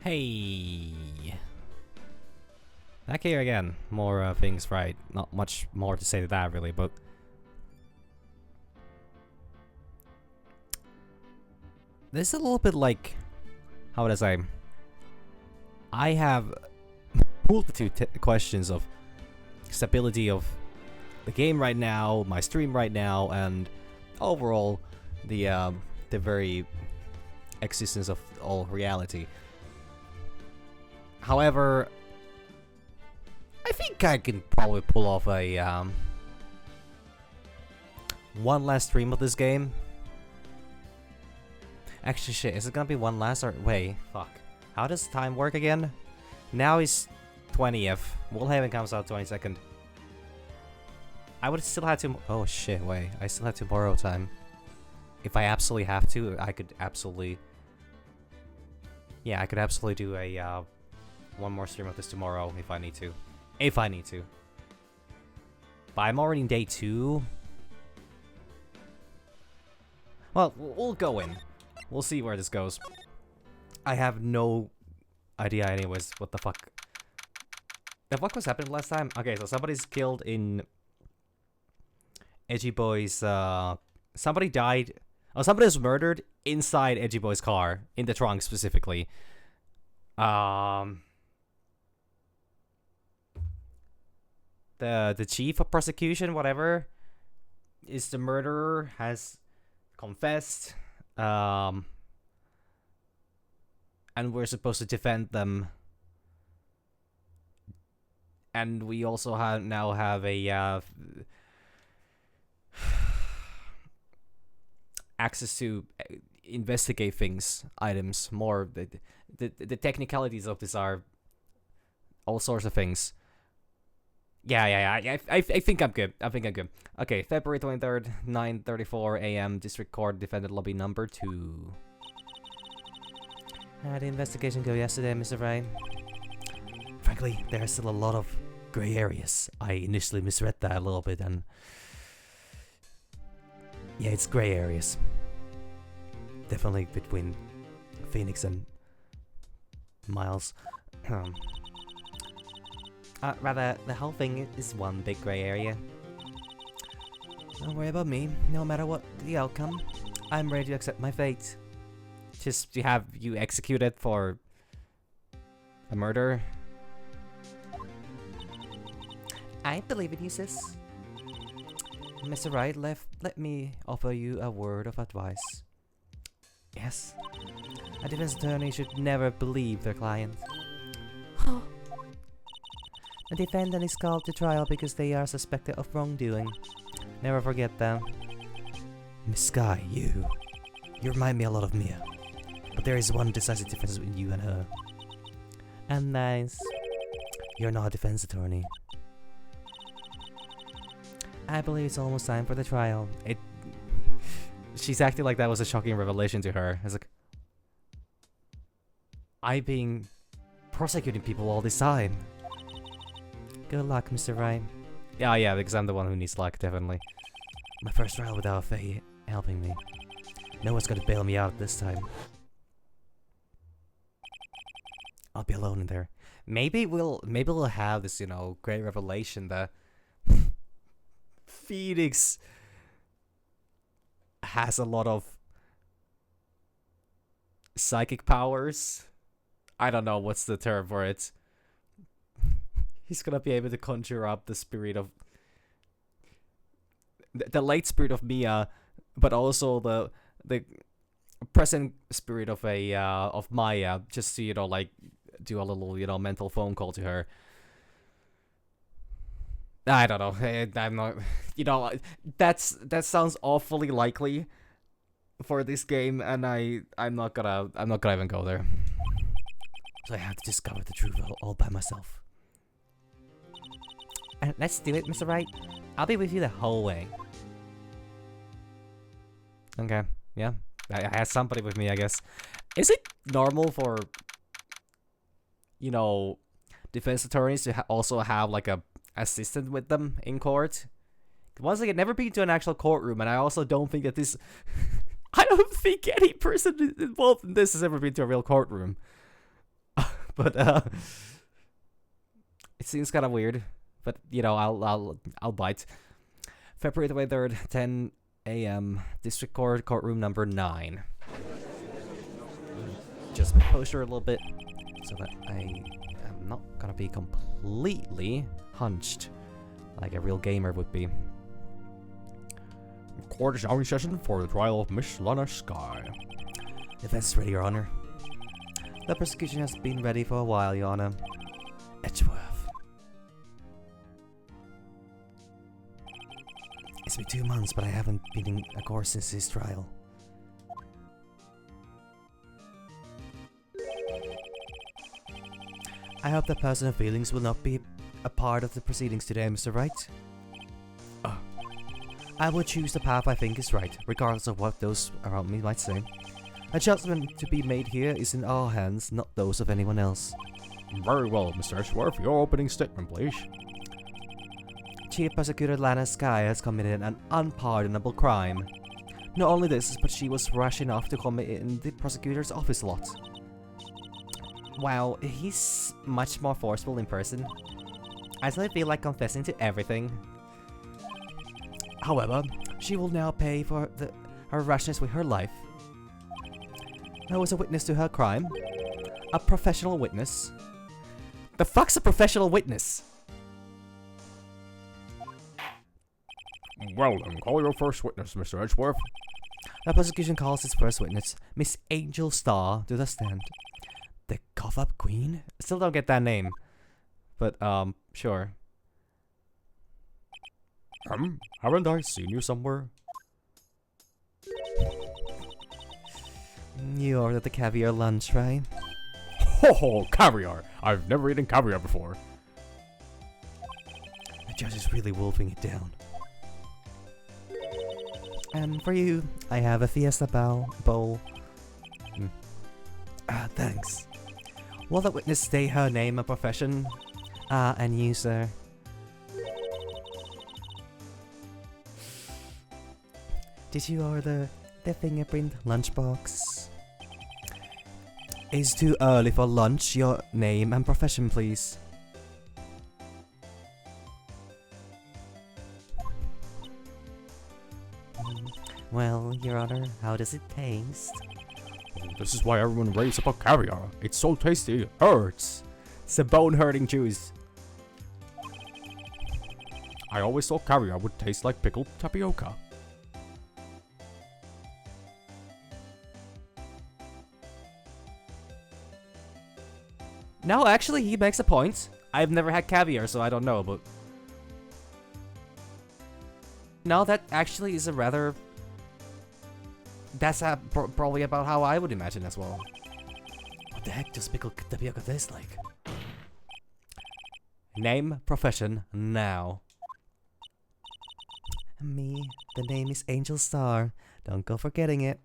Hey! Back here again. More things right. Not much more to say to that, really, but... This is a little bit like... How would I say? I have multitude questions of stability of the game right now, my stream right now, and overall the very existence of all reality. However, I think I can probably pull off a one last stream of this game. Actually, shit, is it gonna be one last or wait? Fuck. How does time work again? Now is 20th. Woolhaven comes out 22nd. I would still have to. Oh shit! Wait, I still have tomorrow time. If I absolutely have to, I could absolutely. Yeah, I could absolutely do a one more stream of this tomorrow if I need to. If I need to. But I'm already in day 2. Well, we'll go in. We'll see where this goes. I have no idea anyways what the fuck. The fuck was happening last time? Okay, so somebody's killed in Edgy Boy's somebody died. Oh, somebody was murdered inside Edgy Boy's car. In the trunk specifically. The chief of prosecution, whatever, is the murderer, has confessed. And we're supposed to defend them. And we also now have a access to investigate things, items, more the technicalities of this are all sorts of things. Yeah. I think I'm good. Okay, February 23rd, 9:34 a.m. District Court, defendant lobby number 2. How did the investigation go yesterday, Mr. Wright? Frankly, there are still a lot of gray areas. I initially misread that a little bit, and yeah, it's gray areas. Definitely between Phoenix and Miles. Rather, the whole thing is one big gray area. Don't worry about me. No matter what the outcome, I'm ready to accept my fate. Just to have you executed for a murder. I believe in you, sis. Mr. Wright, let me offer you a word of advice. Yes? A defense attorney should never believe their client. A defendant is called to trial because they are suspected of wrongdoing. Never forget that. Miss Sky, you remind me a lot of Mia. But there is one decisive difference between you and her. And nice. You're not a defense attorney. I believe it's almost time for the trial. She's acting like that was a shocking revelation to her. It's like, I've been prosecuting people all this time. Good luck, Mr. Wright. Yeah, because I'm the one who needs luck, definitely. My first trial without Faye helping me. No one's gonna bail me out this time. I'll be alone in there. Maybe we'll have this, great revelation that Phoenix has a lot of psychic powers. I don't know what's the term for it. He's gonna be able to conjure up the spirit of the late spirit of Mia, but also the present spirit of of Maya, just to do a little mental phone call to her. I don't know. I'm not. That sounds awfully likely for this game, and I'm not gonna even go there. So I have to discover the truth all by myself. And let's do it, Mr. Wright. I'll be with you the whole way. Okay, yeah. I had somebody with me, I guess. Is it normal for, defense attorneys to also have, like, a assistant with them in court? Once again, never been to an actual courtroom, and I also don't think that this... I don't think any person involved in this has ever been to a real courtroom. but it seems kind of weird. But you know, I'll bite. February 23rd, 10 a.m. District Court, courtroom number 9. Just my poster a little bit so that I am not gonna be completely hunched like a real gamer would be. Court is now in session for the trial of Miss Lana Sky. Defense ready, Your Honor. The prosecution has been ready for a while, Your Honor. Edgeworth. It's been 2 months, but I haven't been in a court since his trial. I hope that personal feelings will not be a part of the proceedings today, Mr. Wright. I will choose the path I think is right, regardless of what those around me might say. A judgment to be made here is in our hands, not those of anyone else. Very well, Mr. Edgeworth. Your opening statement, please. Chief Prosecutor Lana Sky has committed an unpardonable crime. Not only this, but she was rash enough to commit it in the prosecutor's office lot. Wow, he's much more forceful in person. I suddenly feel like confessing to everything. However, she will now pay for her rashness with her life. I was a witness to her crime. A professional witness. The fuck's a professional witness? Well, then, call your first witness, Mr. Edgeworth. The prosecution calls its first witness, Miss Angel Star, to the stand. The cough-up queen? Still don't get that name. But, sure. Haven't I seen you somewhere? You ordered the caviar lunch, right? Ho, caviar! I've never eaten caviar before. The judge is really wolfing it down. And for you, I have a fiesta bowl. Thanks. Will the witness state her name and profession? And you, sir. Did you order the fingerprint lunchbox? It's too early for lunch. Your name and profession, please. Well, Your Honor, how does it taste? This is why everyone raves about caviar. It's so tasty, it hurts. It's a bone-hurting juice. I always thought caviar would taste like pickled tapioca. No, actually, he makes a point. I've never had caviar, so I don't know, but... No, that actually is a rather... That's probably about how I would imagine as well. What the heck does pickled tapioca taste like? Name, profession, now. Me, the name is Angel Star. Don't go forgetting it.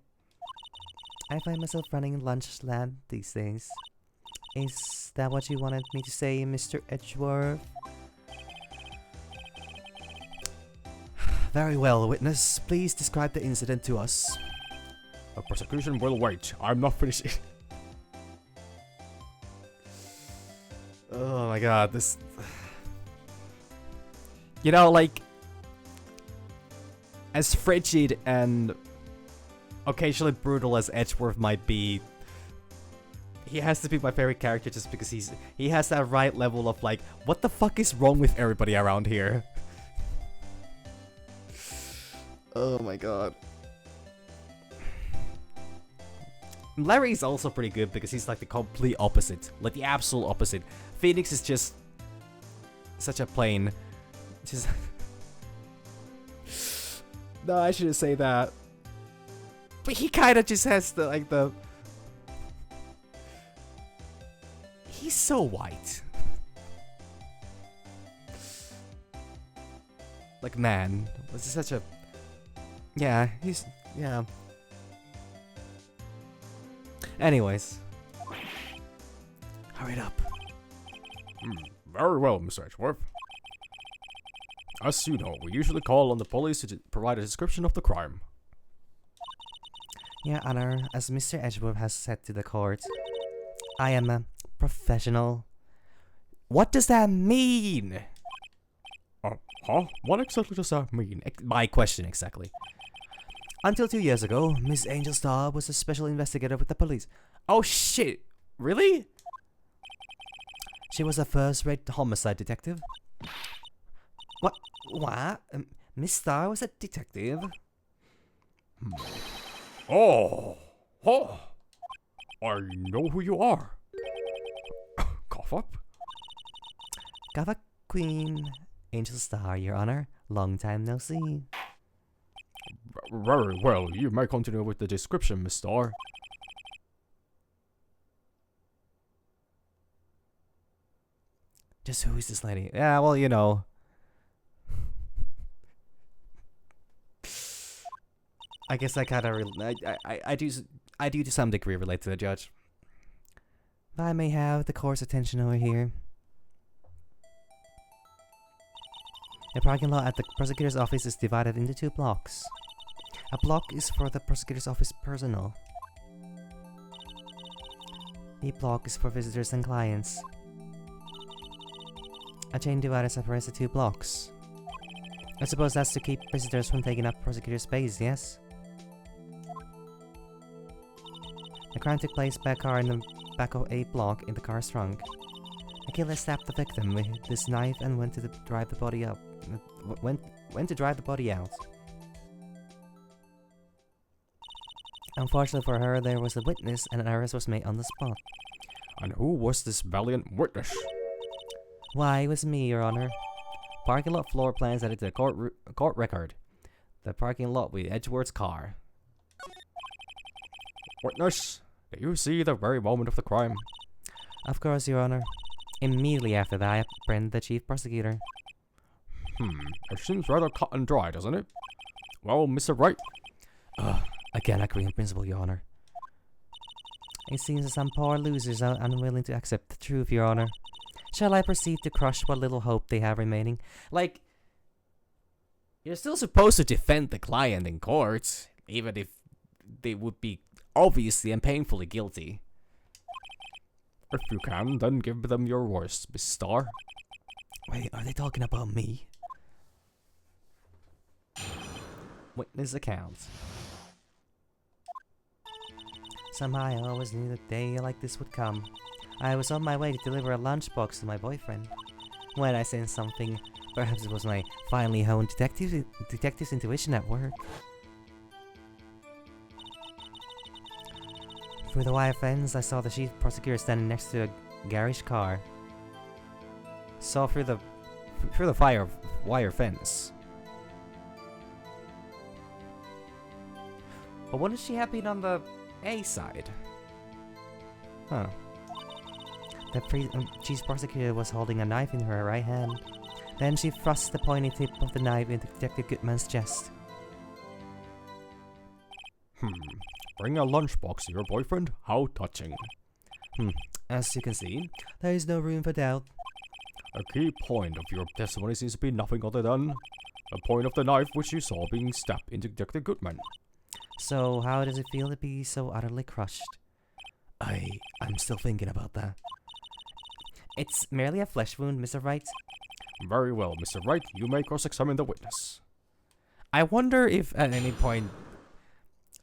I find myself running lunch land these days. Is that what you wanted me to say, Mr. Edgeworth? Very well, witness. Please describe the incident to us. The prosecution will wait. I'm not finishing. Oh my god, this... You know, like... As frigid and occasionally brutal as Edgeworth might be, he has to be my favorite character just because he has that right level of like, what the fuck is wrong with everybody around here? Oh my god. Larry's also pretty good because he's like the complete opposite, like the absolute opposite. Phoenix is just such a plain, just... No, I shouldn't say that. But he kind of just has the, like, the... He's so white. Like, man. This is such a... Yeah, he's... Yeah. Anyways. Hurry it up. Very well, Mr. Edgeworth. As you know, we usually call on the police to provide a description of the crime. Your Honor, as Mr. Edgeworth has said to the court, I am a professional. What does that mean? Huh? What exactly does that mean? My question exactly. Until 2 years ago, Miss Angel Starr was a special investigator with the police. Oh shit! Really? She was a first-rate homicide detective. What? What? Miss Starr was a detective? Oh! I know who you are. Cough up. Gava Queen Angel Starr, Your Honor. Long time no see. Very well, you may continue with the description, Miss Starr. Just who is this lady? Yeah, well, you know. I guess I kind of I do to some degree relate to the judge. If I may have the court's attention over here. The parking lot at the prosecutor's office is divided into 2 blocks. A block is for the prosecutor's office personnel. B block is for visitors and clients. A chain divider separates the 2 blocks. I suppose that's to keep visitors from taking up prosecutor's space, yes? The crime took place by a car in the back of A block in the car's trunk. The killer stabbed the victim with this knife and went to drive the body up. Went to drive the body out. Unfortunately for her, there was a witness and an arrest was made on the spot. And who was this valiant witness? Why, it was me, Your Honor. Parking lot floor plans added to the court record. The parking lot with Edgeworth's car. Witness, did you see the very moment of the crime? Of course, Your Honor. Immediately after that, I apprehended the chief prosecutor. It seems rather cut and dry, doesn't it? Well, Mr. Wright. Again, agree in principle, Your Honor. It seems that some poor losers are unwilling to accept the truth, Your Honor. Shall I proceed to crush what little hope they have remaining? Like, you're still supposed to defend the client in court, even if they would be obviously and painfully guilty. If you can, then give them your worst, Miss Starr. Wait, are they talking about me? Witness account. Somehow I always knew that a day like this would come. I was on my way to deliver a lunchbox to my boyfriend. When I sensed something, perhaps it was my finely honed detective's intuition at work. Through the wire fence, I saw the chief prosecutor standing next to a garage car. Saw through the wire fence. But wouldn't she have been on the A side? Huh. The chief prosecutor was holding a knife in her right hand. Then she thrust the pointy tip of the knife into Detective Goodman's chest. Bring a lunchbox to your boyfriend? How touching. As you can see, there is no room for doubt. A key point of your testimony seems to be nothing other than the point of the knife which you saw being stabbed into Detective Goodman. So, how does it feel to be so utterly crushed? I'm still thinking about that. It's merely a flesh wound, Mr. Wright. Very well, Mr. Wright, you may cross-examine the witness. I wonder if at any point,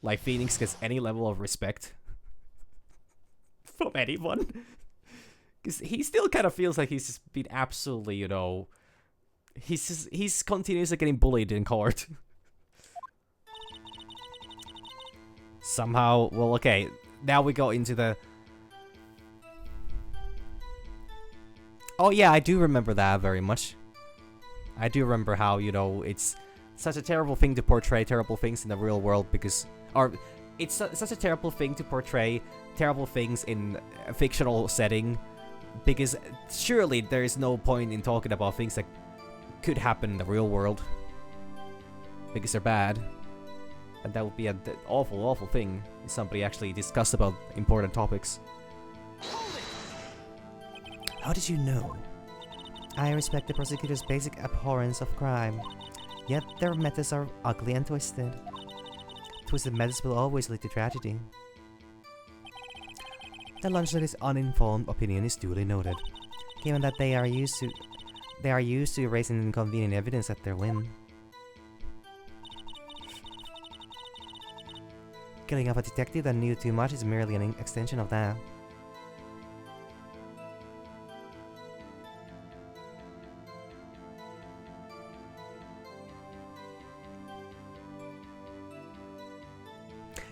like, Phoenix gets any level of respect from anyone. Because he still kind of feels like he's just been absolutely, you know, he's continuously getting bullied in court. Somehow, well, okay, now we go into the... Oh yeah, I do remember that very much. I do remember how, you know, it's such a terrible thing to portray terrible things in the real world because... Or, it's such a terrible thing to portray terrible things in a fictional setting because surely there is no point in talking about things that could happen in the real world because they're bad. And that would be an awful, awful thing if somebody actually discussed about important topics. How did you know? I respect the prosecutor's basic abhorrence of crime, yet their methods are ugly and twisted. Twisted methods will always lead to tragedy. The lunch's uninformed opinion is duly noted, given that they are used to erasing inconvenient evidence at their whim. Killing of a detective that knew too much is merely an extension of that.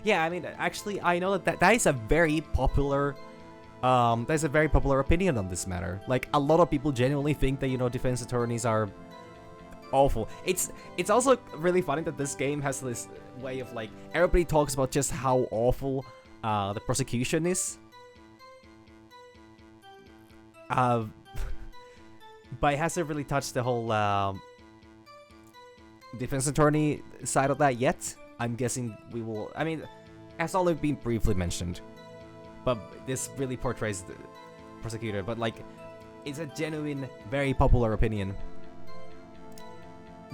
Yeah, I mean, actually, I know that is a very popular, that's a very popular opinion on this matter. Like, a lot of people genuinely think that, you know, defense attorneys are awful. It's also really funny that this game has this way of, like, everybody talks about just how awful the prosecution is. But it hasn't really touched the whole defense attorney side of that yet. I'm guessing we will. I mean, it's only been briefly mentioned, but this really portrays the prosecutor. But like, it's a genuine, very popular opinion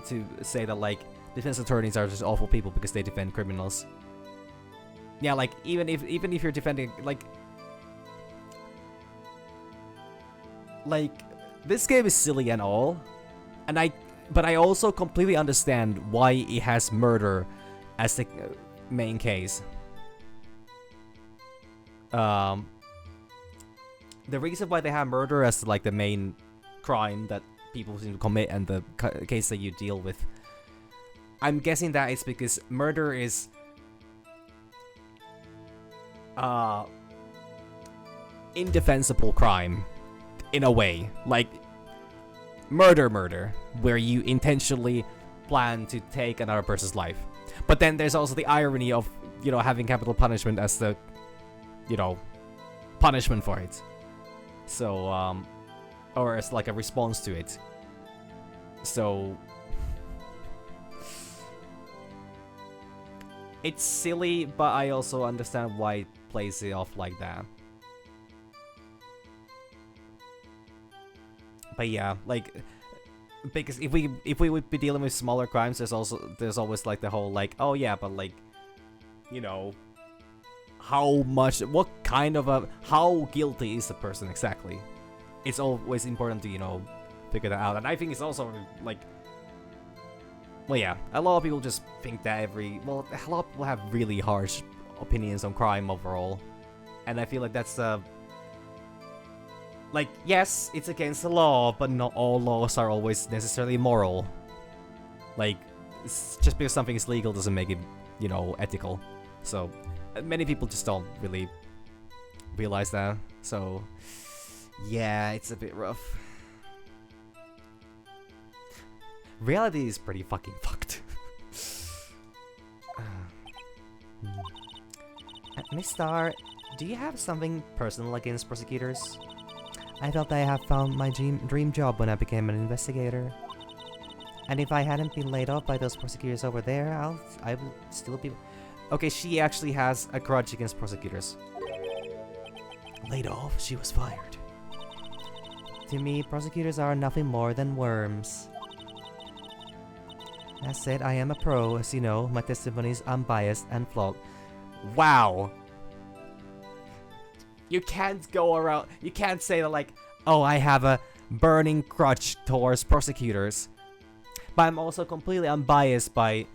to say that like defense attorneys are just awful people because they defend criminals. Yeah, like even if you're defending like this game is silly and all, but I also completely understand why it has murder as the main case. The reason why they have murder as like the main crime that people seem to commit and the case that you deal with, I'm guessing that it's because murder is indefensible crime in a way, like murder where you intentionally plan to take another person's life. But then there's also the irony of, you know, having capital punishment as the, you know, punishment for it. So, or as like a response to it. So, it's silly, but I also understand why it plays it off like that. But yeah, like, because if we would be dealing with smaller crimes, there's always like the whole like, oh yeah, but like, you know, how guilty is the person exactly? It's always important to, you know, figure that out. And I think it's also like, well yeah, a lot of people just think that a lot of people have really harsh opinions on crime overall, and I feel like that's like, yes, it's against the law, but not all laws are always necessarily moral. Like, just because something is legal doesn't make it, you know, ethical. So, many people just don't really realize that. So, yeah, it's a bit rough. Reality is pretty fucking fucked. Miss Star, do you have something personal against prosecutors? I felt I have found my dream job when I became an investigator. And if I hadn't been laid off by those prosecutors over there, I would still be... Okay, she actually has a grudge against prosecutors. Laid off? She was fired. To me, prosecutors are nothing more than worms. That said, I am a pro, as you know. My testimony is unbiased and flawed. Wow! You can't go around... You can't say that like, oh, I have a burning grudge towards prosecutors. But I'm also completely unbiased by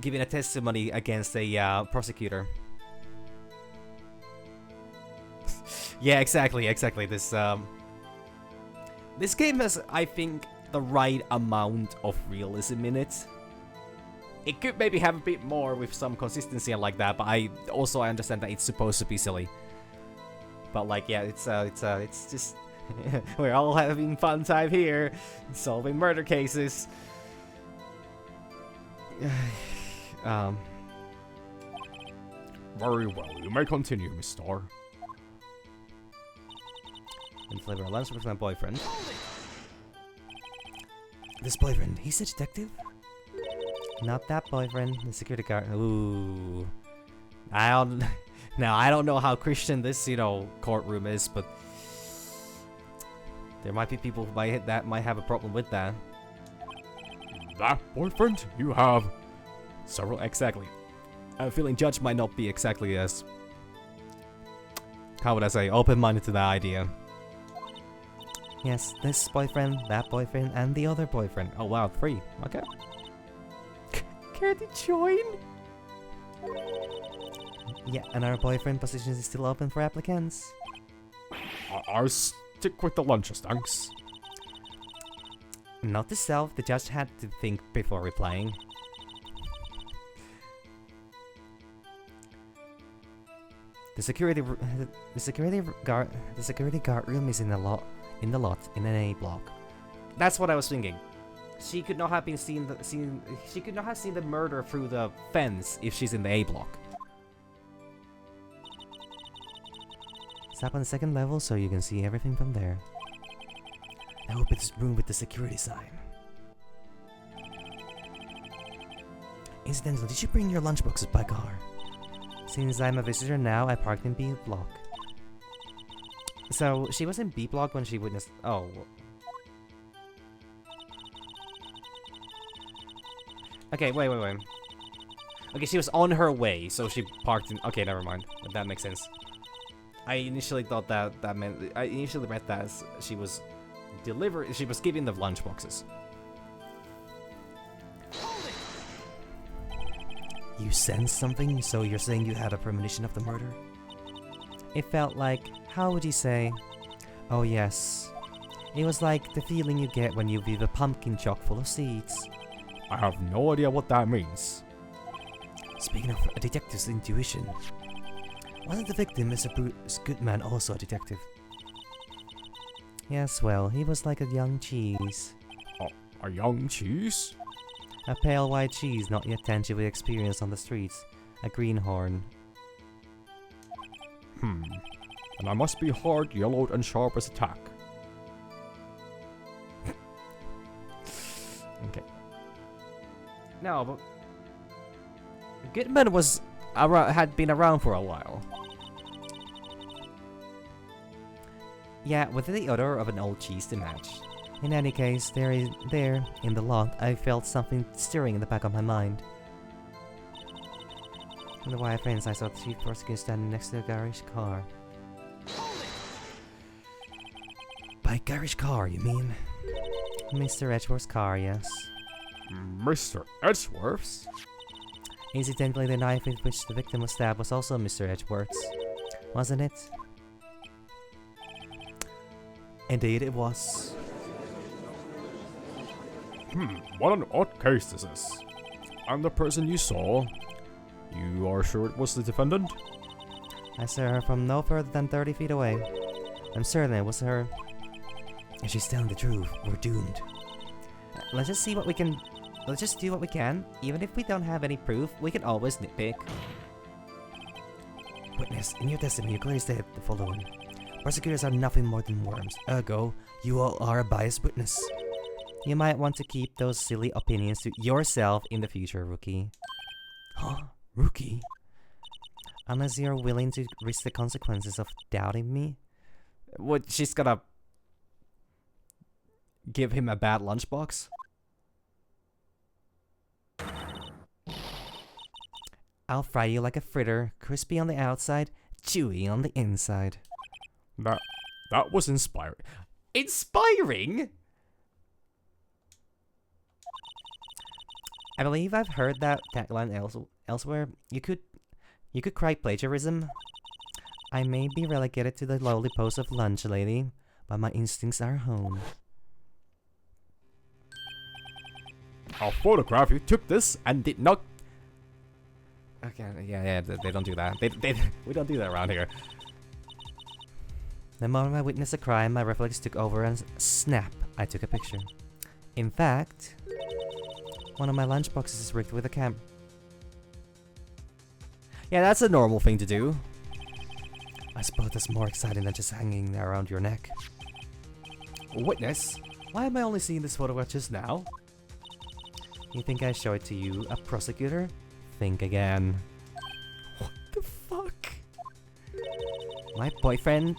giving a testimony against a prosecutor. Yeah, exactly. This game has, I think, the right amount of realism in it. It could maybe have a bit more with some consistency and like that, but I understand that it's supposed to be silly. But like, yeah, it's just we're all having fun time here, solving murder cases. Very well, you may continue, Miss Star. And flavor a lunch with my boyfriend. This boyfriend, he's a detective? Not that boyfriend, the security guard. Ooh. I don't know how Christian this, you know, courtroom is, but there might be people who might have a problem with that. That boyfriend? You have several, exactly. feeling judged might not be exactly as, how would I say, open-minded to that idea. Yes, this boyfriend, that boyfriend, and the other boyfriend. Oh wow, 3. Okay. Care to join? Yeah, and our boyfriend position is still open for applicants. I'll stick with the lunches, thanks. Note to self, the judge had to think before replying. The security guard room is in the lot in an A block. That's what I was thinking. She could not have been she could not have seen the murder through the fence if she's in the A block. It's up on the 2nd level so you can see everything from there. I hope it's room with the security sign. Incidentally, did you bring your lunchboxes by car? Since I'm a visitor now, I parked in B block. So, she was in B block when she witnessed— oh. Okay, wait. Okay, she was on her way, so she parked in— okay, never mind. That makes sense. I initially thought that meant— I initially read that as she was giving the lunchboxes. You sensed something, so you're saying you had a premonition of the murder? It felt like— how would you say? Oh yes. It was like the feeling you get when you view a pumpkin chock full of seeds. I have no idea what that means. Speaking of a detective's intuition, wasn't the victim, Mr. Bruce Goodman, also a detective? Yes, well, he was like a young cheese. A young cheese? A pale white cheese not yet tangibly experienced on the streets. A greenhorn. And I must be hard, yellowed, and sharp as a tack. Okay. No, but Goodman had been around for a while. Yeah, with the odor of an old cheese to match. In any case, there, in the lot, I felt something stirring in the back of my mind. On the wire fence, I saw the chief prosecutor standing next to the garage car. By garage car, you mean? Mr. Edgeworth's car, yes. Mr. Edgeworth's? Incidentally, the knife with which the victim was stabbed was also Mr. Edgeworth's, wasn't it? Indeed, it was. What an odd case this is. And the person you saw, you are sure it was the defendant? I saw her from no further than 30 feet away. I'm certain it was her. If she's telling the truth, we're doomed. Let's just see what we can— let's just do what we can. Even if we don't have any proof, we can always nitpick. Witness, in your testimony, you clearly stated the following. Prosecutors are nothing more than worms. Ergo, you all are a biased witness. You might want to keep those silly opinions to yourself in the future, rookie. Huh? Rookie? Unless you're willing to risk the consequences of doubting me? What, she's gonna give him a bad lunchbox? I'll fry you like a fritter, crispy on the outside, chewy on the inside. That was inspiring. Inspiring? I believe I've heard that tagline elsewhere. You could cry plagiarism. I may be relegated to the lowly post of lunch lady, but my instincts are home. I'll photograph you took this and did not. Okay, yeah, they don't do that. We don't do that around here. The moment I witnessed a crime, my reflex took over and snap, I took a picture. In fact, one of my lunchboxes is rigged with a camera. Yeah, that's a normal thing to do. I suppose that's more exciting than just hanging around your neck. Witness, why am I only seeing this photograph just now? You think I show it to you, a prosecutor? Think again. What the fuck? My boyfriend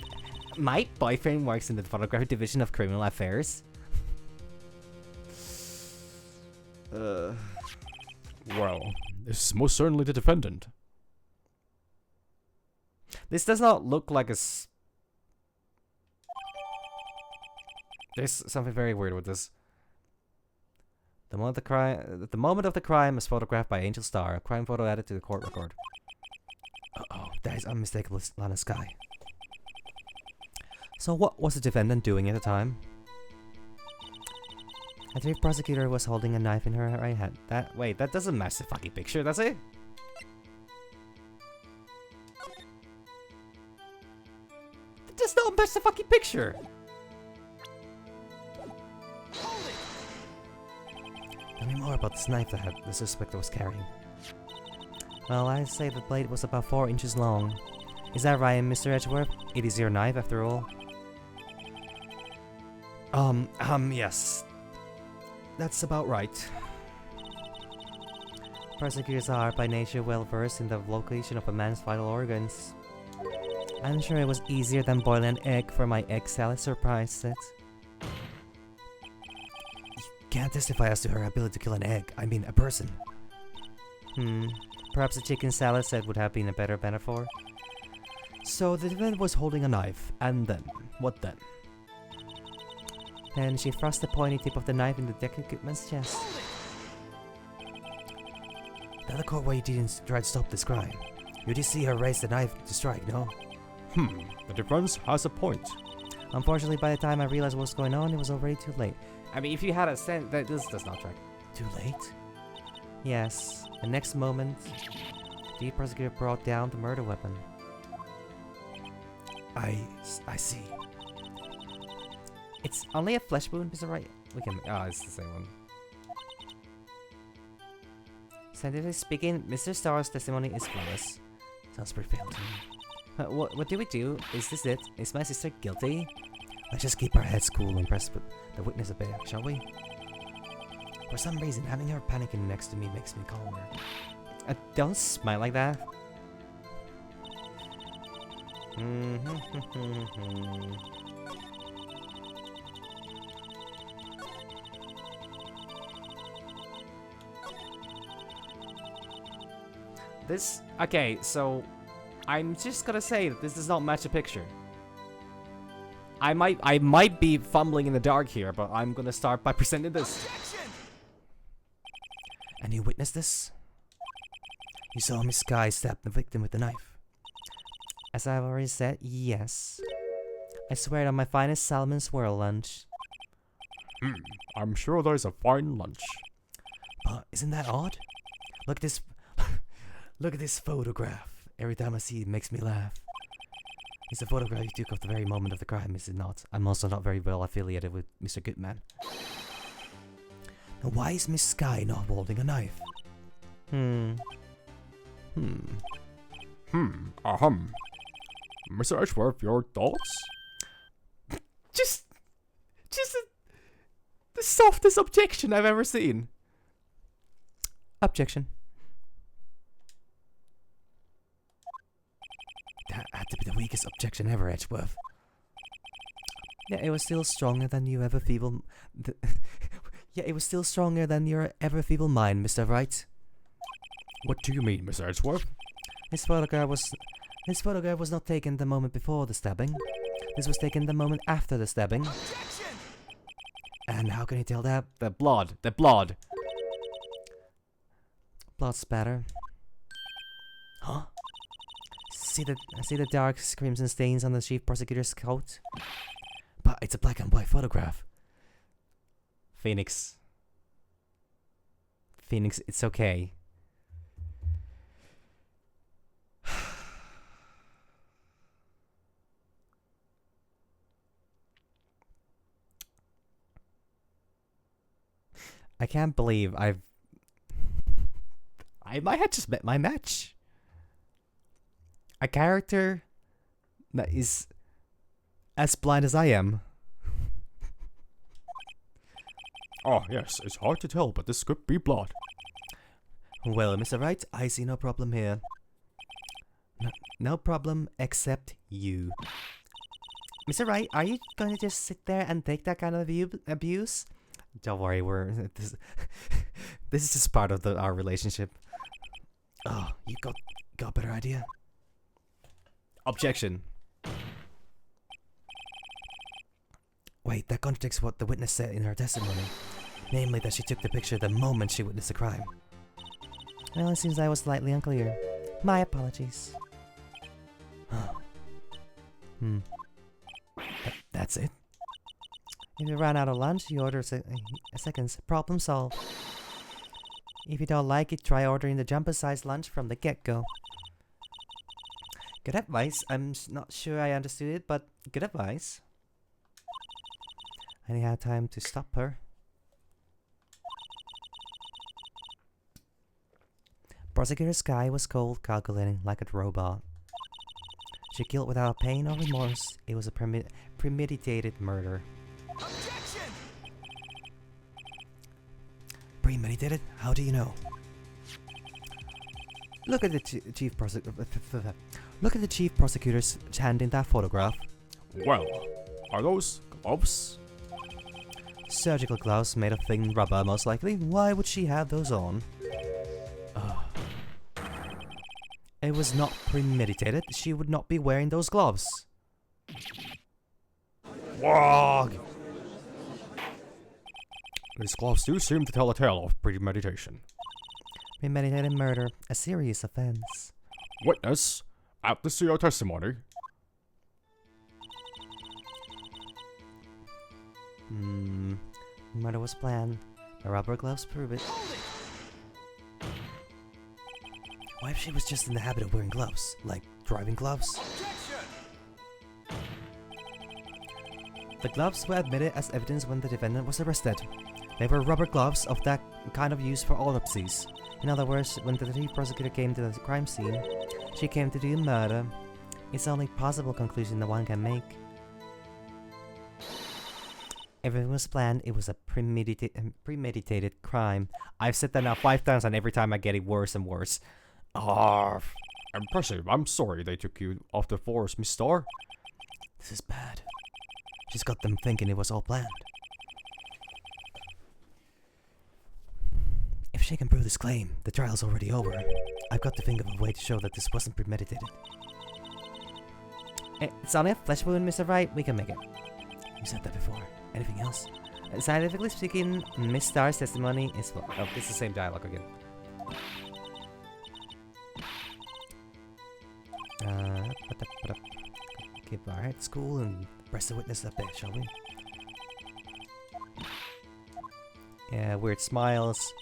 works in the photography division of criminal affairs. Well, this is most certainly the defendant. This does not look like a There's something very weird with this. The moment of the crime is photographed by Angel Star. A crime photo added to the court record. Uh-oh, that is unmistakable Lana Sky. So what was the defendant doing at the time? A chief prosecutor was holding a knife in her right hand. Wait, that doesn't match the fucking picture, does it? That does not match the fucking picture! Tell me more about this knife that the suspect was carrying. Well, I'd say the blade was about 4 inches long. Is that right, Mr. Edgeworth? It is your knife, after all. Yes. That's about right. Prosecutors are, by nature, well versed in the location of a man's vital organs. I'm sure it was easier than boiling an egg for my egg salad surprise it. Can't testify as to her ability to kill an egg. I mean, a person. Perhaps a chicken salad set would have been a better metaphor. So the defendant was holding a knife, and then? What then? Then she thrust the pointy tip of the knife into Detective Goodman's chest. Tell the court why you didn't try to stop this crime. You did see her raise the knife to strike, no? The defense has a point. Unfortunately, by the time I realized what was going on, it was already too late. I mean, if you had a sense that this does not track. Too late? Yes. The next moment, the prosecutor brought down the murder weapon. I see. It's only a flesh wound, is it right? We can. Oh, it's the same one. Scientifically speaking, Mr. Starr's testimony is flawless. Sounds pretty fair to me. What do we do? Is this it? Is my sister guilty? Let's just keep our heads cool and press the witness a bit, shall we? For some reason, having her panicking next to me makes me calmer. Don't smile like that. Okay, so I'm just gonna say that this does not match the picture. I might be fumbling in the dark here, but I'm gonna start by presenting this. And you witnessed this? You saw Miss Sky stab the victim with the knife. As I've already said, yes. I swear it on my finest salmon swirl lunch. I'm sure there's a fine lunch. But isn't that odd? Look at this. Look at this photograph. Every time I see it, it makes me laugh. It's a photograph you took of the very moment of the crime, is it not? I'm also not very well affiliated with Mr. Goodman. Now why is Miss Sky not holding a knife? Mr. Edgeworth, your thoughts? Just the softest objection I've ever seen. Objection. That had to be the weakest objection ever, Edgeworth. Yeah, it was still stronger than you ever feeble. Yeah, it was still stronger than your ever feeble mind, Mr. Wright. What do you mean, Mr. Edgeworth? This photograph was not taken the moment before the stabbing. This was taken the moment after the stabbing. And how can you tell that? The blood. Blood spatter. Huh? See the dark crimson stains on the chief prosecutor's coat? But it's a black and white photograph. Phoenix, it's okay. I can't believe I might have just met my match. A character that is as blind as I am. Oh, yes, it's hard to tell, but this could be blood. Well, Mr. Wright, I see no problem here. No problem except you. Mr. Wright, are you going to just sit there and take that kind of abuse? Don't worry, this is just part of our relationship. Oh, you got a better idea? Objection. Wait, that contradicts what the witness said in her testimony. Namely, that she took the picture the moment she witnessed the crime. Well, it seems I was slightly unclear. My apologies. That's it? If you run out of lunch, you order seconds. Problem solved. If you don't like it, try ordering the jumbo-sized lunch from the get-go. Good advice. I'm not sure I understood it, but good advice. I didn't have time to stop her. Prosecutor Sky was cold, calculating like a robot. She killed without pain or remorse. It was a premeditated murder. Objection! Premeditated? How do you know? Look at the chief prosecutor's hand in that photograph. Well, are those gloves? Surgical gloves made of thin rubber, most likely. Why would she have those on? It was not premeditated. She would not be wearing those gloves. Wog! These gloves do seem to tell a tale of premeditation. Premeditated murder, a serious offense. Witness, at the CO testimony. Murder was planned. The rubber gloves prove it. What if she was just in the habit of wearing gloves? Like driving gloves? The gloves were admitted as evidence when the defendant was arrested. They were rubber gloves of that kind of used for autopsies. In other words, when the chief prosecutor came to the crime scene, she came to do murder. It's the only possible conclusion that one can make. Everything was planned. It was a premeditated crime. I've said that now 5 times, and every time I get it worse and worse. Arf. Impressive. I'm sorry they took you off the force, Miss Starr. This is bad. She's got them thinking it was all planned. If she can prove this claim, the trial's already over. I've got to think of a way to show that this wasn't premeditated. It's only a flesh wound, Mr. Wright. We can make it. You said that before. Anything else? Scientifically speaking, Miss Starr's testimony is... Oh, it's the same dialogue again. Keep our heads cool and press the witness up there, shall we? Yeah, weird smiles.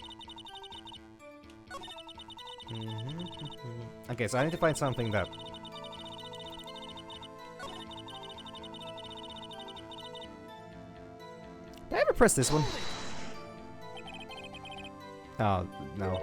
Okay, so I need to find something that... Did I ever press this one? Oh, no.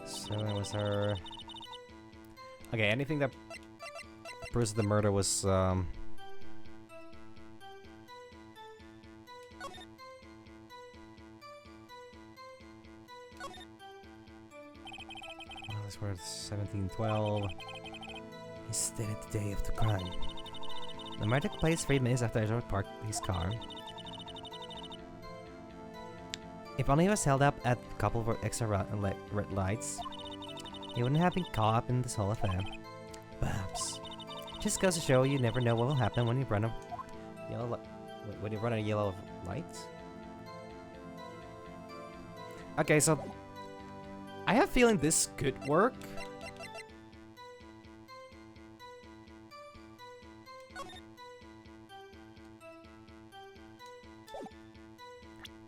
So that was her... Okay, anything that proves the murder was, Well, this was 1712. He stated the day of the crime. The murder took place 3 minutes after Edward parked his car. If only he was held up at a couple of extra red lights, he wouldn't have been caught up in this whole affair. Perhaps. Just goes to show you never know what will happen when you run a yellow light. Okay, so I have a feeling this could work.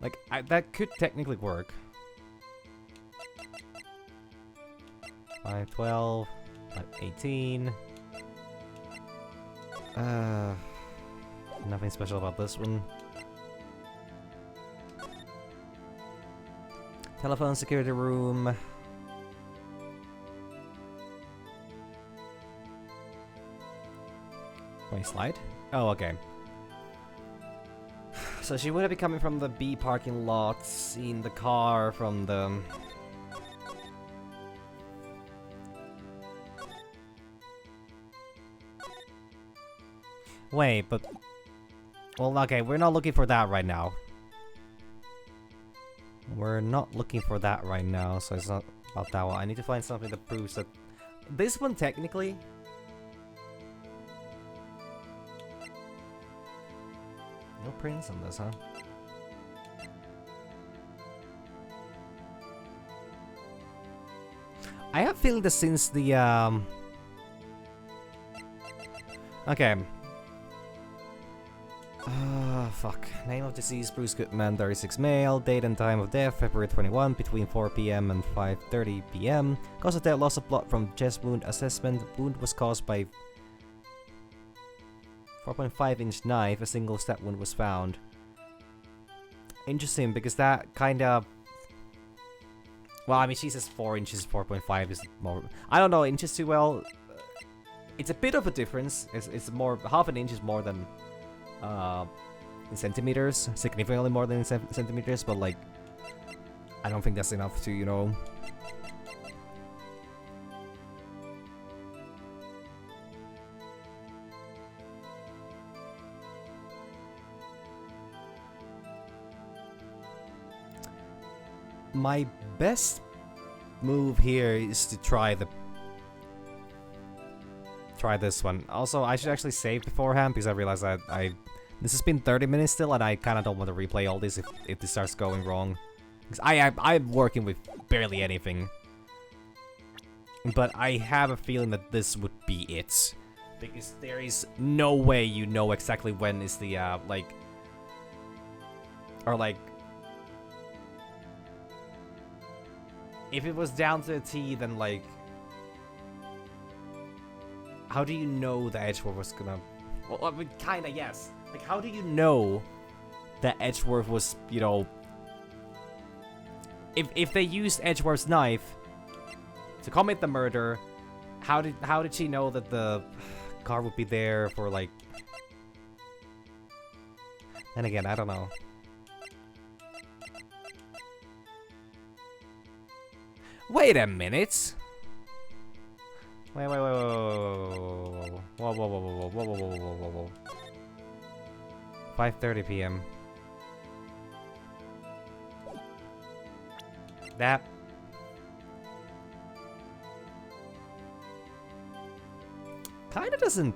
Like, that could technically work. 512, 518. Nothing special about this one. Telephone security room. Wait, slide? Oh, okay. So she would have been coming from the B parking lot, seen the car from the... Wait, but... Well, okay, we're not looking for that right now. We're not looking for that right now, so it's not about that one. I need to find something that proves that... This one, technically... No prints on this, huh? I have a feeling that since the, Okay. Fuck. Name of deceased, Bruce Goodman, 36 male. Date and time of death, February 21, between 4 p.m. and 5:30 p.m. Cause of death, loss of blood from chest wound assessment. Wound was caused by 4.5-inch knife. A single stab wound was found. Interesting, because that kinda... Well, I mean, she says 4 inches, 4.5 is more... I don't know inches too well. It's a bit of a difference. It's more... Half an inch is more than... in centimeters. Significantly more than in centimeters, but like... I don't think that's enough to, you know... My best move here is to try this one. Also, I should actually save beforehand because I realized that this has been 30 minutes still, and I kind of don't want to replay all this if this starts going wrong. Because I'm working with barely anything, but I have a feeling that this would be it, because there is no way you know exactly when is the like, or like. If it was down to a T, then like... How do you know the Edgeworth was gonna... Well, I mean, kinda, yes. Like, how do you know that Edgeworth was, you know... If they used Edgeworth's knife to commit the murder, how did she know that the car would be there for, like... And again, I don't know. Wait a minute. Wait. Whoa. 5:30 p.m. That. Kinda doesn't.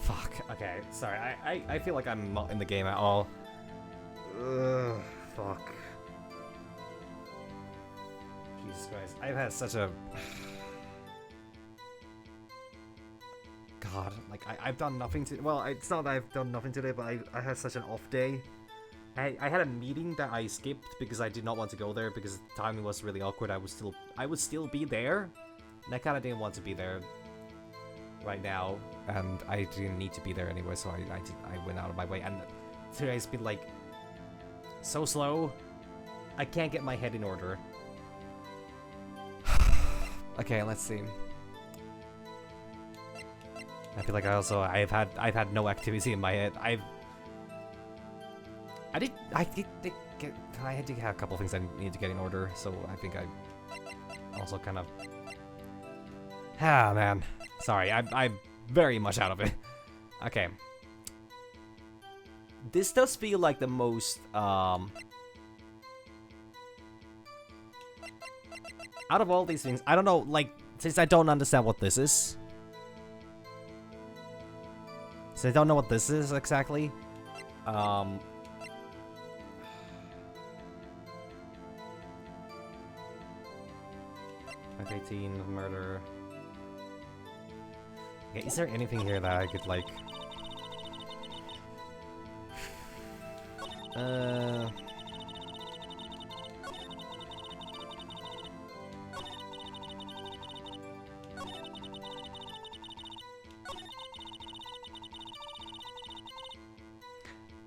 Fuck. Okay. Sorry. I feel like I'm not in the game at all. Ugh, fuck. Jesus Christ. I've had such a... God, like, I've done nothing to... Well, it's not that I've done nothing today, but I had such an off day. I had a meeting that I skipped because I did not want to go there because the timing was really awkward. I would still be there, and I kind of didn't want to be there right now, and I didn't need to be there anyway, so I went out of my way, and today's been, like... So slow. I can't get my head in order. Okay, let's see. I feel like I've had no activity in my head. I had to have a couple things I need to get in order, so I think I also kind of... Ah, man. Sorry, I'm very much out of it. Okay. This does feel like the most, out of all these things, I don't know, like, since I don't understand what this is. Since I don't know what this is exactly, 518, murder. Okay, is there anything here that I could, like...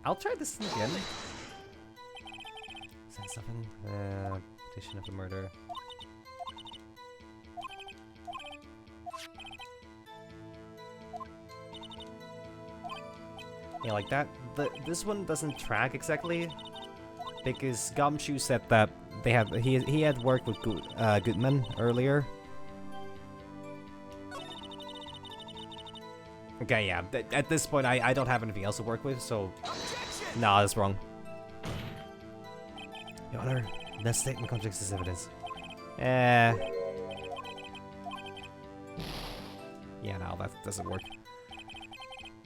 I'll try this again. Is that something? Petition of the murder. Yeah, like that. This one doesn't track exactly because Gumshoe said that he had worked with Goodman earlier. Okay, yeah. At this point, I don't have anything else to work with, so... Nah, that's wrong. Your Honor, that statement contradicts this evidence. Yeah, no, that doesn't work.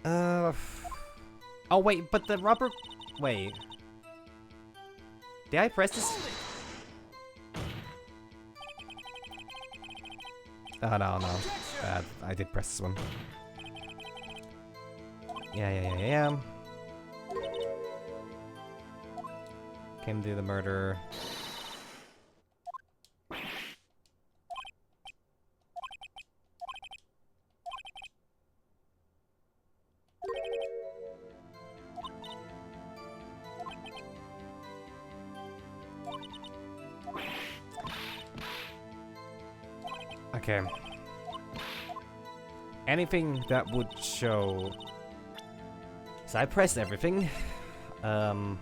Oh, wait, but the rubber... Wait. Did I press this? Oh, no. I did press this one. Yeah. Came to do the murder. Okay. Anything that would show... So I pressed everything. How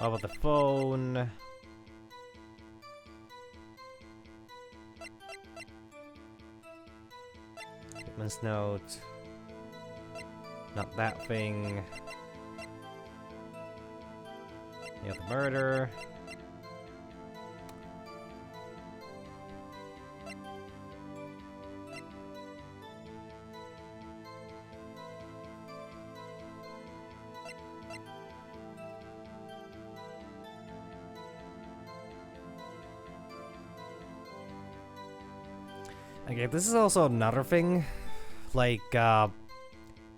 about the phone? Hitman's note. Not that thing. Yeah, the murder. Okay, this is also another thing. Like, died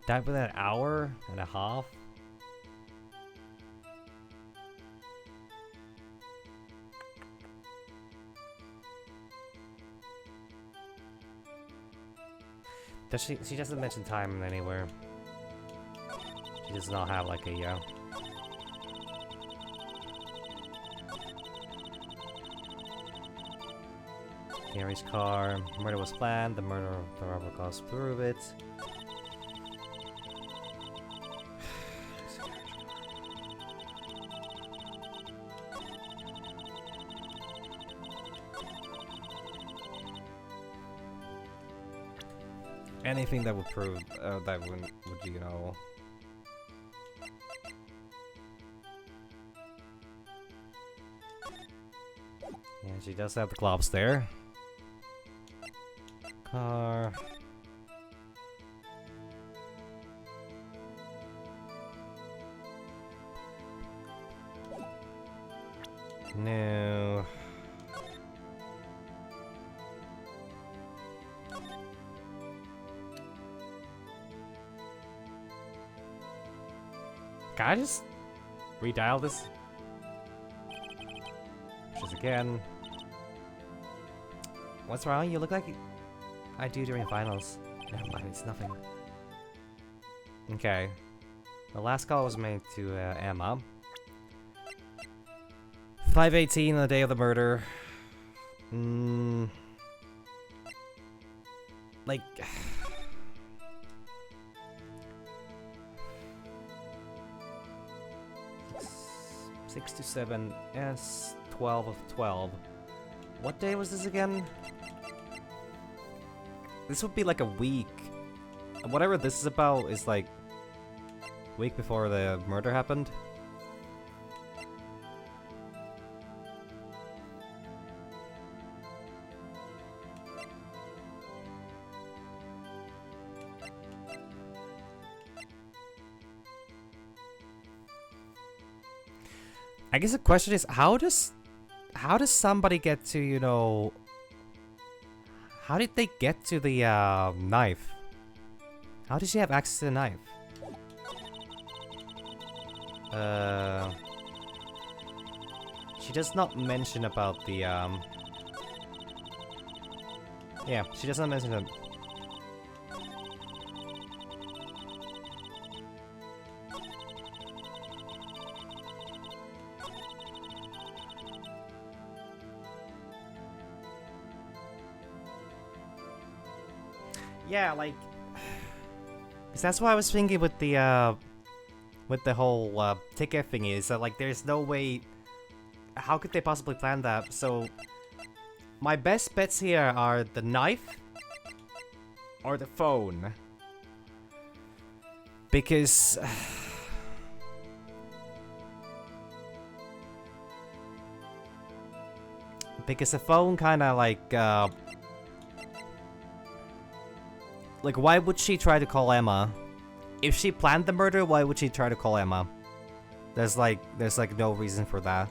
within an hour and a half. Does she doesn't mention time anywhere. She does not have like a Gary's car. Murder was planned. The murder of the robber cause prove it. Anything that would prove that would you know. Yeah, she does have the gloves there. Car. No. Can I just redial this? Just again. What's wrong? You look like I do during finals. Never mind, it's nothing. Okay. The last call was made to Emma. 5:18 on the day of the murder. Like... 6 to 7 S 12 of 12. What day was this again? This would be like a week. Whatever this is about is like week before the murder happened. I guess the question is, how does somebody get to, you know, how did they get to the knife? How did she have access to the knife? She does not mention about the yeah, she does not mention it. Yeah, like... 'cause that's what I was thinking with the, with the whole ticket thingy is that like there's no way. How could they possibly plan that? So my best bets here are the knife or the phone, because the phone kind of like why would she try to call Emma? If she planned the murder, why would she try to call Emma? There's like no reason for that.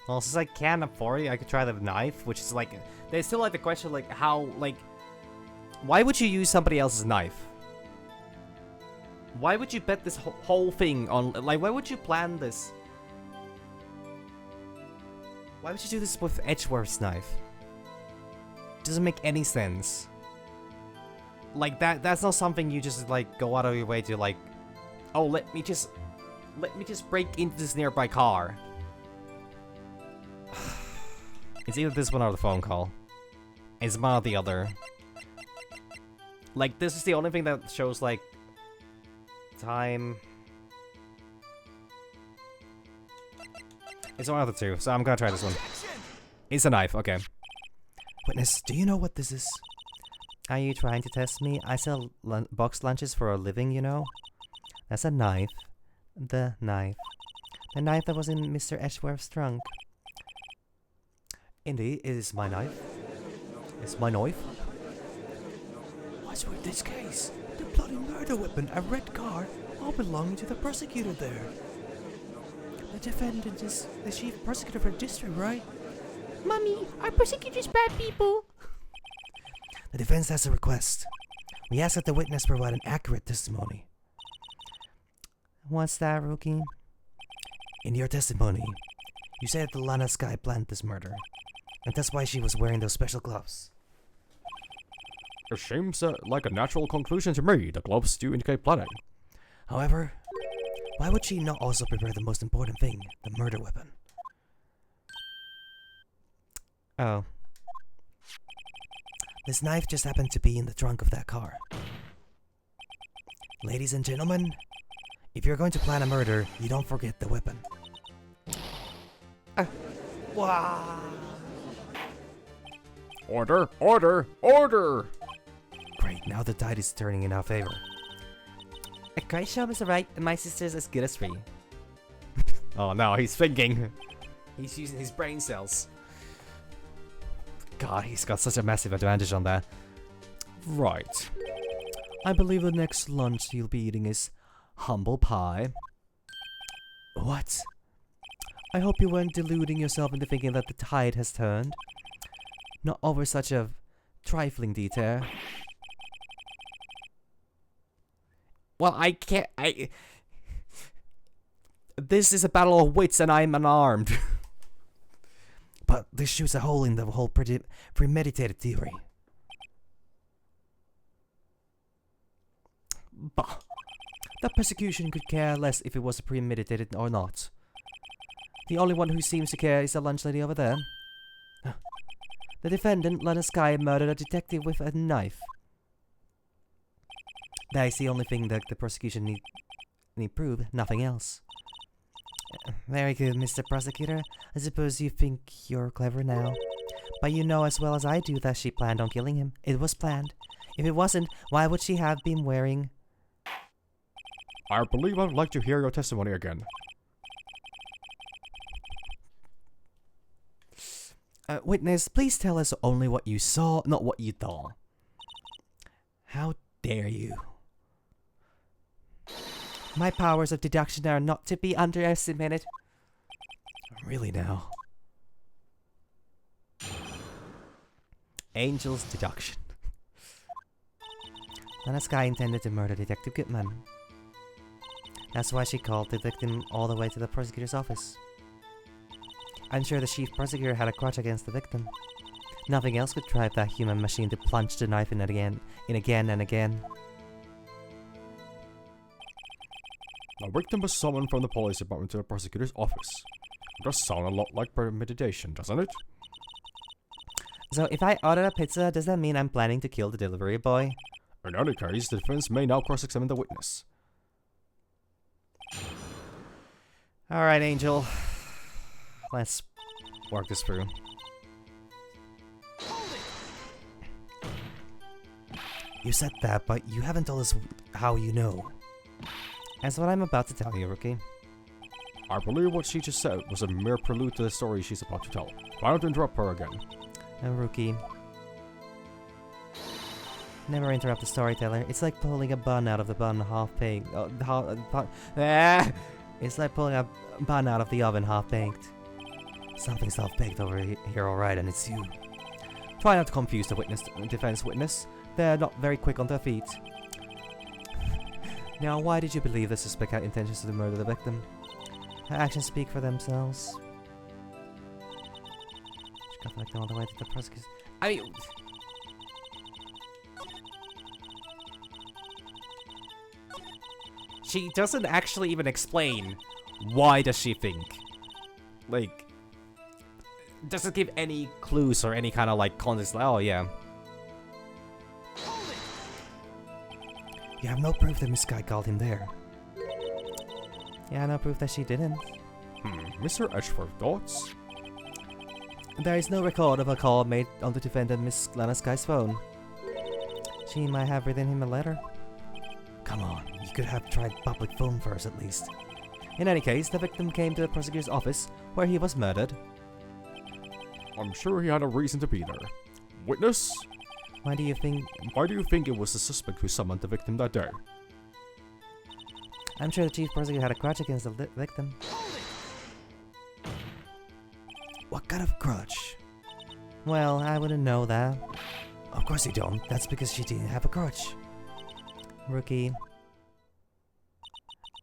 Well, since I can't afford it, I could try the knife, which is like, there's still like the question like how, like, why would you use somebody else's knife? Why would you bet this whole thing on, like, why would you plan this? Why would you do this with Edgeworth's knife? Doesn't make any sense. Like, that's not something you just, like, go out of your way to, like, oh, let me just break into this nearby car. It's either this one or the phone call. It's one or the other. Like, this is the only thing that shows, like, time. It's one of the two, so I'm gonna try this one. It's a knife, okay. Witness, do you know what this is? Are you trying to test me? I sell box lunches for a living, you know? That's a knife. The knife. The knife that was in Mr. Edgeworth's trunk. Indeed, it is my knife. It's my knife. What's with this case? The bloody murder weapon, a red car, all belonging to the prosecutor there. The defendant is the chief prosecutor for the district, right? Mummy, are prosecutors bad people? The defense has a request. We ask that the witness provide an accurate testimony. What's that, Rookie? In your testimony, you say that the Lana Sky planned this murder, and that's why she was wearing those special gloves. It seems like a natural conclusion to me. The gloves do indicate planning. However, why would she not also prepare the most important thing, the murder weapon? Oh. This knife just happened to be in the trunk of that car. Ladies and gentlemen, if you're going to plan a murder, you don't forget the weapon. Wow. Order! Order! Order! Great, now the tide is turning in our favor. A great show, Mr. Wright, and my sister's as good as free. Oh no, he's thinking. He's using his brain cells. God, he's got such a massive advantage on that. Right. I believe the next lunch you'll be eating is humble pie. What? I hope you weren't deluding yourself into thinking that the tide has turned. Not over such a trifling detail. Well, I can't. This is a battle of wits and I'm unarmed. But this shoots a hole in the whole premeditated theory. Bah. The prosecution could care less if it was premeditated or not. The only one who seems to care is the lunch lady over there. The defendant, Lana Sky, murdered a detective with a knife. That is the only thing that the prosecution need prove, nothing else. Very good, Mr. Prosecutor. I suppose you think you're clever now. But you know as well as I do that she planned on killing him. It was planned. If it wasn't, why would she have been wearing... I believe I'd like to hear your testimony again. Witness, please tell us only what you saw, not what you thought. How dare you? My powers of deduction are not to be underestimated. Really now? Angel's deduction. Lana Sky intended to murder Detective Goodman. That's why she called the victim all the way to the prosecutor's office. I'm sure the chief prosecutor had a grudge against the victim. Nothing else could drive that human machine to plunge the knife in it again, and again. The victim was summoned from the police department to the prosecutor's office. It does sound a lot like premeditation, doesn't it? So if I order a pizza, does that mean I'm planning to kill the delivery boy? In any case, the defense may now cross-examine the witness. Alright, Angel. Let's work this through. You said that, but you haven't told us how you know. That's what I'm about to tell you, Rookie. I believe what she just said was a mere prelude to the story she's about to tell. Try not to interrupt her again. Rookie. Never interrupt the storyteller. It's like pulling a bun out of the bun half-baked. It's like pulling a bun out of the oven half-baked. Something's half-baked over here, alright, and it's you. Try not to confuse the defense witness. They're not very quick on their feet. Now, why did you believe the suspect had intentions to murder the victim? Her actions speak for themselves. She got like all the way to the prosecutors. I mean, she doesn't actually even explain why does she think. Like, doesn't give any clues or any kind of like context. Like, oh yeah. You have no proof that Miss Guy called him there. Yeah, no proof that she didn't. Mr. Edgeworth, thoughts? There is no record of a call made on the defendant Miss Lana Sky's phone. She might have written him a letter. Come on, you could have tried public phone first at least. In any case, the victim came to the prosecutor's office, where he was murdered. I'm sure he had a reason to be there. Witness? Why do you think it was the suspect who summoned the victim that day? I'm sure the chief prosecutor had a grudge against the victim. What kind of grudge? Well, I wouldn't know that. Of course you don't. That's because she didn't have a grudge. Rookie.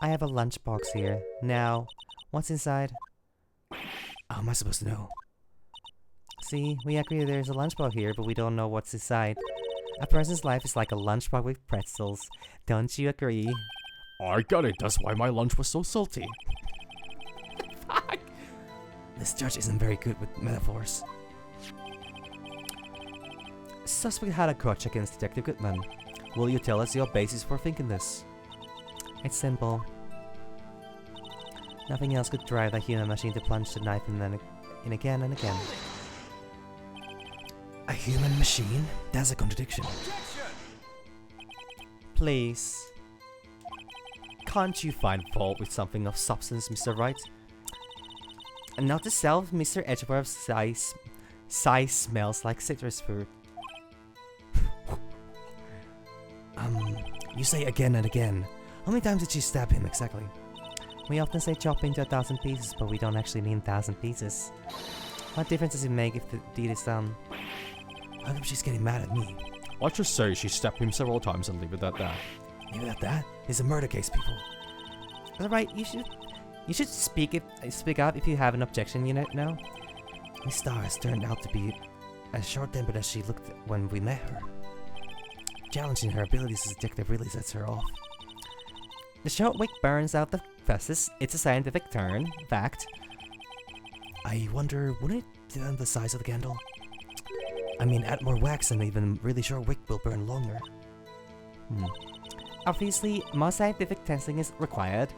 I have a lunchbox here. Now, what's inside? How am I supposed to know? See, we agree there's a lunchbox here, but we don't know what's inside. A person's life is like a lunchbox with pretzels. Don't you agree? I got it. That's why my lunch was so salty. Fuck! This judge isn't very good with metaphors. Suspect had a grudge against Detective Goodman. Will you tell us your basis for thinking this? It's simple. Nothing else could drive that human machine to plunge the knife in again and again. A human machine? That's a contradiction. Please. Can't you find fault with something of substance, Mr. Wright? And not to self, Mr. Edgeworth's size smells like citrus fruit. You say again and again. How many times did she stab him exactly? We often say chop into 1,000 pieces, but we don't actually mean 1,000 pieces. What difference does it make if the deed is done? How come she's getting mad at me? Let's just say she stabbed him several times and leave it at that. Leave it at that? It's a murder case, people. Alright, you should speak up if you have an objection, you know? Miss Starr has turned out to be as short-tempered as she looked when we met her. Challenging her abilities as a detective really sets her off. The short wick burns out the fusses. It's a scientific fact. I wonder, wouldn't it depend on the size of the candle? I mean, add more wax and even really short wick will burn longer. Obviously, more scientific testing is required.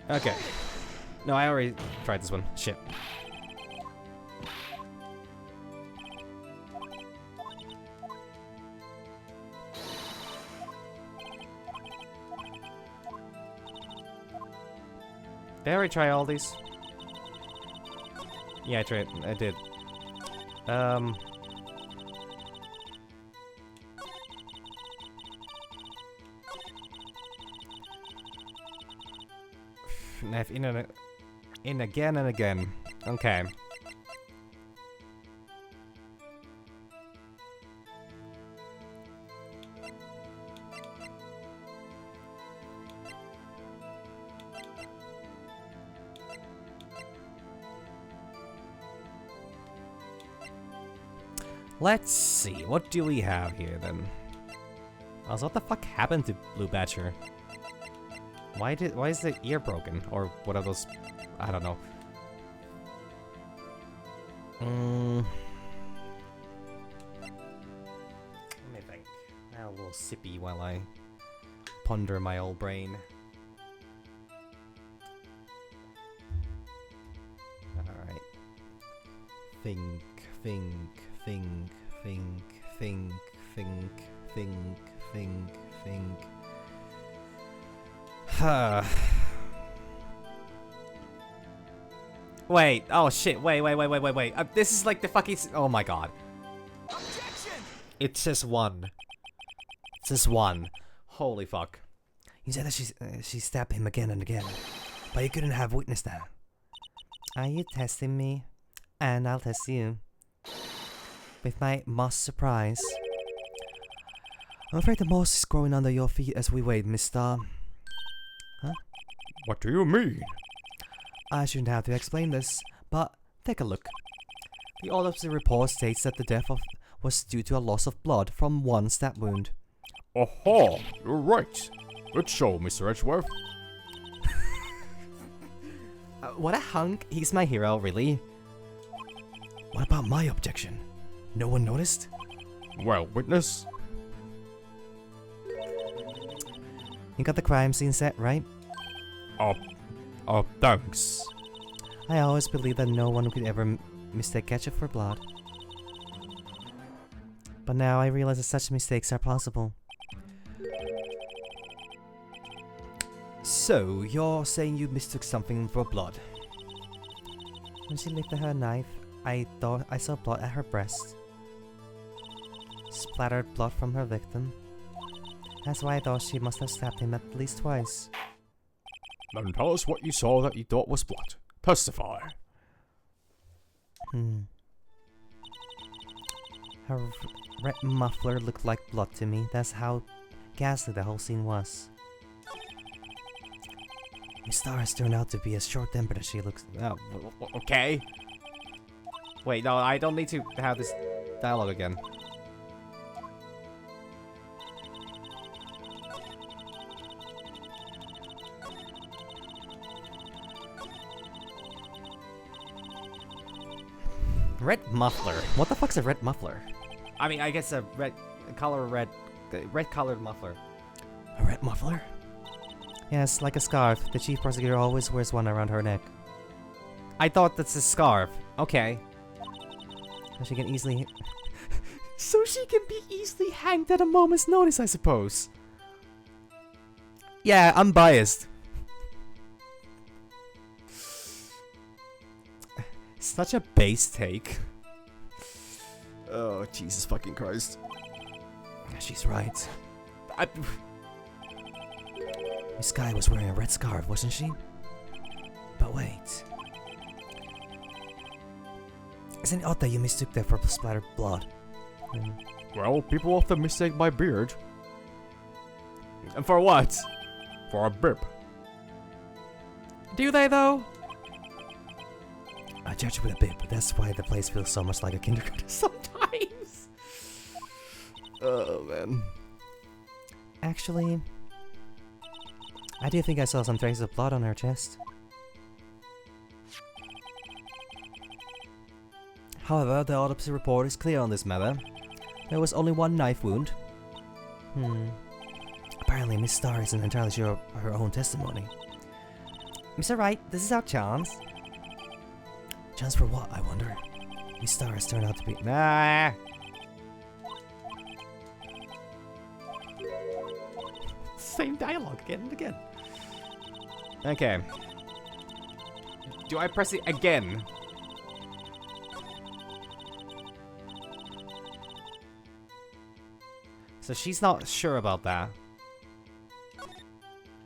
Okay. No, I already tried this one. Shit. Did I already try all these? Yeah, I did. Knife in again and again. Okay. Let's see, what do we have here then? Also, what the fuck happened to Blue Badger? Why is the ear broken? Or what are those? I don't know. Let me think. I have a little sippy while I ponder my old brain. Alright. Think. Wait, oh shit, wait. This is like the fucking. Oh my god. Objection! It's just one. It's just one. Holy fuck. You said that she stabbed him again and again, but you couldn't have witnessed that. Are you testing me? And I'll test you. With my moss surprise. I'm afraid the moss is growing under your feet as we wait, Mr. Huh? What do you mean? I shouldn't have to explain this, but take a look. The autopsy report states that the death was due to a loss of blood from one stab wound. Aha! You're right. Good show, Mr. Edgeworth. What a hunk. He's my hero, really. What about my objection? No one noticed? Well, witness. You got the crime scene set, right? Thanks. I always believed that no one could ever mistake ketchup for blood. But now I realize that such mistakes are possible. So, you're saying you mistook something for blood? When she lifted her knife, I thought I saw blood at her breast. Splattered blood from her victim. That's why I thought she must have stabbed him at least twice. Then tell us what you saw that you thought was blood. Testify. Her red muffler looked like blood to me. That's how ghastly the whole scene was. Miss Star has turned out to be as short-tempered as she looks. Oh, okay. Wait, no, I don't need to have this dialogue again. Red muffler. What the fuck's a red muffler? I mean, I guess a red colored muffler. A red muffler? Yes, like a scarf. The chief prosecutor always wears one around her neck. I thought that's a scarf. Okay. So she can easily... so she can be easily hanged at a moment's notice, I suppose. Yeah, I'm biased. Such a base take. Oh, Jesus fucking Christ. She's right. Miss Sky was wearing a red scarf, wasn't she? But wait. Isn't it odd that you mistook that for splattered blood? Well, people often mistake my beard And for what? for a bib. Do they, though? I judge with a bib, but that's why the place feels so much like a kindergarten. Sometimes. Oh, man. Actually, I do think I saw some traces of blood on her chest. However, the autopsy report is clear on this matter. There was only one knife wound. Apparently, Miss Star isn't entirely sure of her own testimony. Mr. Wright, this is our chance. Chance for what, I wonder? Miss Star has turned out to be... Nah. Same dialogue again and again. Okay. Do I press it again? So she's not sure about that.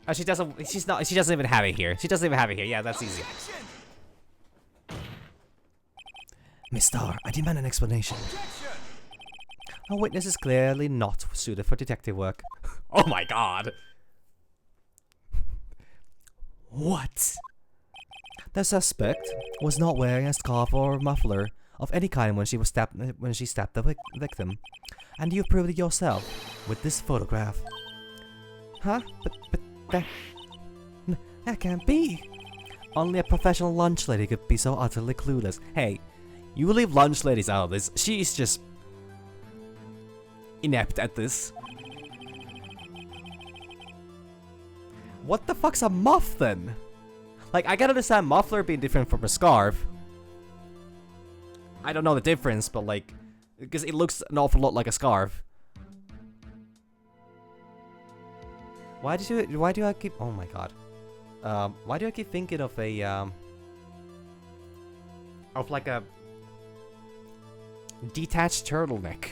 Oh, she doesn't. She's not. She doesn't even have it here. She doesn't even have it here. Yeah, that's easy. Miss Star, I demand an explanation. A witness is clearly not suited for detective work. Oh my god. What? The suspect was not wearing a scarf or muffler of any kind when she stabbed the victim. And you proved it yourself with this photograph. Huh? But that can't be. Only a professional lunch lady could be so utterly clueless. Hey, you leave lunch ladies out of this. She's just inept at this. What the fuck's a muff then? Like, I can understand muffler being different from a scarf. I don't know the difference, but like, because it looks an awful lot like a scarf. Why do I keep? Oh my god. Why do I keep thinking of a of like a detached turtleneck?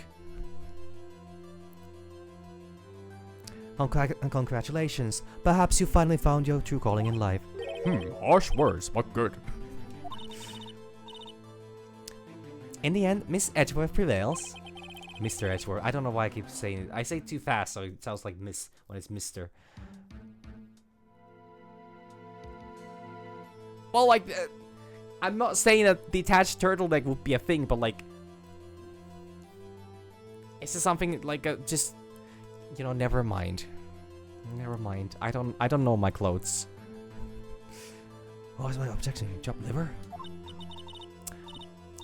Congratulations. Perhaps you finally found your true calling in life. Harsh words, but good. In the end, Miss Edgeworth prevails. Mr. Edgeworth. I don't know why I keep saying it. I say it too fast, so it sounds like Miss when it's Mr. Well, like, I'm not saying a detached turtleneck would be a thing, but like, it's just something like just, you know, never mind. Never mind. I don't know my clothes. What was my objection? Chopped liver?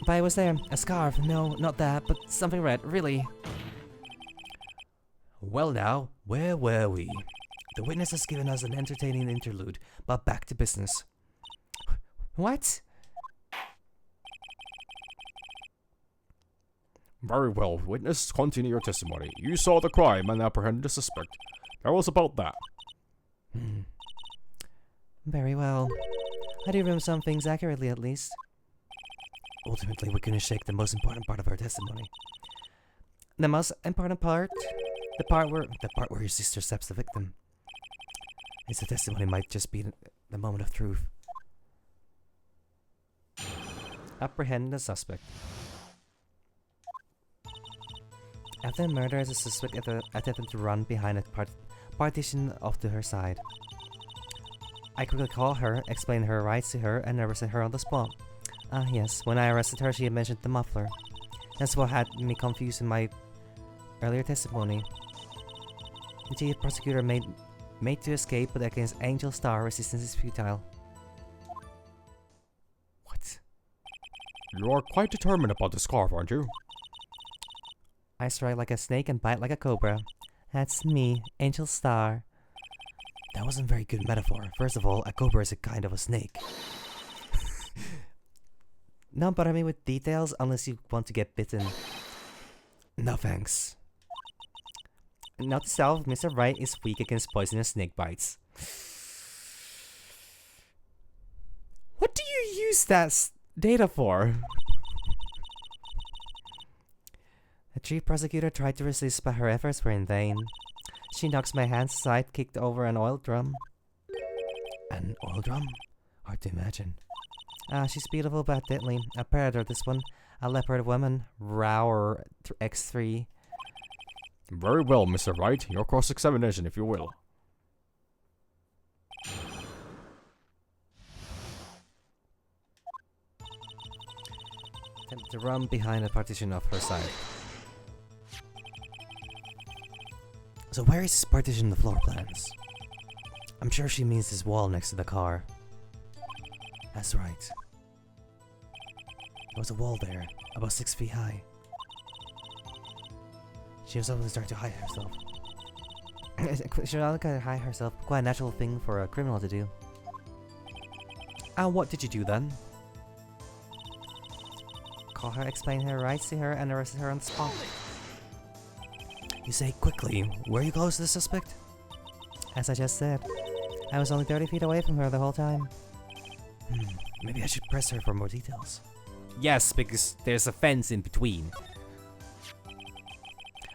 But it was there. A scarf. No, not that, but something red. Really. Well now, where were we? The witness has given us an entertaining interlude, but back to business. What? Very well, witness, continue your testimony. You saw the crime and apprehended the suspect. That was about that. Very well. I do remember some things accurately, at least. Ultimately, we're gonna shake the most important part of our testimony. The most important part? The part where your sister steps the victim. It's the testimony might just be the moment of truth. Apprehend the suspect. After the murder, the suspect attempted to run behind a partition off to her side. I quickly called her, explained her rights to her, and arrested her on the spot. Ah, yes, when I arrested her, she had mentioned the muffler. That's what had me confused in my earlier testimony. The chief prosecutor made to escape, but against Angel Star, resistance is futile. What? You are quite determined about the scarf, aren't you? I strike like a snake and bite like a cobra. That's me, Angel Star. That wasn't a very good metaphor. First of all, a cobra is a kind of a snake. Don't bother me with details unless you want to get bitten. No thanks. Note to self, Mr. Wright is weak against poisonous snake bites. What do you use that data for? The chief prosecutor tried to resist, but her efforts were in vain. She knocks my hands aside, kicked over an oil drum. An oil drum? Hard to imagine. She's beautiful but deadly. A predator, this one. A leopard woman. Rower X3. Very well, Mr. Wright. Your cross-examination, if you will. Attempt to run behind a partition off her side. So where is this partition in the floor plans? I'm sure she means this wall next to the car. That's right. There was a wall there, about 6 feet high. She was always trying to hide herself. She was going to hide herself. Quite a natural thing for a criminal to do. And what did you do then? Call her, explain her rights to her, and arrested her on the spot. You say quickly, were you close to the suspect? As I just said, I was only 30 feet away from her the whole time. Maybe I should press her for more details. Yes, because there's a fence in between.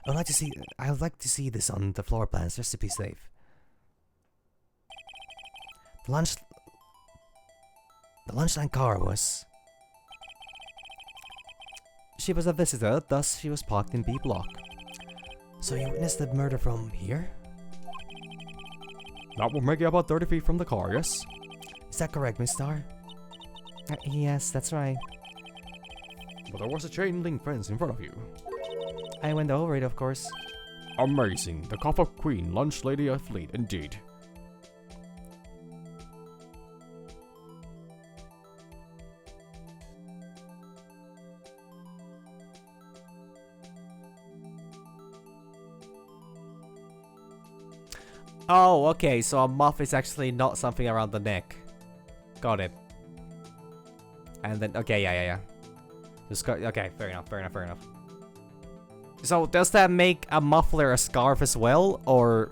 I'd like to see this on the floor plans just to be safe. The lunchtime car was... She was a visitor, thus she was parked in B block. So you witnessed the murder from here? That will make it about 30 feet from the car, yes? Is that correct, Miss Star? Yes, that's right. but there was a chain link fence in front of you. I went over it, of course. Amazing. The cup of queen, lunch lady of fleet, indeed. Oh, okay, so a muff is actually not something around the neck. Got it. And then, okay, yeah. Just okay, fair enough. So, does that make a muffler a scarf as well, or...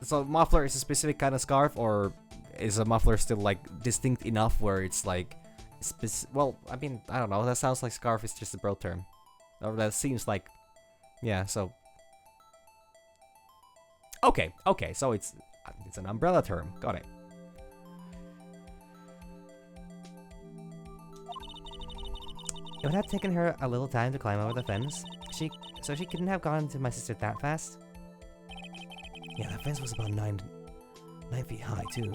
So, muffler is a specific kind of scarf, or is a muffler still, like, distinct enough where it's, like... well, I mean, I don't know, that sounds like scarf is just a broad term. Or that seems like... Yeah, so... Okay, so it's an umbrella term. Got it. It would have taken her a little time to climb over the fence. So she couldn't have gone to my sister that fast. Yeah, that fence was about 9 feet high, too.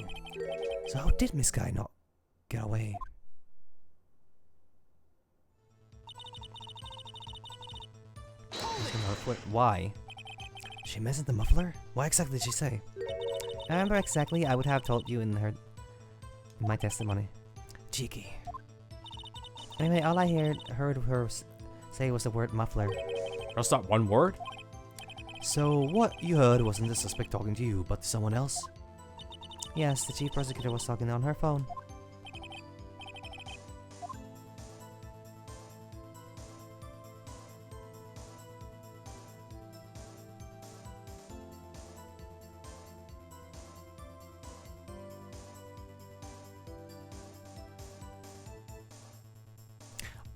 So how did Miss Guy not get away? Why? She messed the muffler? Why exactly did she say? I remember exactly. I would have told you in my testimony. Cheeky. Anyway, all I heard her say was the word muffler. Just that one word? So what you heard wasn't the suspect talking to you, but to someone else? Yes, the chief prosecutor was talking on her phone.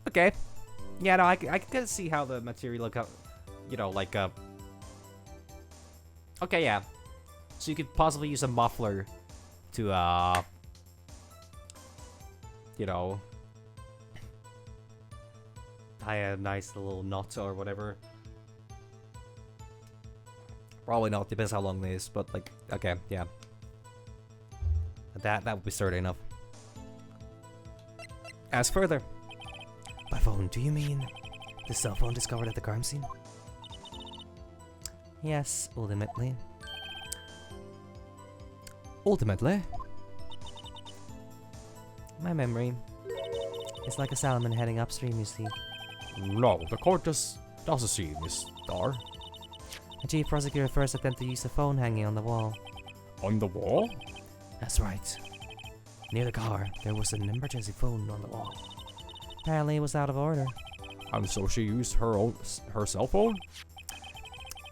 Okay. Yeah, no, I can see how the material, you know, like, okay, yeah. So you could possibly use a muffler to, you know, tie a nice little knot or whatever. Probably not, depends how long it is, but, like, okay, yeah. That would be sturdy enough. Ask further. By phone, do you mean the cell phone discovered at the crime scene? Yes, ultimately. Ultimately? My memory is like a salmon heading upstream, you see. No, the court doesn't see, Miss Star. The chief prosecutor first attempted to use the phone hanging on the wall. On the wall? That's right. Near the car, there was an emergency phone on the wall. Apparently it was out of order. And so she used her cell phone?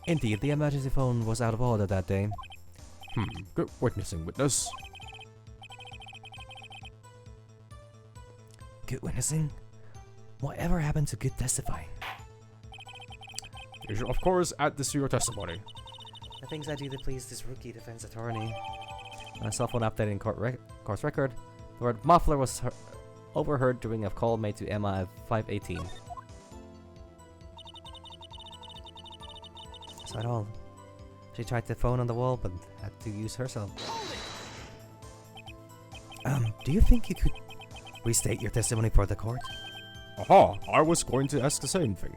Indeed, the emergency phone was out of order that day. Good witnessing, witness. Good witnessing? Whatever happened to good testifying? You should, of course, add this to your testimony. The things I do to please this rookie defense attorney. On a cell phone update in court's record, the word muffler was overheard during a call made to Emma at 5:18. That's not all. She tried the phone on the wall, but had to use herself. Do you think you could restate your testimony for the court? Aha! I was going to ask the same thing.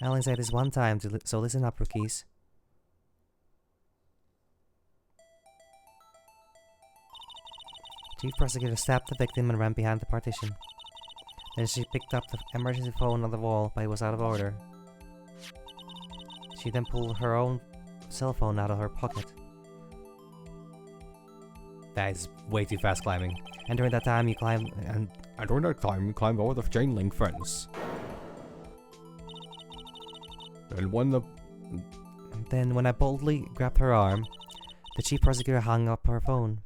I only say this one time, so listen up, rookies. Chief prosecutor stabbed the victim and ran behind the partition. Then she picked up the emergency phone on the wall, but it was out of order. She then pulled her own cell phone out of her pocket. That is way too fast climbing. And during that time, you climbed and during that time, you climbed over the chain link fence. And when I boldly grabbed her arm, the chief prosecutor hung up her phone.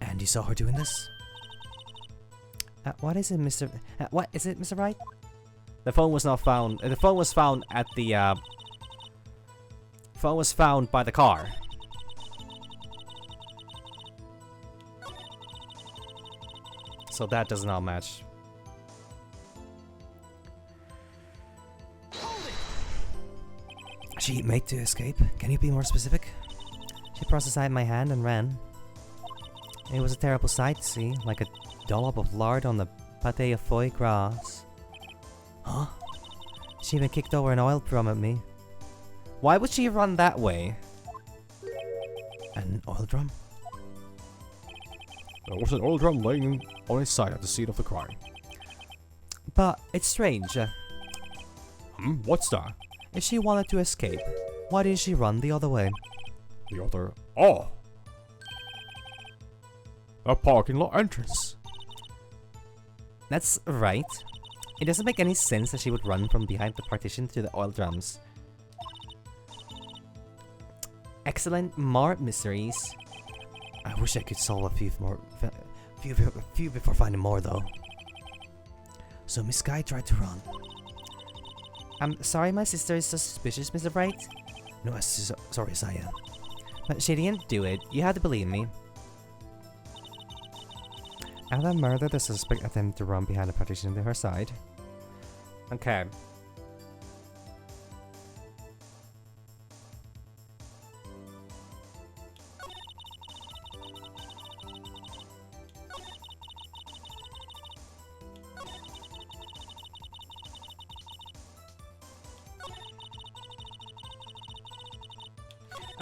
And you saw her doing this? What is it, Mr. What is it, Mr. Wright? The phone was not found. The phone was found at the. Phone was found by the car. So that does not match. She made to escape? Can you be more specific? She brush aside my hand and ran. It was a terrible sight to see, like a dollop of lard on the pate of foie gras. Huh? She even kicked over an oil drum at me. Why would she run that way? An oil drum? There was an oil drum laying on his side at the scene of the crime. But it's strange. What's that? If she wanted to escape, why didn't she run the other way? The other... Oh! A parking lot entrance. That's right. It doesn't make any sense that she would run from behind the partition to the oil drums. Excellent, more mysteries. I wish I could solve a few before finding more, though. So Miss Guy tried to run. I'm sorry my sister is so suspicious, Mr. Wright. No, sorry as I am. But she didn't do it. You have to believe me. After murder, the suspect attempted to run behind the partition to her side. Okay.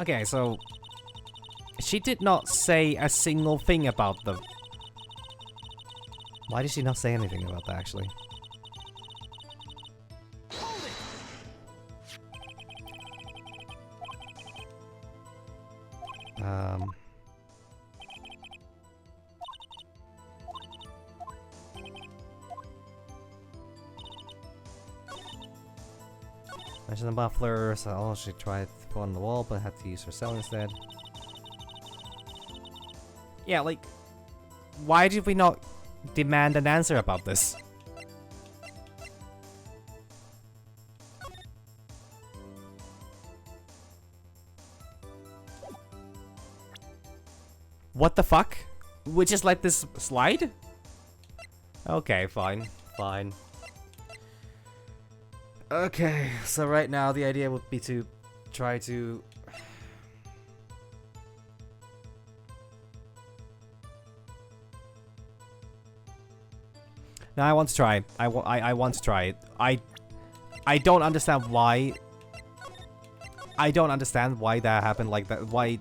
Okay, so she did not say a single thing about the... Why did she not say anything about that, actually? Mention the muffler, so oh, she tried to put on the wall, but had to use her cell instead. Yeah, like, why did we not demand an answer about this? What the fuck? We just let this slide? Okay, fine, fine. Okay, so right now the idea would be to try to... No, I want to try. I want to try it. I don't understand why... I don't understand why that happened like that. Why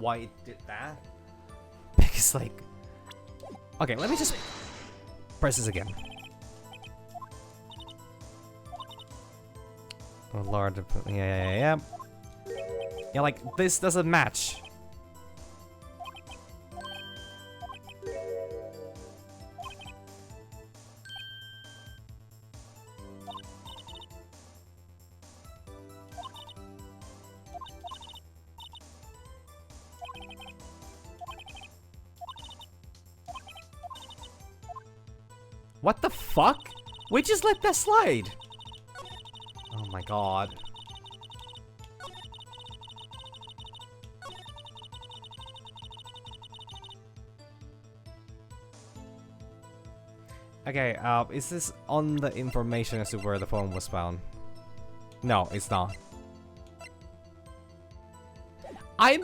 it did that? Because like... Okay, let me just press this again. Oh lord, yeah. Yeah, like, this doesn't match. What the fuck? We just let that slide. Oh my god. Okay, is this on the information as to where the phone was found? No, it's not. I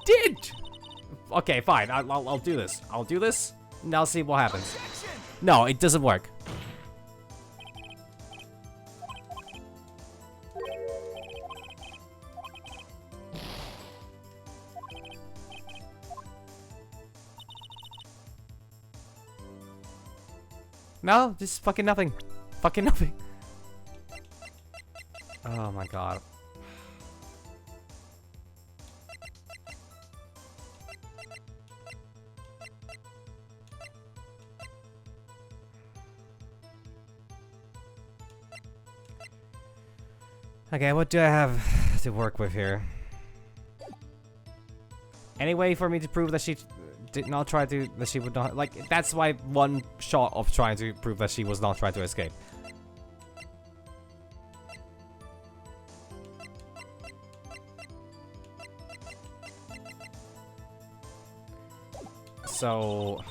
did! Okay, fine, I'll do this. I'll do this, and I'll see what happens. No, it doesn't work. No, just fucking nothing. Fucking nothing. Oh my god. Okay, what do I have to work with here? Any way for me to prove that she did not try to, that she would not, like, that's my one shot of trying to prove that she was not trying to escape. So...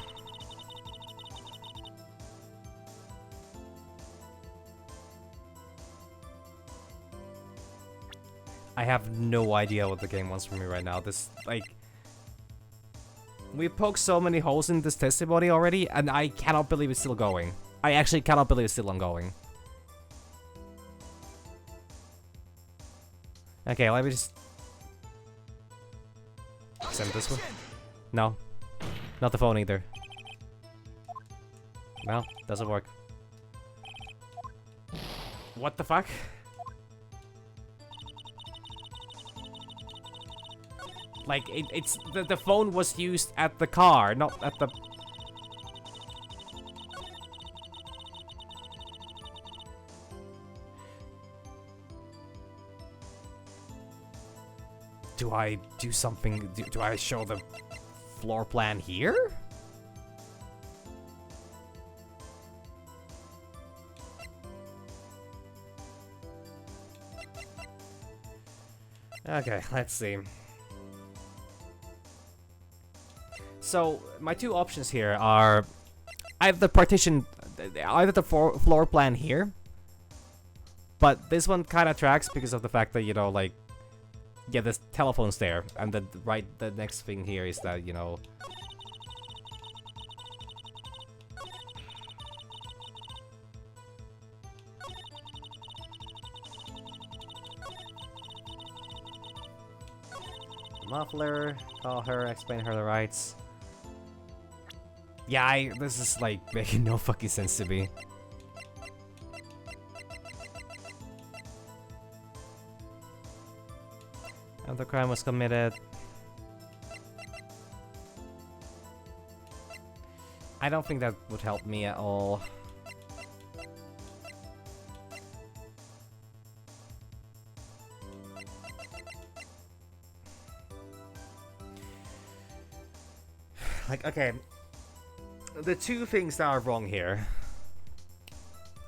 I have no idea what the game wants from me right now. This, like... We poked so many holes in this testimony already, and I cannot believe it's still going. I actually cannot believe it's still ongoing. Okay, let me just... send this one. No. Not the phone either. No, doesn't work. What the fuck? Like, it's... The phone was used at the car, not at the... Do I do something? Do I show the floor plan here? Okay, let's see. So, my two options here are... I have the partition... either the floor plan here, but this one kind of tracks because of the fact that, you know, like... Yeah, the telephone's there, and the next thing here is that, you know... Muffler, call her, explain her the rights. Yeah, this is like making no fucking sense to me. And the crime was committed. I don't think that would help me at all. Like, okay. The two things that are wrong here.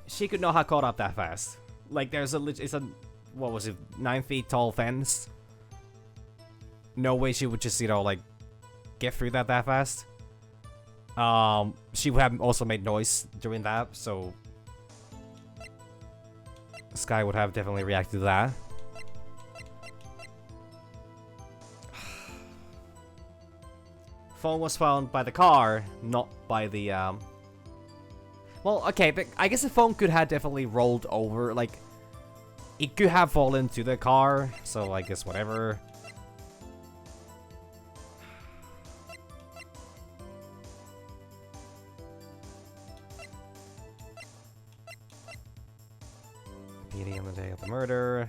She could not have caught up that fast. Like, there's it's a, what was it, 9 feet tall fence? No way she would just, you know, like, get through that fast. She would have also made noise during that, so... Sky would have definitely reacted to that. Phone was found by the car, not by the, Well, okay, but I guess the phone could have definitely rolled over, like... It could have fallen to the car, so I guess whatever. PD on the day of the murder.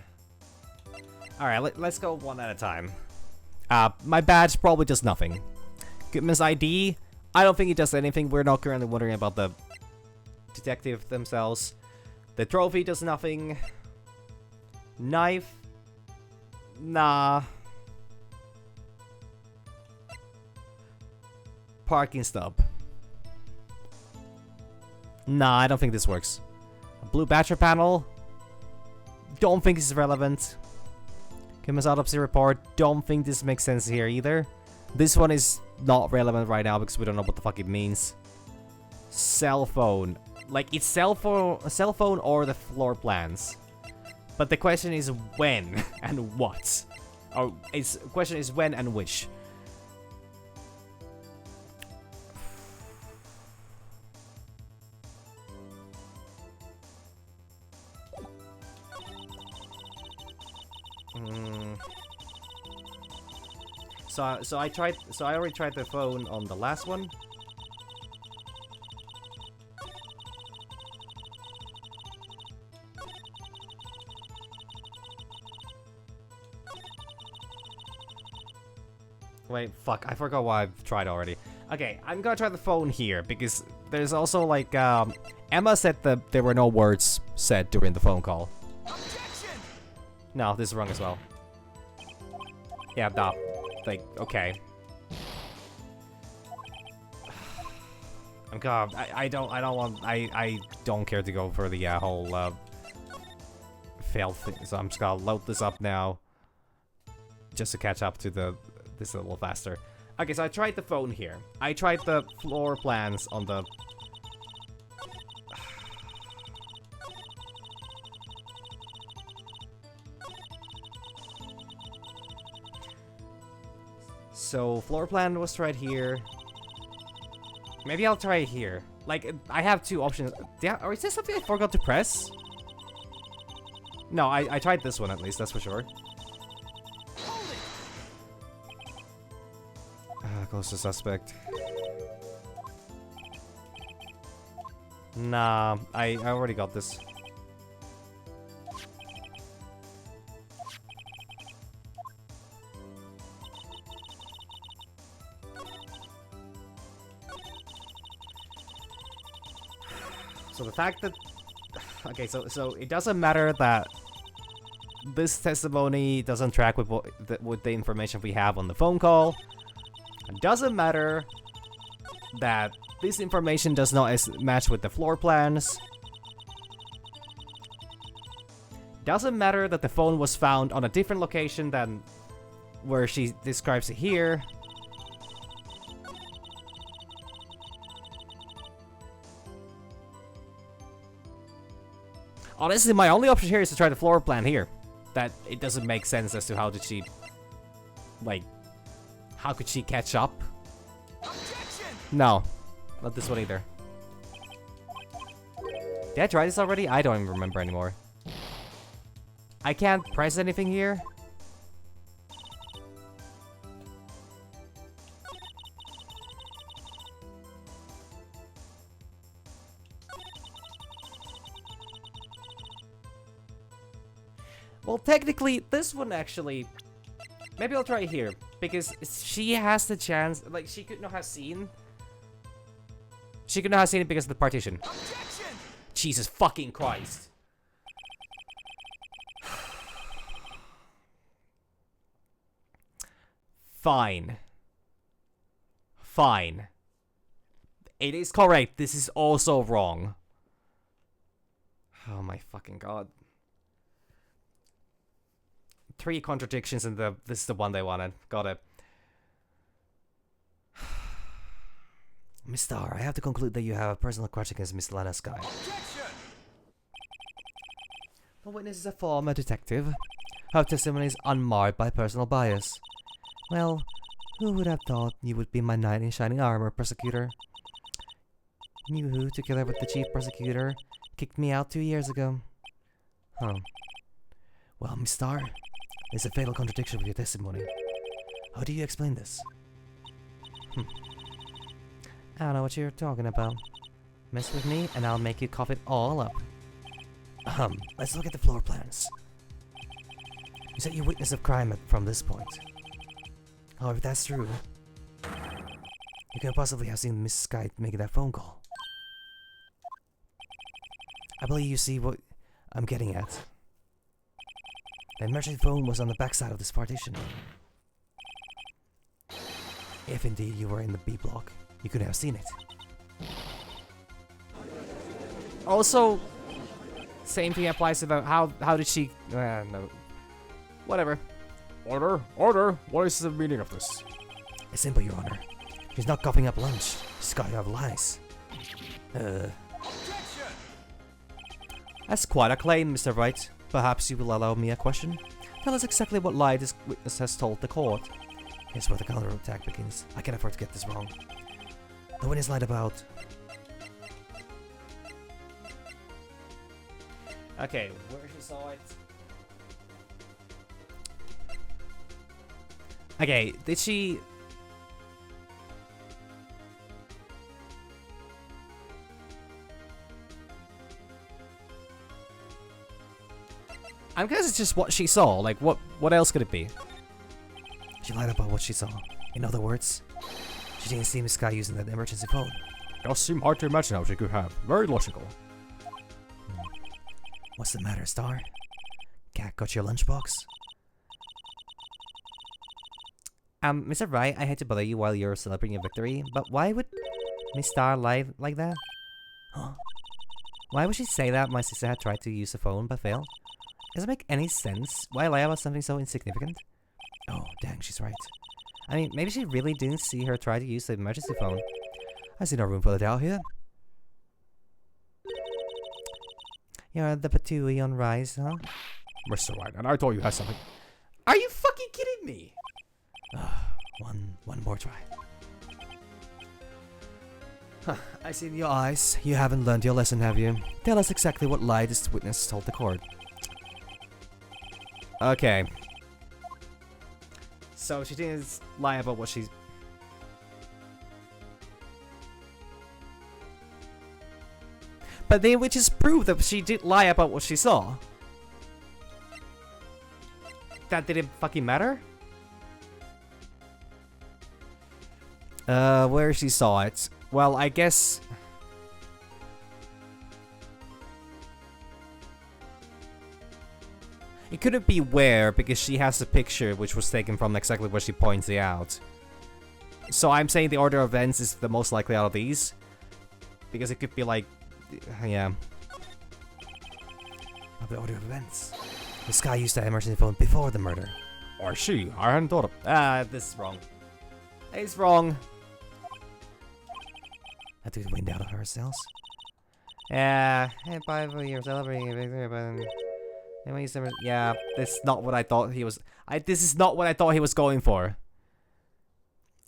Alright, let's go one at a time. My badge probably does nothing. Goodman's ID, I don't think it does anything. We're not currently wondering about the detective themselves. The trophy does nothing. Knife, nah. Parking stub. Nah, I don't think this works. A blue batcher panel. Don't think this is relevant. Goodman's autopsy report. Don't think this makes sense here either. This one is not relevant right now because we don't know what the fuck it means. Cell phone. Like, it's cell phone or the floor plans. But the question is when and what. Oh, the question is when and which. So I already tried the phone on the last one. Wait, fuck, I forgot what I've tried already. Okay, I'm gonna try the phone here, because there's also, like, Emma said that there were no words said during the phone call. Objection! No, this is wrong as well. Yeah, nah. Like, okay. I'm gonna, I don't care to go for the whole, failed thing, so I'm just gonna load this up now. Just to catch up to this a little faster. Okay, so I tried the phone here. I tried the floor plans on the... So floor plan was right here. Maybe I'll try it here. Like, I have two options. Yeah, or is there something I forgot to press? No, I tried this one at least, that's for sure. Close to suspect. Nah, I already got this. So the fact that... Okay, so it doesn't matter that this testimony doesn't track with with the information we have on the phone call. It doesn't matter that this information does not match with the floor plans. Doesn't matter that the phone was found on a different location than where she describes it here. Honestly, my only option here is to try the floor plan here. That it doesn't make sense as to how did she... Like... How could she catch up? Objection! No. Not this one either. Did I try this already? I don't even remember anymore. I can't press anything here. Well, technically, this one actually... Maybe I'll try it here. Because she has the chance... Like, she could not have seen... She could not have seen it because of the partition. Objection! Jesus fucking Christ. Fine. Fine. It is correct. This is also wrong. Oh my fucking god. 3 contradictions and this is the one they wanted. Got it. Miss Starr, I have to conclude that you have a personal grudge against Miss Lana Sky. Objection! The witness is a former detective. Her testimony is unmarred by personal bias. Well, who would have thought you would be my knight in shining armor, prosecutor? You who, together with the chief prosecutor, kicked me out 2 years ago. Huh. Well, Miss Starr, there's a fatal contradiction with your testimony. How do you explain this? I don't know what you're talking about. Mess with me and I'll make you cough it all up. Let's look at the floor plans. You said you witness of crime from this point. However, if that's true, you can possibly have seen Miss Sky making that phone call. I believe you see what I'm getting at. The emergency phone was on the backside of this partition. If indeed you were in the B block, you could have seen it. Also, same thing applies about how did she... no. Whatever. Order! Order! What is the meaning of this? It's simple, Your Honor. She's not coughing up lunch. She's coughing up lies. That's quite a claim, Mr. Wright. Perhaps you will allow me a question? Tell us exactly what lie this witness has told the court. Here's where the counterattack begins. I can't afford to get this wrong. The witness lied about... Okay, where she saw it... Okay, did she... I'm guessing it's just what she saw. Like, what else could it be? She lied about what she saw. In other words, she didn't see Miss Sky using that emergency phone. It does seem hard to imagine how she could have. Very logical. What's the matter, Star? Cat got your lunchbox? Mr. Wright, I hate to bother you while you're celebrating a victory, but why would Miss Star lie like that? Huh? Why would she say that my sister had tried to use the phone but failed? Does it make any sense? Why lie about something so insignificant? Oh, dang, she's right. I mean, maybe she really didn't see her try to use the emergency phone. I see no room for the doubt here. You're the patooey on Rise, huh? Mr. Wright, and I thought you had something. Are you fucking kidding me? One more try. Huh, I see in your eyes. You haven't learned your lesson, have you? Tell us exactly what lie this witness told the court. Okay. So she didn't lie about what she's... But then which is proof that she did lie about what she saw. That didn't fucking matter? Where she saw it. Well, I guess... It couldn't be where, because she has a picture which was taken from exactly where she points it out. So I'm saying the order of events is the most likely out of these. Because it could be like... Yeah. The order of events. This guy used that emergency phone before the murder. Or she. I hadn't thought of... This is wrong. It's wrong. That took the wind out of her sails. Yeah, and 5 years celebrating a victory, but... Yeah, this is not what I thought he was... This is not what I thought he was going for.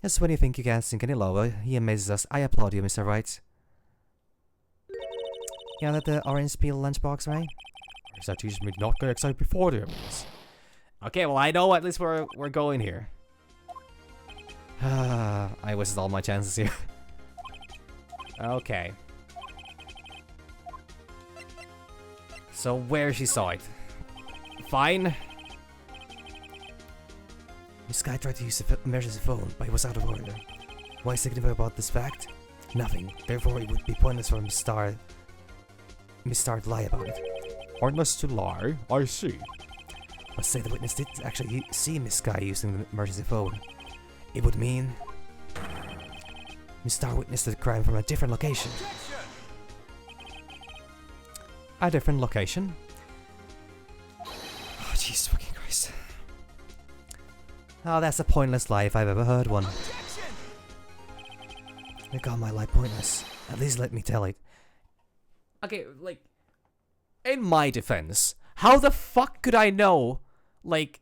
Just when you think you can't sink any lower, he amazes us. I applaud you, Mr. Wright. You know the orange peel lunchbox, right? Is that teaches me to not get excited before the evidence? Okay, well I know at least where we're going here. I wasted all my chances here. Okay. So where she saw it? Fine. This guy tried to use the emergency phone, but he was out of order. Why signify about this fact? Nothing. Therefore, it would be pointless for Miss Starr to lie about it. Pointless to lie? I see. Let's say the witness did actually see Miss Guy using the emergency phone. It would mean Miss Starr witnessed the crime from a different location. A different location? Oh, Jesus fucking Christ. Oh, that's a pointless lie if I've ever heard one. They got my lie pointless. At least let me tell it. Okay, like... In my defense, how the fuck could I know, like...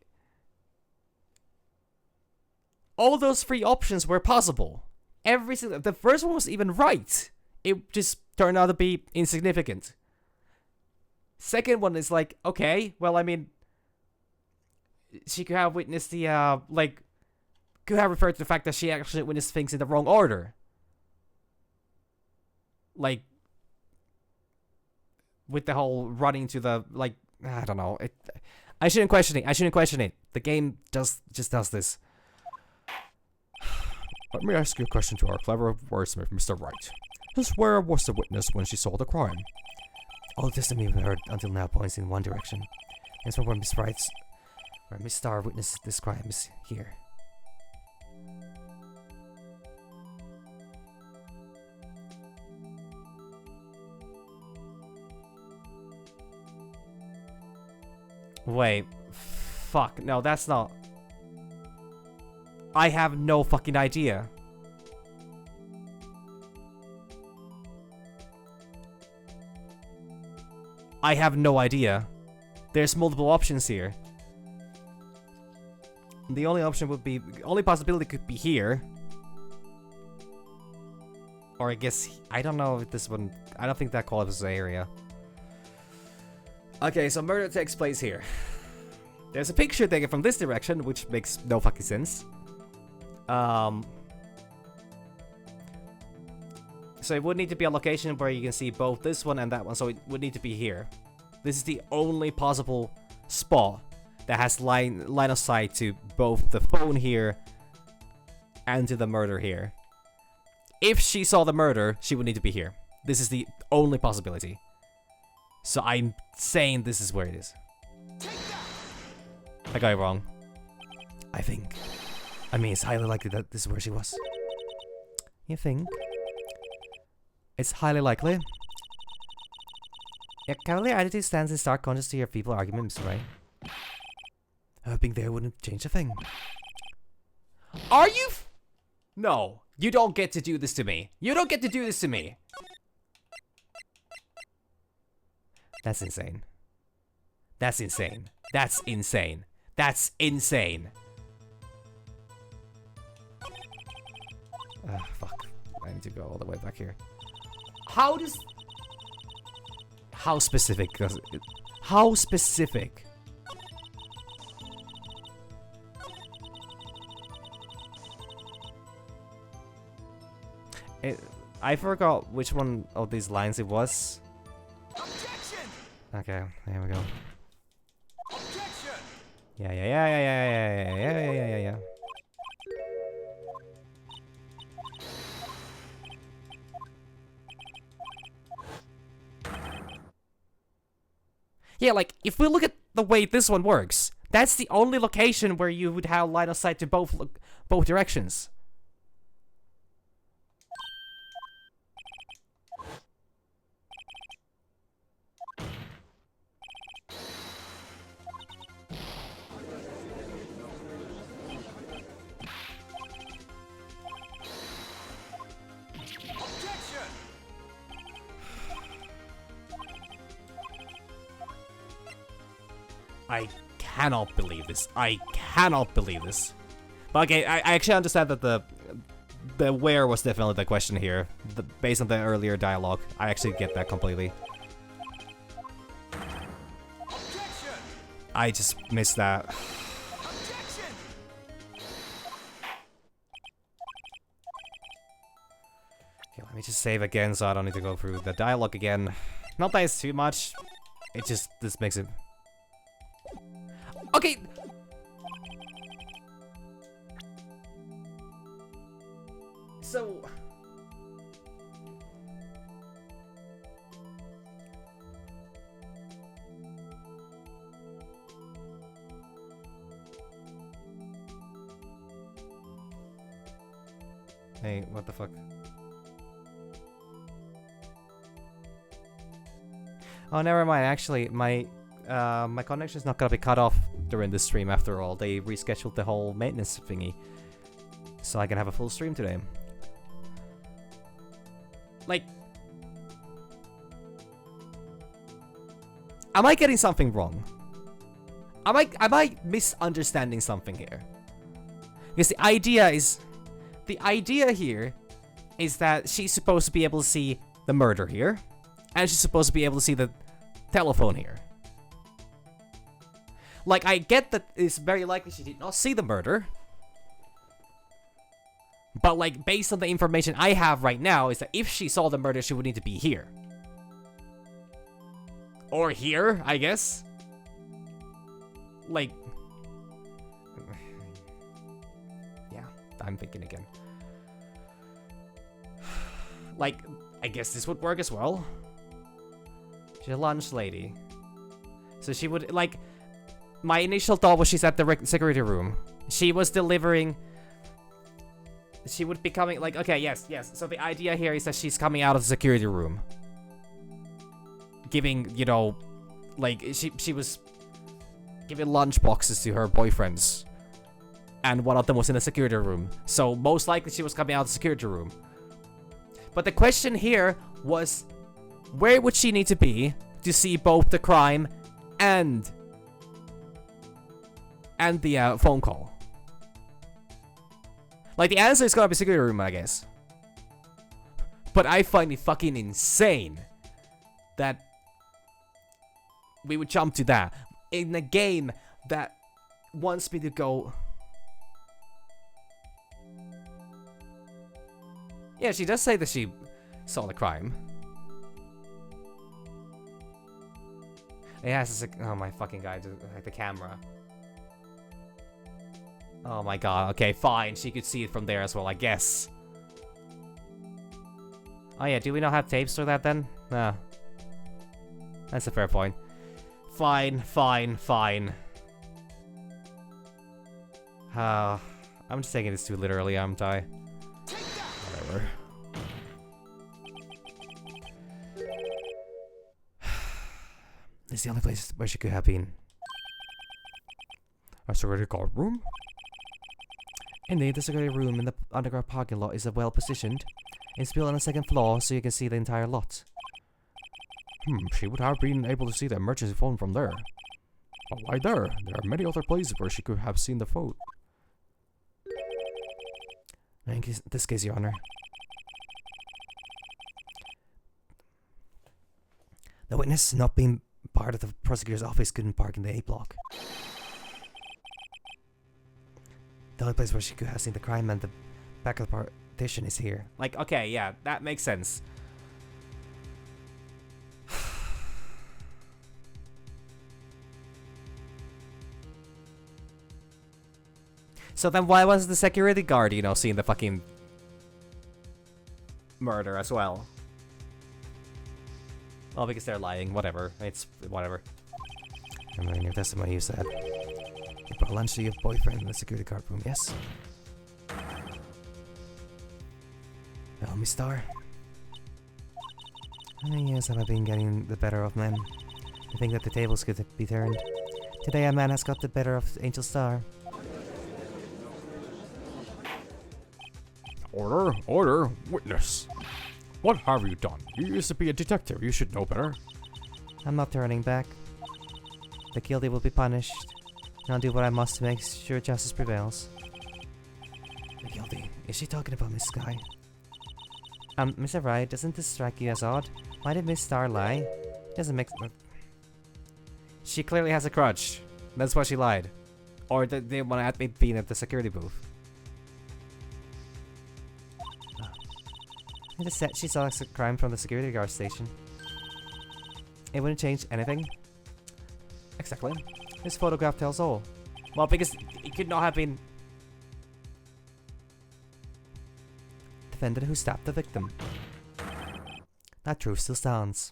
All those 3 options were possible. Every single... The first one was even right. It just turned out to be insignificant. Second one is like, okay, well, I mean... She could have witnessed the, like... Could have referred to the fact that she actually witnessed things in the wrong order. Like... With the whole running to the, like... I don't know. I shouldn't question it. I shouldn't question it. The game just does this. Let me ask you a question to our clever wordsmith, Mr. Wright. Just where was the witness when she saw the crime? All the testimony we've heard until now points in one direction. It's from where Miss Wright's... Where Miss Starr witnessed this crime is here. Wait. Fuck. No, that's not... I have no fucking idea. I have no idea. There's multiple options here. The only option would be... Only possibility could be here. Or I guess... I don't know if this one... I don't think that qualifies as the area. Okay, so murder takes place here. There's a picture taken from this direction, which makes no fucking sense. So it would need to be a location where you can see both this one and that one, so it would need to be here. This is the only possible spot that has line of sight to both the phone here and to the murder here. If she saw the murder, she would need to be here. This is the only possibility. So I'm saying this is where it is. I got it wrong. I think. I mean, it's highly likely that this is where she was. You think? It's highly likely. Your cavalier attitude stands in stark contrast to your feeble argument, Mr. Wright. Her being there wouldn't change a thing. Are you No, you don't get to do this to me. You don't get to do this to me. That's insane. That's insane. That's insane. That's insane. Fuck. I need to go all the way back here. How does... How specific does it... How specific? I forgot which one of these lines it was. Objection! Okay, there we go. Objection! Yeah. Yeah, like, if we look at the way this one works, that's the only location where you would have line of sight to both directions. Objection! I cannot believe this. I cannot believe this. But okay, I actually understand that the where was definitely the question here. Based on the earlier dialogue. I actually get that completely. Objection! I just missed that. Objection! Okay, let me just save again so I don't need to go through the dialogue again. Not that it's too much. It just, this makes it... Okay! So... Hey, what the fuck? Oh, never mind. Actually, my connection's not gonna be cut off during this stream after all. They rescheduled the whole maintenance thingy. So I can have a full stream today. Like... Am I getting something wrong? Am I misunderstanding something here? Because the idea is... The idea here is that she's supposed to be able to see the murder here. And she's supposed to be able to see the telephone here. Like, I get that it's very likely she did not see the murder. But, like, based on the information I have right now, is that if she saw the murder, she would need to be here. Or here, I guess. Like... Yeah, I'm thinking again. Like, I guess this would work as well. She's a lunch lady. So she would, like... My initial thought was she's at the security room. She was delivering... She would be coming, like, okay, yes. So the idea here is that she's coming out of the security room. Giving, you know... Like, she was... Giving lunch boxes to her boyfriends. And one of them was in the security room. So most likely she was coming out of the security room. But the question here was... Where would she need to be to see both the crime and the phone call? Like, the answer is gonna be security room, I guess. But I find it fucking insane that we would jump to that in a game that wants me to go... Yeah, she does say that she saw the crime. Yes, oh my fucking god, like the camera. Oh my god, okay, fine. She could see it from there as well, I guess. Oh yeah, do we not have tapes for that then? No. That's a fair point. Fine. I'm just taking this too literally, aren't I? Whatever. This is the only place where she could have been. A security guard room? Indeed, the security room in the underground parking lot is well positioned. It's built on the second floor, so you can see the entire lot. She would have been able to see the emergency phone from there. But why there? There are many other places where she could have seen the phone. In this case, Your Honor. The witness, not being part of the prosecutor's office, couldn't park in the A block. The only place where she could have seen the crime and the back of the partition is here. Like, okay, yeah, that makes sense. So then why was the security guard, seeing the fucking murder as well? Oh, because they're lying. Whatever. It's whatever. Remember in your testimony you said you brought lunch to your boyfriend in the security guard room, yes? Oh, Miss Star. How many years have I been getting the better of men? I think that the tables could be turned. Today a man has got the better of Angel Star. Order, order, witness. What have you done? You used to be a detective. You should know better. I'm not turning back. The guilty will be punished. And I'll do what I must to make sure justice prevails. The guilty? Is she talking about Miss Sky? Mr. Wright, doesn't this strike you as odd? Why did Miss Star lie? It doesn't make... She clearly has a crutch. That's why she lied. Or they want to admit being at the security booth. It just said she saw a crime from the security guard station. It wouldn't change anything. Exactly. This photograph tells all. Well, because it could not have been... Defendant who stabbed the victim. That truth still stands.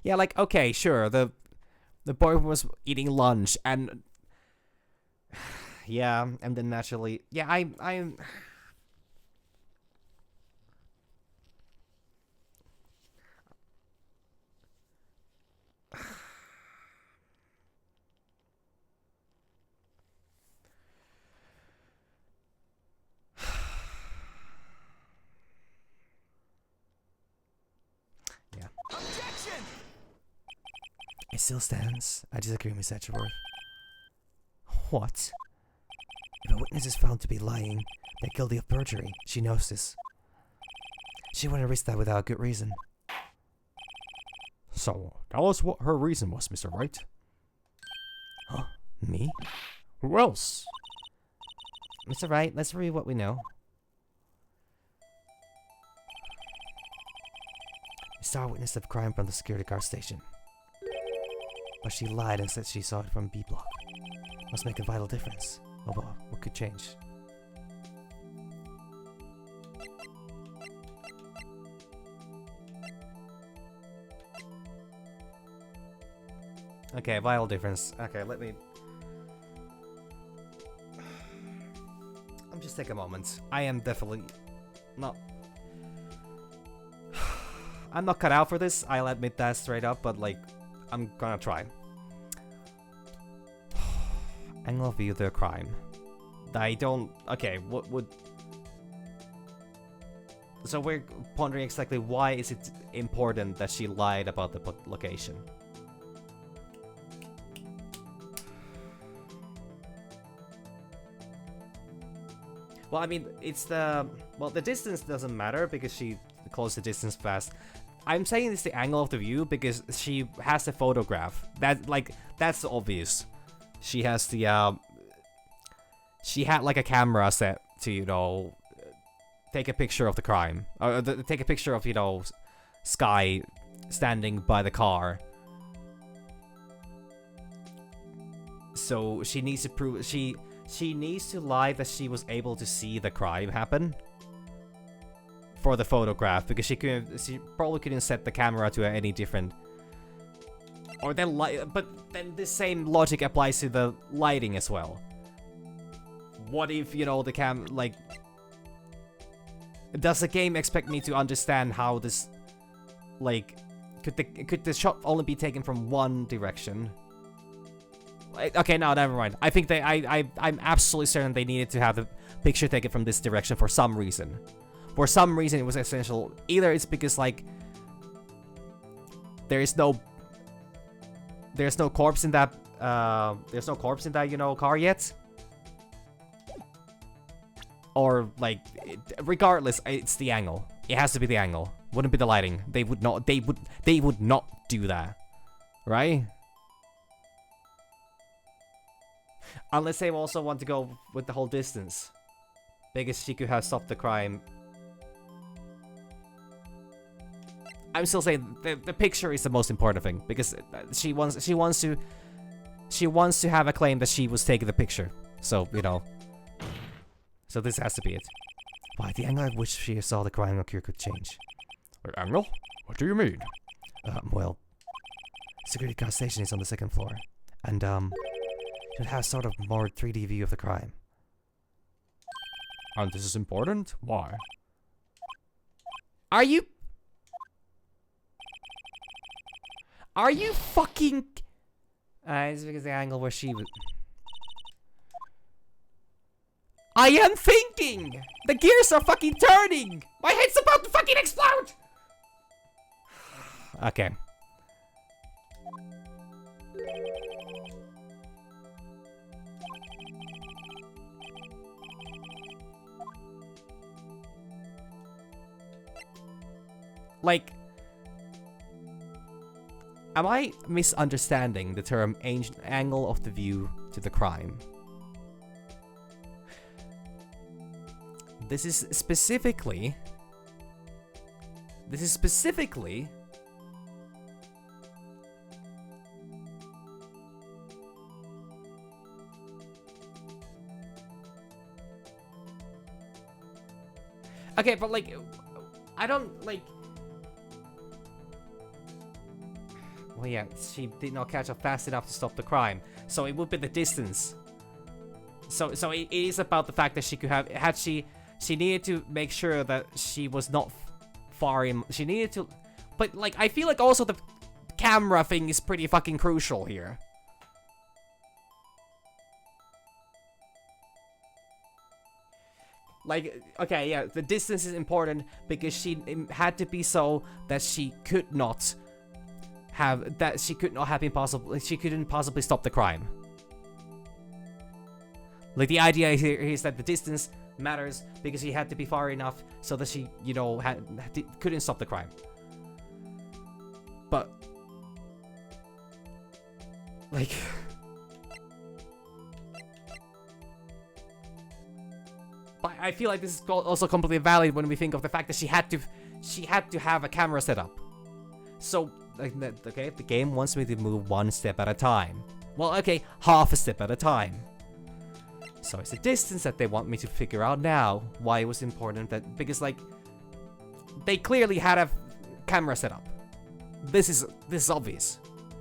Yeah, like, okay, sure, the boy was eating lunch, and... yeah, and then naturally... Yeah, I'm... Objection! It still stands. I disagree, Miss Edgeworth. What? If a witness is found to be lying, they're guilty of perjury. She knows this. She wouldn't risk that without good reason. So, tell us what her reason was, Mr. Wright. Huh? Me? Who else? Mr. Wright, let's read what we know. Star witnessed the crime from the security guard station. But she lied and said she saw it from B block. Must make a vital difference. Oh well, what could change? Okay, vital difference. Okay, let me... just take a moment. I am definitely not... I'm not cut out for this, I'll admit that straight up, but like, I'm gonna try. Angle of view the crime. I don't... Okay, what would... So we're pondering exactly why is it important that she lied about the location. Well, I mean, it's the... Well, the distance doesn't matter because she closed the distance fast. I'm saying it's the angle of the view because she has the photograph. That, like, that's obvious. She has the, she had, like, a camera set to, you know, take a picture of the crime. Or take a picture of, you know, Sky standing by the car. So she needs to prove... She needs to lie that she was able to see the crime happen for the photograph because she probably couldn't set the camera to any different. Or then but then the same logic applies to the lighting as well. What if, you know, the like, does the game expect me to understand how this, like, could the shot only be taken from one direction? Okay, no, never mind. I think I'm absolutely certain they needed to have the picture taken from this direction for some reason. For some reason, it was essential. Either it's because like there's no corpse in that car yet, or like regardless, it's the angle. It has to be the angle. Wouldn't be the lighting. They would not do that, right? Unless they also want to go with the whole distance, because she could have stopped the crime. I'm still saying the picture is the most important thing, because she wants to have a claim that she was taking the picture. So, you know. So this has to be it. Why, the angle at which she saw the crime occur could change. The angle? What do you mean? Well, security car station is on the second floor, and it has sort of more 3D view of the crime. And this is important? Why? Are you fucking? It's because the angle where she was. I am thinking! The gears are fucking turning! My head's about to fucking explode! Okay. Like, am I misunderstanding the term angle of the view to the crime? This is specifically okay, but like, I don't like. Well, yeah, she did not catch up fast enough to stop the crime, so it would be the distance. So it is about the fact that she could have had she needed to make sure that she was not far in. She needed to, but like I feel like also the camera thing is pretty fucking crucial here. Like, okay, yeah, the distance is important because she had to be so that she could not have been possible. She couldn't possibly stop the crime. Like the idea here is that the distance matters because she had to be far enough so that she, you know, couldn't stop the crime. But like, but I feel like this is also completely valid when we think of the fact that she had to have a camera set up. So, okay, the game wants me to move one step at a time. Well, okay, half a step at a time. So it's the distance that they want me to figure out now. Why it was important that, because like, they clearly had a camera set up. This is obvious.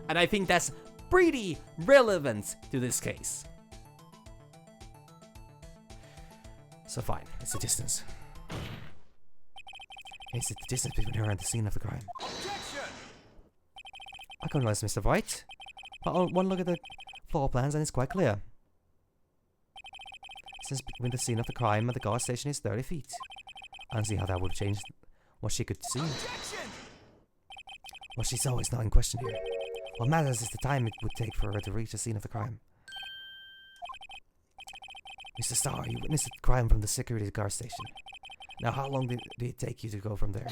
And I think that's pretty relevant to this case. So fine, it's the distance. It's the distance between her and the scene of the crime. Objection! I couldn't realize, Mr. Wright. But on one look at the floor plans and it's quite clear. Since between the scene of the crime and the gas station is 30 feet. I don't see how that would change what she could see. Objection! What she saw is not in question here. What matters is the time it would take for her to reach the scene of the crime. Mr. Starr, you witnessed the crime from the security car station. Now, how long did it take you to go from there?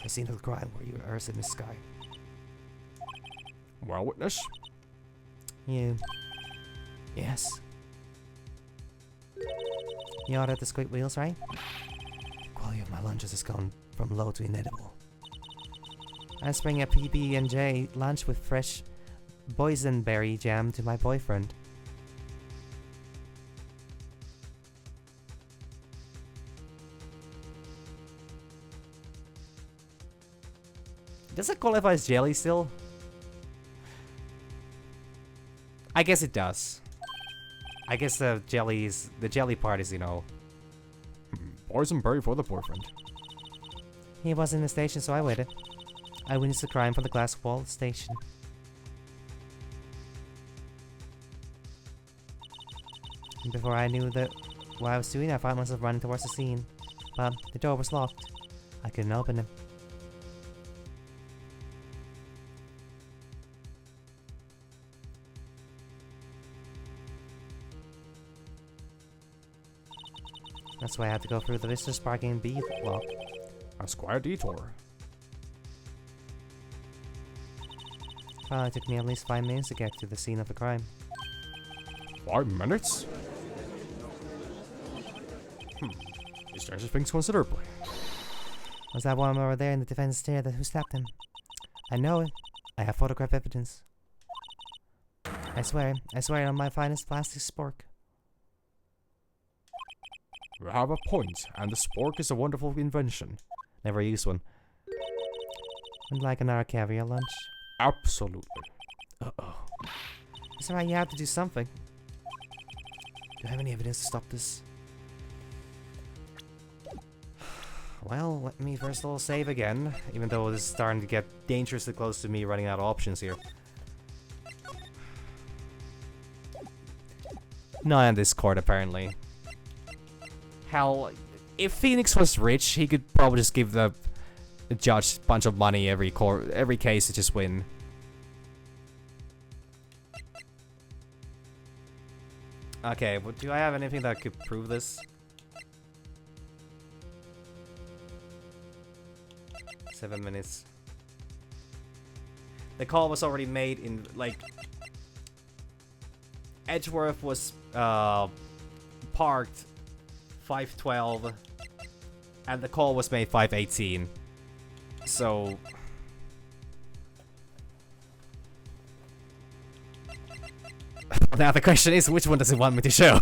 The scene of the crime where you arrested Miss Sky. Well, witness? You. Yes. You ordered the squid wheels, right? The quality of my lunches has gone from low to inedible. I'm bringing a PB&J lunch with fresh boysenberry jam to my boyfriend. Does it qualify as jelly still? I guess it does. I guess the jelly part is, you know. Boysenberry for the boyfriend. He was in the station, so I waited. I witnessed the crime from the glass wall station. Before I knew what I was doing, I found myself running towards the scene. but the door was locked. I couldn't open it. That's why I had to go through the visitor's parking B block. A square detour. Probably took me at least 5 minutes to get to the scene of the crime. 5 minutes? This changes things considerably. Was that woman over there in the defense chair that who stabbed him? I know it. I have photograph evidence. I swear on my finest plastic spork. You have a point, and the spork is a wonderful invention. Never used one. Would like another caviar lunch? Absolutely. Uh-oh. It's alright, you have to do something. Do you have any evidence to stop this? Well, let me first of all save again, even though this is starting to get dangerously close to me running out of options here. Not in this court, apparently. Hell, if Phoenix was rich, he could probably just give the judge a bunch of money every case to just win. Okay, but do I have anything that could prove this? 7 minutes. The call was already made in, like... Edgeworth was, parked 5:12, and the call was made 5:18. So... now the question is, which one does it want me to show?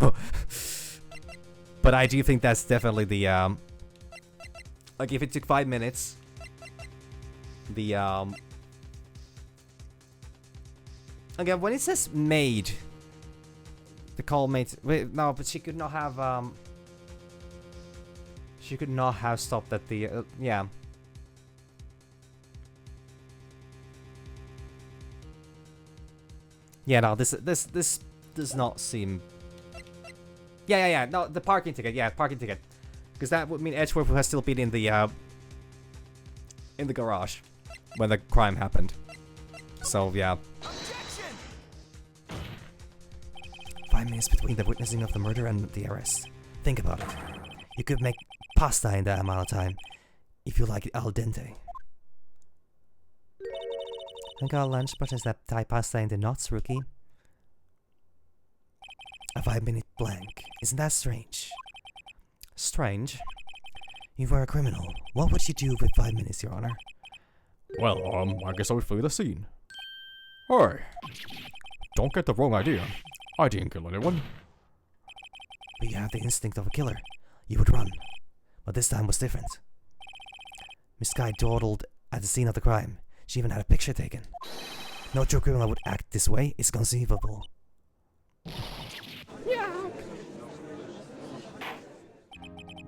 But I do think that's definitely the, like, if it took 5 minutes... The, again, when it says made... The call made... Wait, no, but she could not have, she could not have stopped at the, yeah. Yeah, no, this does not seem... Yeah, no, the parking ticket, yeah, parking ticket. Because that would mean Edgeworth has still been in the garage when the crime happened. So, yeah. Objection! 5 minutes between the witnessing of the murder and the arrest. Think about it. You could make pasta in that amount of time, if you like it al dente. I got lunch, but is that Thai pasta in the knots, rookie? A 5-minute blank. Isn't that strange? Strange? You were a criminal. What would you do with 5 minutes, Your Honor? Well, I guess I would flee the scene. Hey! Don't get the wrong idea. I didn't kill anyone. But you have the instinct of a killer. You would run. But this time was different. Miss Guy dawdled at the scene of the crime. She even had a picture taken. No true criminal would act this way. It's conceivable.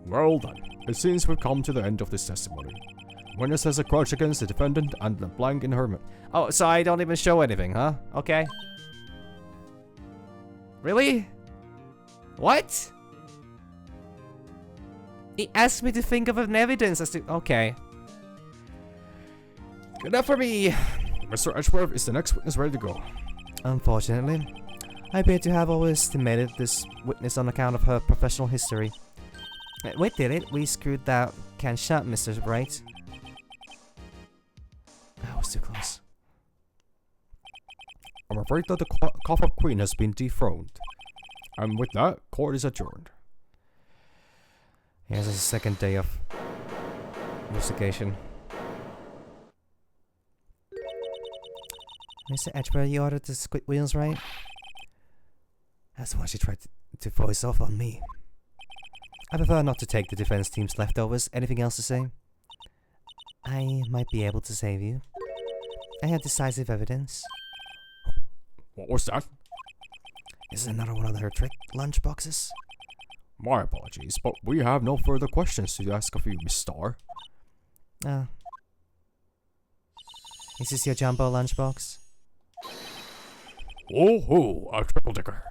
Well then, it seems we've come to the end of this testimony. Witness has a grudge against the defendant and the blank in her... Oh, so I don't even show anything, huh? Okay. Really? What? He asked me to think of an evidence as to... Okay. Good enough for me. Mr. Edgeworth is the next witness ready to go. Unfortunately, I appear to have overestimated this witness on account of her professional history. We did it. We screwed that can shut, Mr. Wright. That was too close. I'm afraid that the Cough-Up Queen has been dethroned. And with that, court is adjourned. Here's the second day of investigation. Mr. Edgeworth, you ordered the squid wheels, right? That's why she tried to voice off on me. I prefer not to take the defense team's leftovers. Anything else to say? I might be able to save you. I have decisive evidence. What was that? Is it another one of her trick lunch boxes? My apologies, but we have no further questions to ask of you, Miss Starr. Is this your jumbo lunchbox? Oh, a triple decker.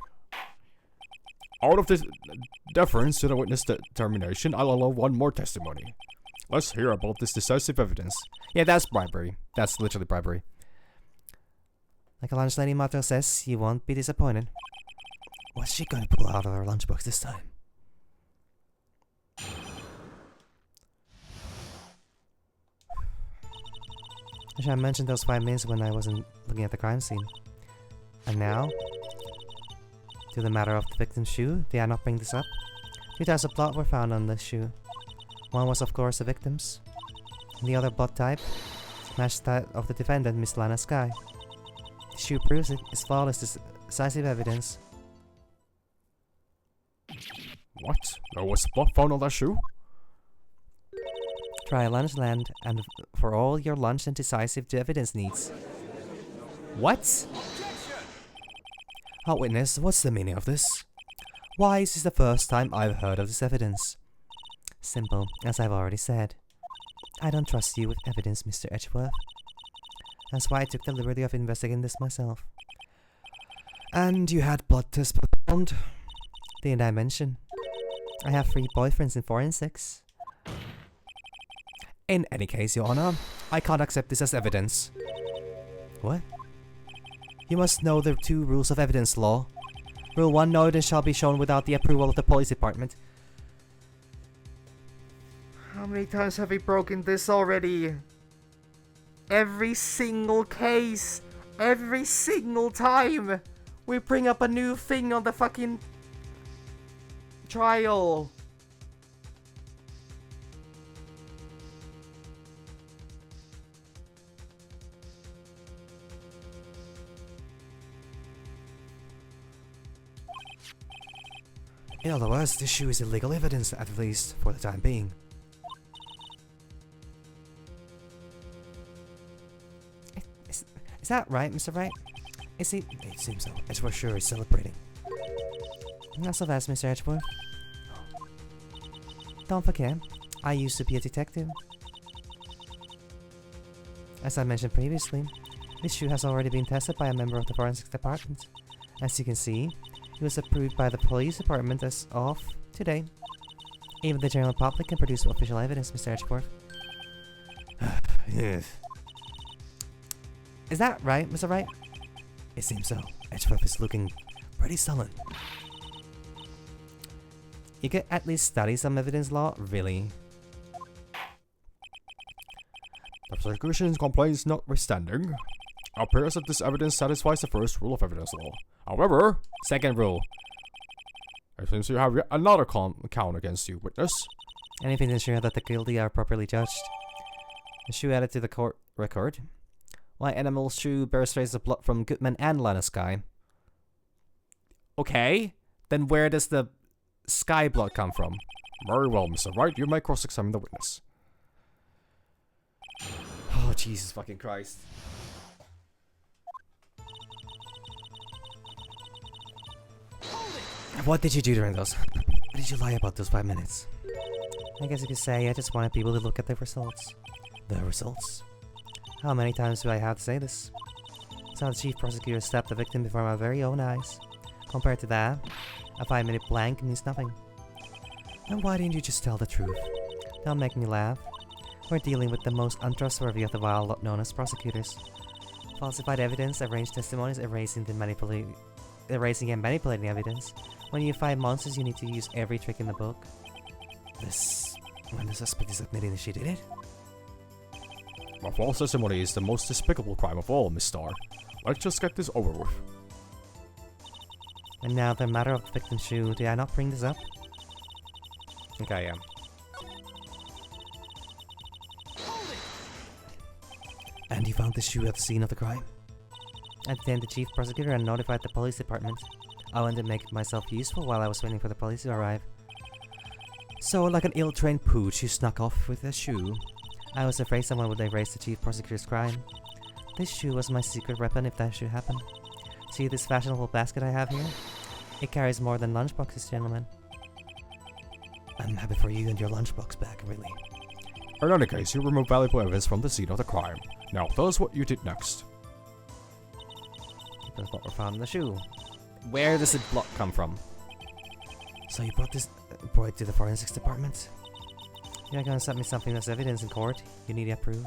Out of this deference to the witness determination, I'll allow one more testimony. Let's hear about this decisive evidence. Yeah, that's bribery. That's literally bribery. Like a lunch lady motto says, you won't be disappointed. What's she gonna pull out of her lunchbox this time? I should have mentioned those 5 minutes when I wasn't looking at the crime scene. And now, to the matter of the victim's shoe, did I not bring this up? 2 types of blood were found on the shoe. One was of course the victim's. And the other blood type matched that of the defendant, Miss Lana Sky. The shoe proves it is flawless decisive evidence. What? There was blood found on that shoe? Try Lunchland and for all your lunch and decisive evidence needs. What? Hot witness, what's the meaning of this? Why is this the first time I've heard of this evidence? Simple, as I've already said. I don't trust you with evidence, Mr. Edgeworth. That's why I took the liberty of investigating this myself. And you had blood tests performed? Didn't I mention? I have 3 boyfriends in forensics. In any case, Your Honor, I can't accept this as evidence. What? You must know the 2 rules of evidence law. Rule 1, no evidence shall be shown without the approval of the police department. How many times have we broken this already? Every single case! Every single time! We bring up a new thing on the fucking trial! In other words, this shoe is illegal evidence, at least for the time being. Is that right, Mr. Wright? Is he? It seems so. Edgeworth sure is celebrating. Not so fast, Mr. Edgeworth. Don't forget, I used to be a detective. As I mentioned previously, this shoe has already been tested by a member of the forensics department. As you can see, it was approved by the police department as of today. Even the general public can produce official evidence, Mr. Edgeworth. Yes. Is that right, Mr. Wright? It seems so. Edgeworth is looking pretty sullen. You could at least study some evidence law, really. The prosecution's complaints notwithstanding, it appears that this evidence satisfies the first rule of evidence law. However, Second rule. it seems you have yet another count against you, witness. Anything to ensure that the guilty are properly judged. The shoe added to the court record. Why animal's shoe bears traces of blood from Goodman and Lana Sky. Okay, then where does the Sky blood come from? Very well, Mr. Wright, you may cross-examine the witness. Oh, Jesus fucking Christ. What did you do during those? What did you lie about those 5 minutes? I guess you could say I just wanted people to look at the results. The results? How many times do I have to say this? Saw the chief prosecutor stab the victim before my very own eyes. Compared to that, a 5-minute blank means nothing. And why didn't you just tell the truth? Don't make me laugh. We're dealing with the most untrustworthy of the vile lot known as prosecutors. Falsified evidence, arranged testimonies, erasing and manipulating evidence. When you find monsters, you need to use every trick in the book. When the suspect is admitting that she did it? My false testimony is the most despicable crime of all, Miss Starr. Let's just get this over with. And now the matter of the victim's shoe, did I not bring this up? Okay, yeah. And you found the shoe at the scene of the crime? I detained the chief prosecutor and notified the police department. I wanted to make myself useful while I was waiting for the police to arrive. So, like an ill-trained pooch, you snuck off with a shoe. I was afraid someone would erase the chief prosecutor's crime. This shoe was my secret weapon if that should happen. See this fashionable basket I have here? It carries more than lunchboxes, gentlemen. I'm happy for you and your lunchbox back, really. In any case, you removed valuable evidence from the scene of the crime. Now, tell us what you did next. That's what were found in the shoe. Where does the blood come from? So you brought this boy to the forensics department? You're gonna send me something as evidence in court. You need it proved.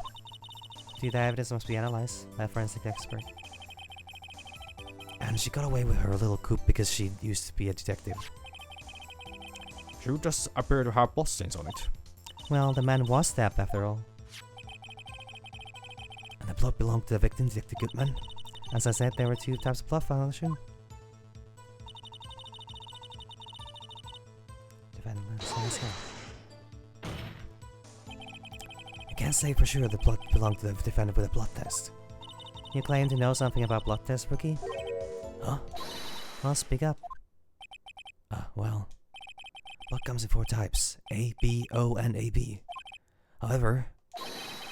The evidence must be analyzed by a forensic expert. And she got away with her little coup because she used to be a detective. You just appear to have blood stains on it. Well, the man was stabbed after all. And the blood belonged to the victim, Detective Goodman. As I said, there were 2 types of blood found on the shoe. I can't say for sure the blood belonged to the defendant with a blood test. You claim to know something about blood tests, rookie? Huh? Well, speak up. Well, blood comes in 4 types: A, B, O, and AB. However,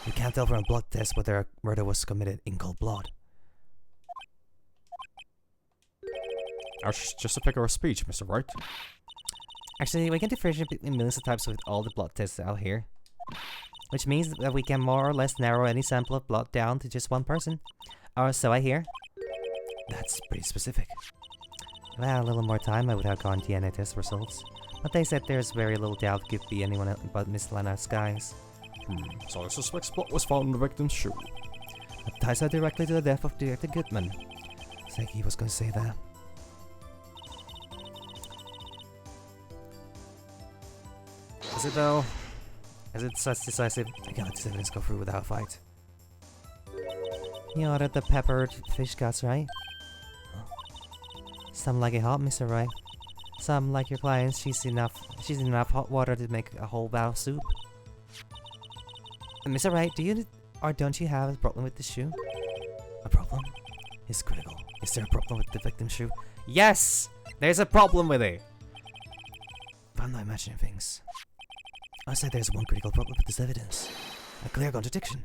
you can't tell from a blood test whether a murder was committed in cold blood. That's just a figure of speech, Mr. Wright. Actually, we can differentiate between millions of types with all the blood tests out here. Which means that we can more or less narrow any sample of blood down to just one person. Or so I hear. That's pretty specific. If I had a little more time, I would have gone DNA test results. But they said there's very little doubt it could be anyone else but Miss Lana Skies. So the suspect's blood was found in the victim's shoe. That ties her directly to the death of Detective Goodman. It's like he was going to say that. Is it though? Is it such decisive? I can't let this evidence go through without a fight. You ordered the peppered fish guts, right? Some like it hot, Mr. Wright. Some like your clients, she's in enough hot water to make a whole bowl of soup. Mr. Wright, do you or don't you have a problem with the shoe? A problem? It's critical. Is there a problem with the victim's shoe? Yes! There's a problem with it! If I'm not imagining things. I say there's one critical problem with this evidence. A clear contradiction.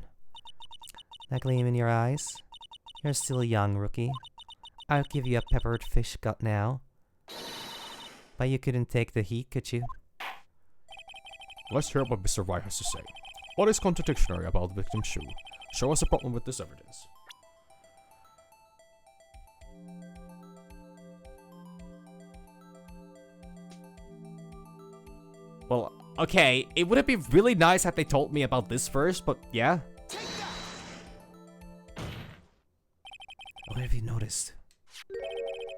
That gleam in your eyes? You're still young, rookie. I'll give you a peppered fish gut now. But you couldn't take the heat, could you? Let's hear what Mr. Wright has to say. What is contradictory about the victim's shoe? Show us a problem with this evidence. Well, okay, it would have been really nice had they told me about this first, but yeah. What have you noticed?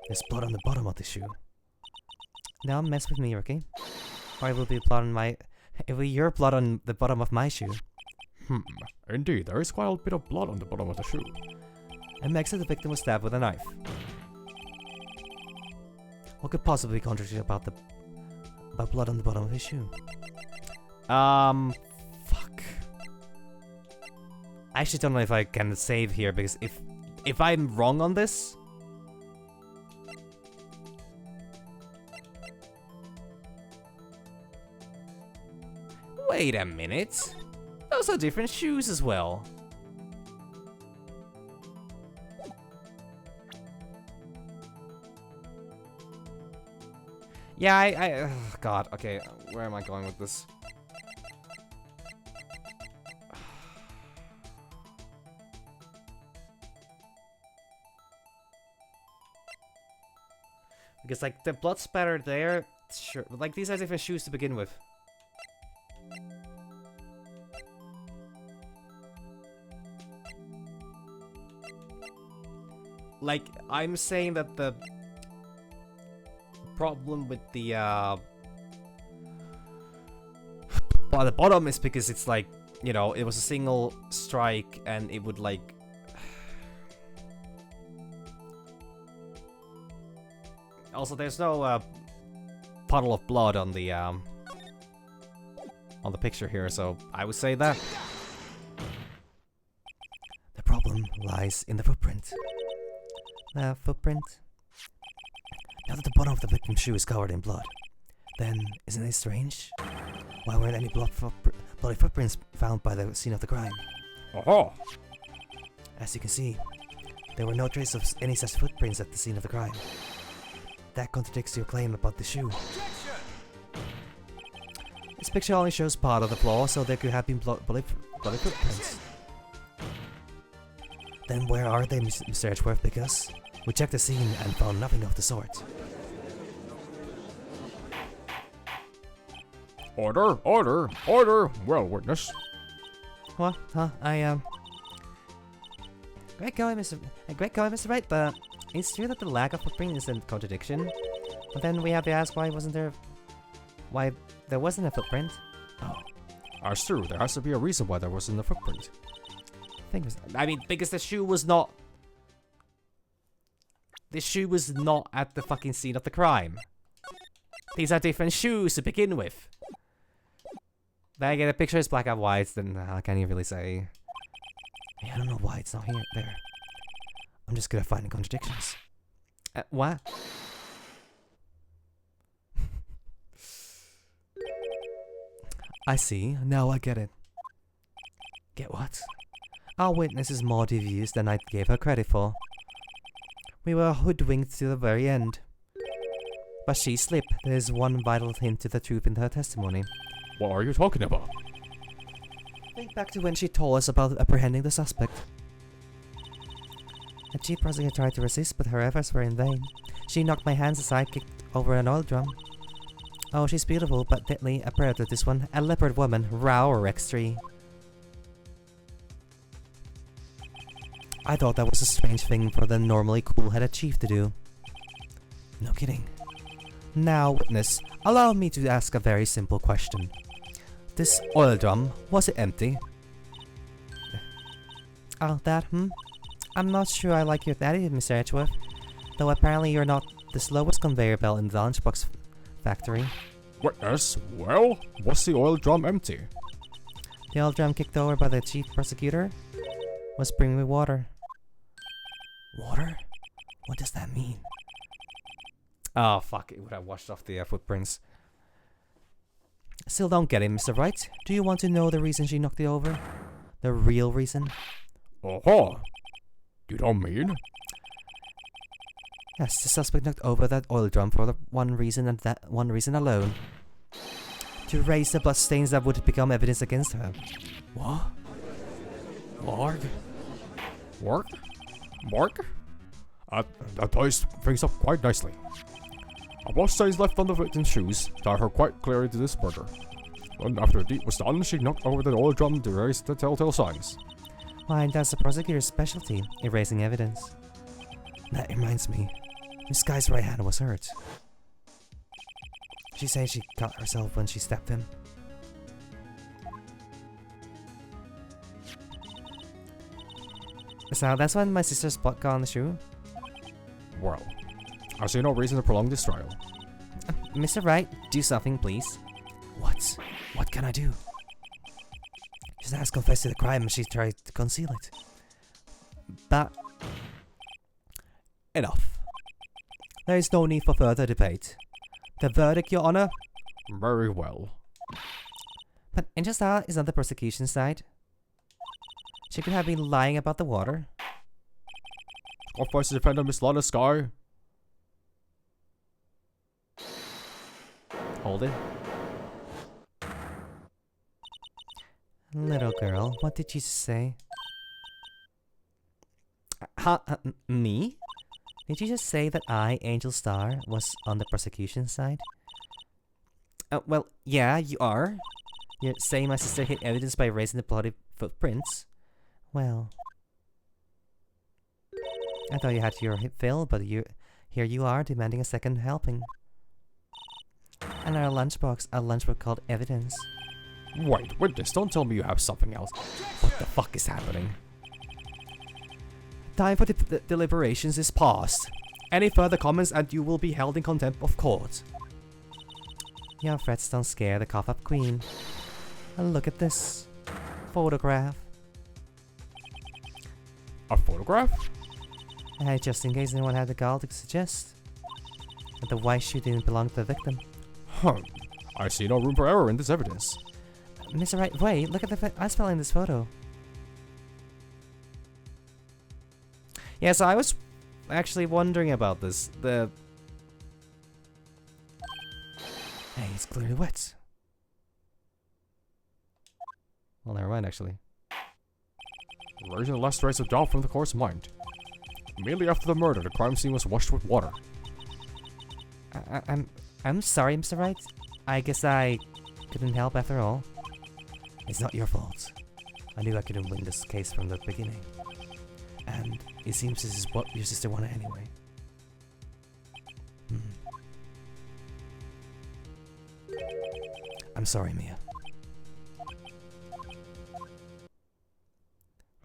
There's blood on the bottom of the shoe. Don't mess with me, rookie. Or it will be blood on my... It will be your blood on the bottom of my shoe. Indeed, there is quite a bit of blood on the bottom of the shoe. It makes it the victim was stabbed with a knife. What could possibly be contradictory about blood on the bottom of his shoe? Fuck. I actually don't know if I can save here, because if I'm wrong on this... Wait a minute. Those are different shoes as well. Yeah, oh God, okay, where am I going with this? Because, like, the blood spatter there, sure, but, like, these are different shoes to begin with. Like, I'm saying that the problem with the, well, the bottom is because it's like, you know, it was a single strike and it would, like... Also, there's no, puddle of blood on the picture here, so I would say that. The problem lies in the footprint. The footprint? Now that the bottom of the victim's shoe is covered in blood, then isn't it strange? Why weren't any bloody footprints found by the scene of the crime? Aha! As you can see, there were no traces of any such footprints at the scene of the crime. That contradicts your claim about the shoe. This picture only shows part of the floor, so there could have been bloody footprints. Then where are they, Mr. Edgeworth? Because we checked the scene and found nothing of the sort. Order, order, order. Well, witness. What? Huh? Great going, Mr. Wright, but it's true that the lack of footprint is a contradiction. But then we have to ask why there wasn't a footprint. Oh, that's true. There has to be a reason why there wasn't a footprint. I mean, because the shoe was not... The shoe was not at the fucking scene of the crime. These are different shoes to begin with. Then again, the picture is black and white, then how can you really say? I don't know why it's not here. There. I'm just good at finding contradictions. What? I see. Now I get it. Get what? Our witness is more devious than I gave her credit for. We were hoodwinked to the very end. But she slipped. There's one vital hint to the truth in her testimony. What are you talking about? Think back to when she told us about apprehending the suspect. The chief prosecutor tried to resist, but her efforts were in vain. She knocked my hands aside, kicked over an oil drum. Oh, she's beautiful, but deadly. A predator, this one. A leopard woman. Row or X3. I thought that was a strange thing for the normally cool-headed chief to do. No kidding. Now, witness, allow me to ask a very simple question. This oil drum, was it empty? Oh, that, I'm not sure I like your attitude, Mr. Edgeworth. Though apparently you're not the slowest conveyor belt in the lunchbox factory. Witness, well, was the oil drum empty? The oil drum kicked over by the chief prosecutor was bringing me water. Water? What does that mean? Oh, fuck. It would have washed off the footprints. Still don't get it, Mr. Wright. Do you want to know the reason she knocked it over? The real reason? Oh, you don't mean? Yes, the suspect knocked over that oil drum for the one reason and that one reason alone. To erase the bloodstains that would become evidence against her. What? Mark? Mark? Mark? That ties things up quite nicely. A bloodstains left on the victim's shoes tied her quite clearly to this murder. And after the deed was done, she knocked over the oil drum to erase the telltale signs. Why, that's the prosecutor's specialty, erasing evidence. That reminds me, this guy's right hand was hurt. She says she cut herself when she stabbed him. So that's when my sister's blood got on the shoe? Well, I see no reason to prolong this trial. Mr. Wright, do something, please. What? What can I do? She has confessed to the crime and she tried to conceal it. But... enough. There is no need for further debate. The verdict, Your Honor? Very well. But Inchestar is on the prosecution side. She could have been lying about the water. Authorized to defend Miss Lana Sky. Hold it. Little girl, what did you say? Me? Did you just say that I, Angel Star, was on the prosecution side? Well, yeah, you are. You're saying my sister hid evidence by erasing the bloody footprints? Well... I thought you had your fill, but here you are, demanding a second helping. And our lunchbox called evidence. Wait, witness, don't tell me you have something else. What the fuck is happening? Time for the deliberations is past. Any further comments and you will be held in contempt of court. Your threats don't scare the cough-up queen. And look at this. Photograph. A photograph? Just in case anyone had the gall to suggest that the white shoe didn't belong to the victim. I see no room for error in this evidence. Mr. Wright, wait, look at the I spell in this photo. Yeah, so I was actually wondering about this. Hey, it's clearly wet. Well, never mind, actually. Erasing the last trace of doubt from the court's mind. Immediately after the murder, the crime scene was washed with water. I'm sorry, Mr. Wright. I guess I Couldn't help after all. It's not your fault. I knew I couldn't win this case from the beginning. And it seems this is what your sister wanted anyway. I'm sorry, Mia.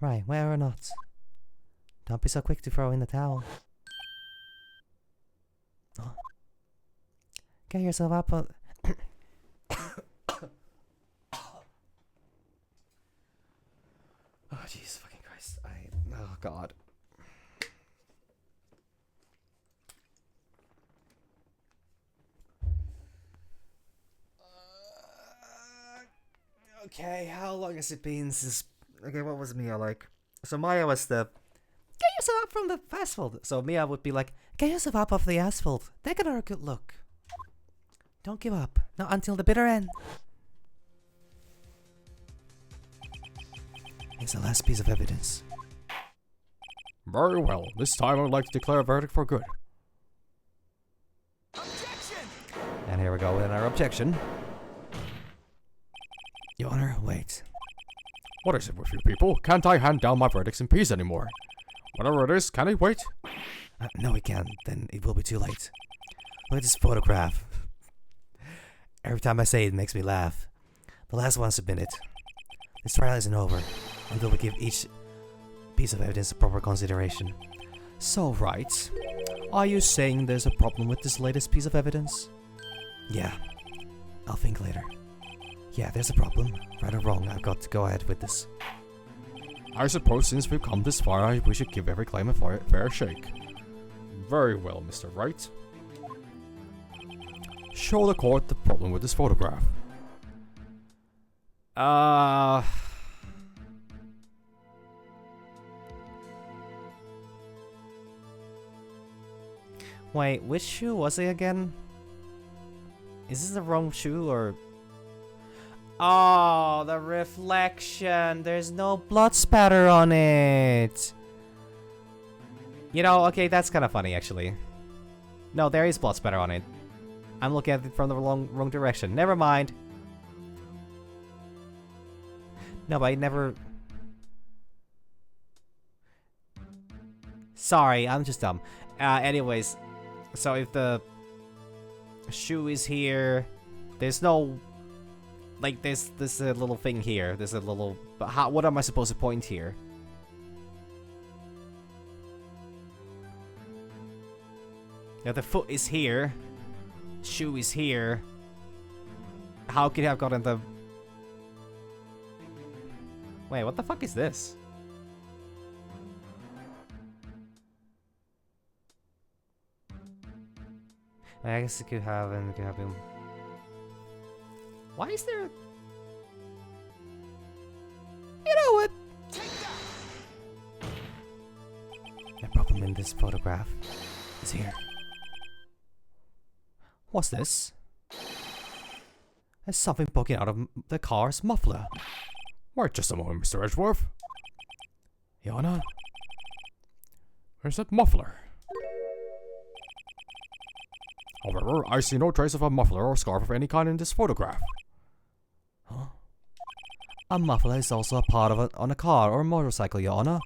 Right, where or not? Don't be so quick to throw in the towel. Oh. Get yourself up on... Oh, jeez, fucking Christ. Oh, God. Okay, how long has it been since... Okay, what was Mia like? So Maya was the... Get yourself up from the asphalt. So Mia would be like, get yourself up off the asphalt. Take another good look. Don't give up. Not until the bitter end. It's the last piece of evidence. Very well. This time I would like to declare a verdict for good. Objection! And here we go with our objection. Your Honor, wait. What is it with you people? Can't I hand down my verdicts in peace anymore? Whatever it is, can it wait? No, we can't. Then it will be too late. Look at this photograph. Every time I say it, it makes me laugh. The last one submitted. This trial isn't over until we give each piece of evidence a proper consideration. So, Wright, are you saying there's a problem with this latest piece of evidence? Yeah. I'll think later. Yeah, there's a problem. Right or wrong, I've got to go ahead with this. I suppose since we've come this far, we should give every claim a fair shake. Very well, Mr. Wright. Show the court the problem with this photograph. Wait, which shoe was it again? Is this the wrong shoe or... Oh, the reflection. There's no blood spatter on it. You know, okay, that's kind of funny actually. No, there is blood spatter on it. I'm looking at it from the wrong direction. Never mind. No, but I never... Sorry, I'm just dumb. Anyways, so if the shoe is here, there's no... Like, there's a little thing here. There's a little... But how, what am I supposed to point here? Now, the foot is here. Shoe is here. How could it have gotten the... Wait, what the fuck is this? I guess it could have and it could have been... Why is there... You know what? The problem in this photograph is here. What's this? There's something poking out of the car's muffler. Wait just a moment, Mr. Edgeworth. Your Honor? Where's that muffler? However, I see no trace of a muffler or scarf of any kind in this photograph. Huh? A muffler is also a part of it on a car or a motorcycle, Your Honor.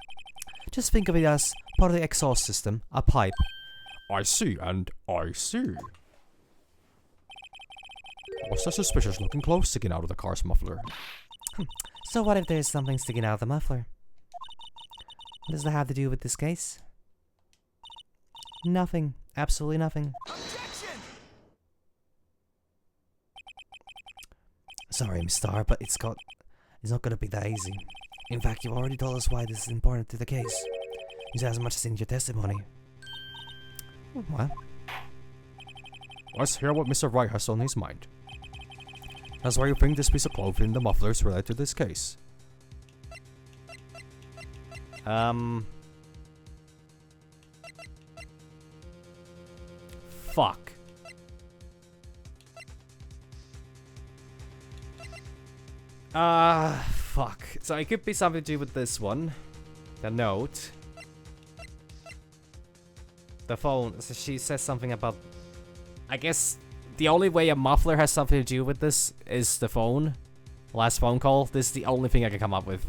Just think of it as part of the exhaust system, a pipe. I see, and I see. What's that suspicious looking clothes sticking out of the car's muffler? So what if there's something sticking out of the muffler? What does that have to do with this case? Nothing. Absolutely nothing. Objection! Sorry, Miss Starr, but it's not gonna be that easy. In fact, you've already told us why this is important to the case. You said as much as in your testimony. What? Let's hear what Mr. Wright has on his mind. That's why you think this piece of clothing in the muffler is related to this case. Fuck. Fuck. So it could be something to do with this one. The note. The phone. So she says something about... I guess the only way a muffler has something to do with this is the phone. Last phone call. This is the only thing I can come up with.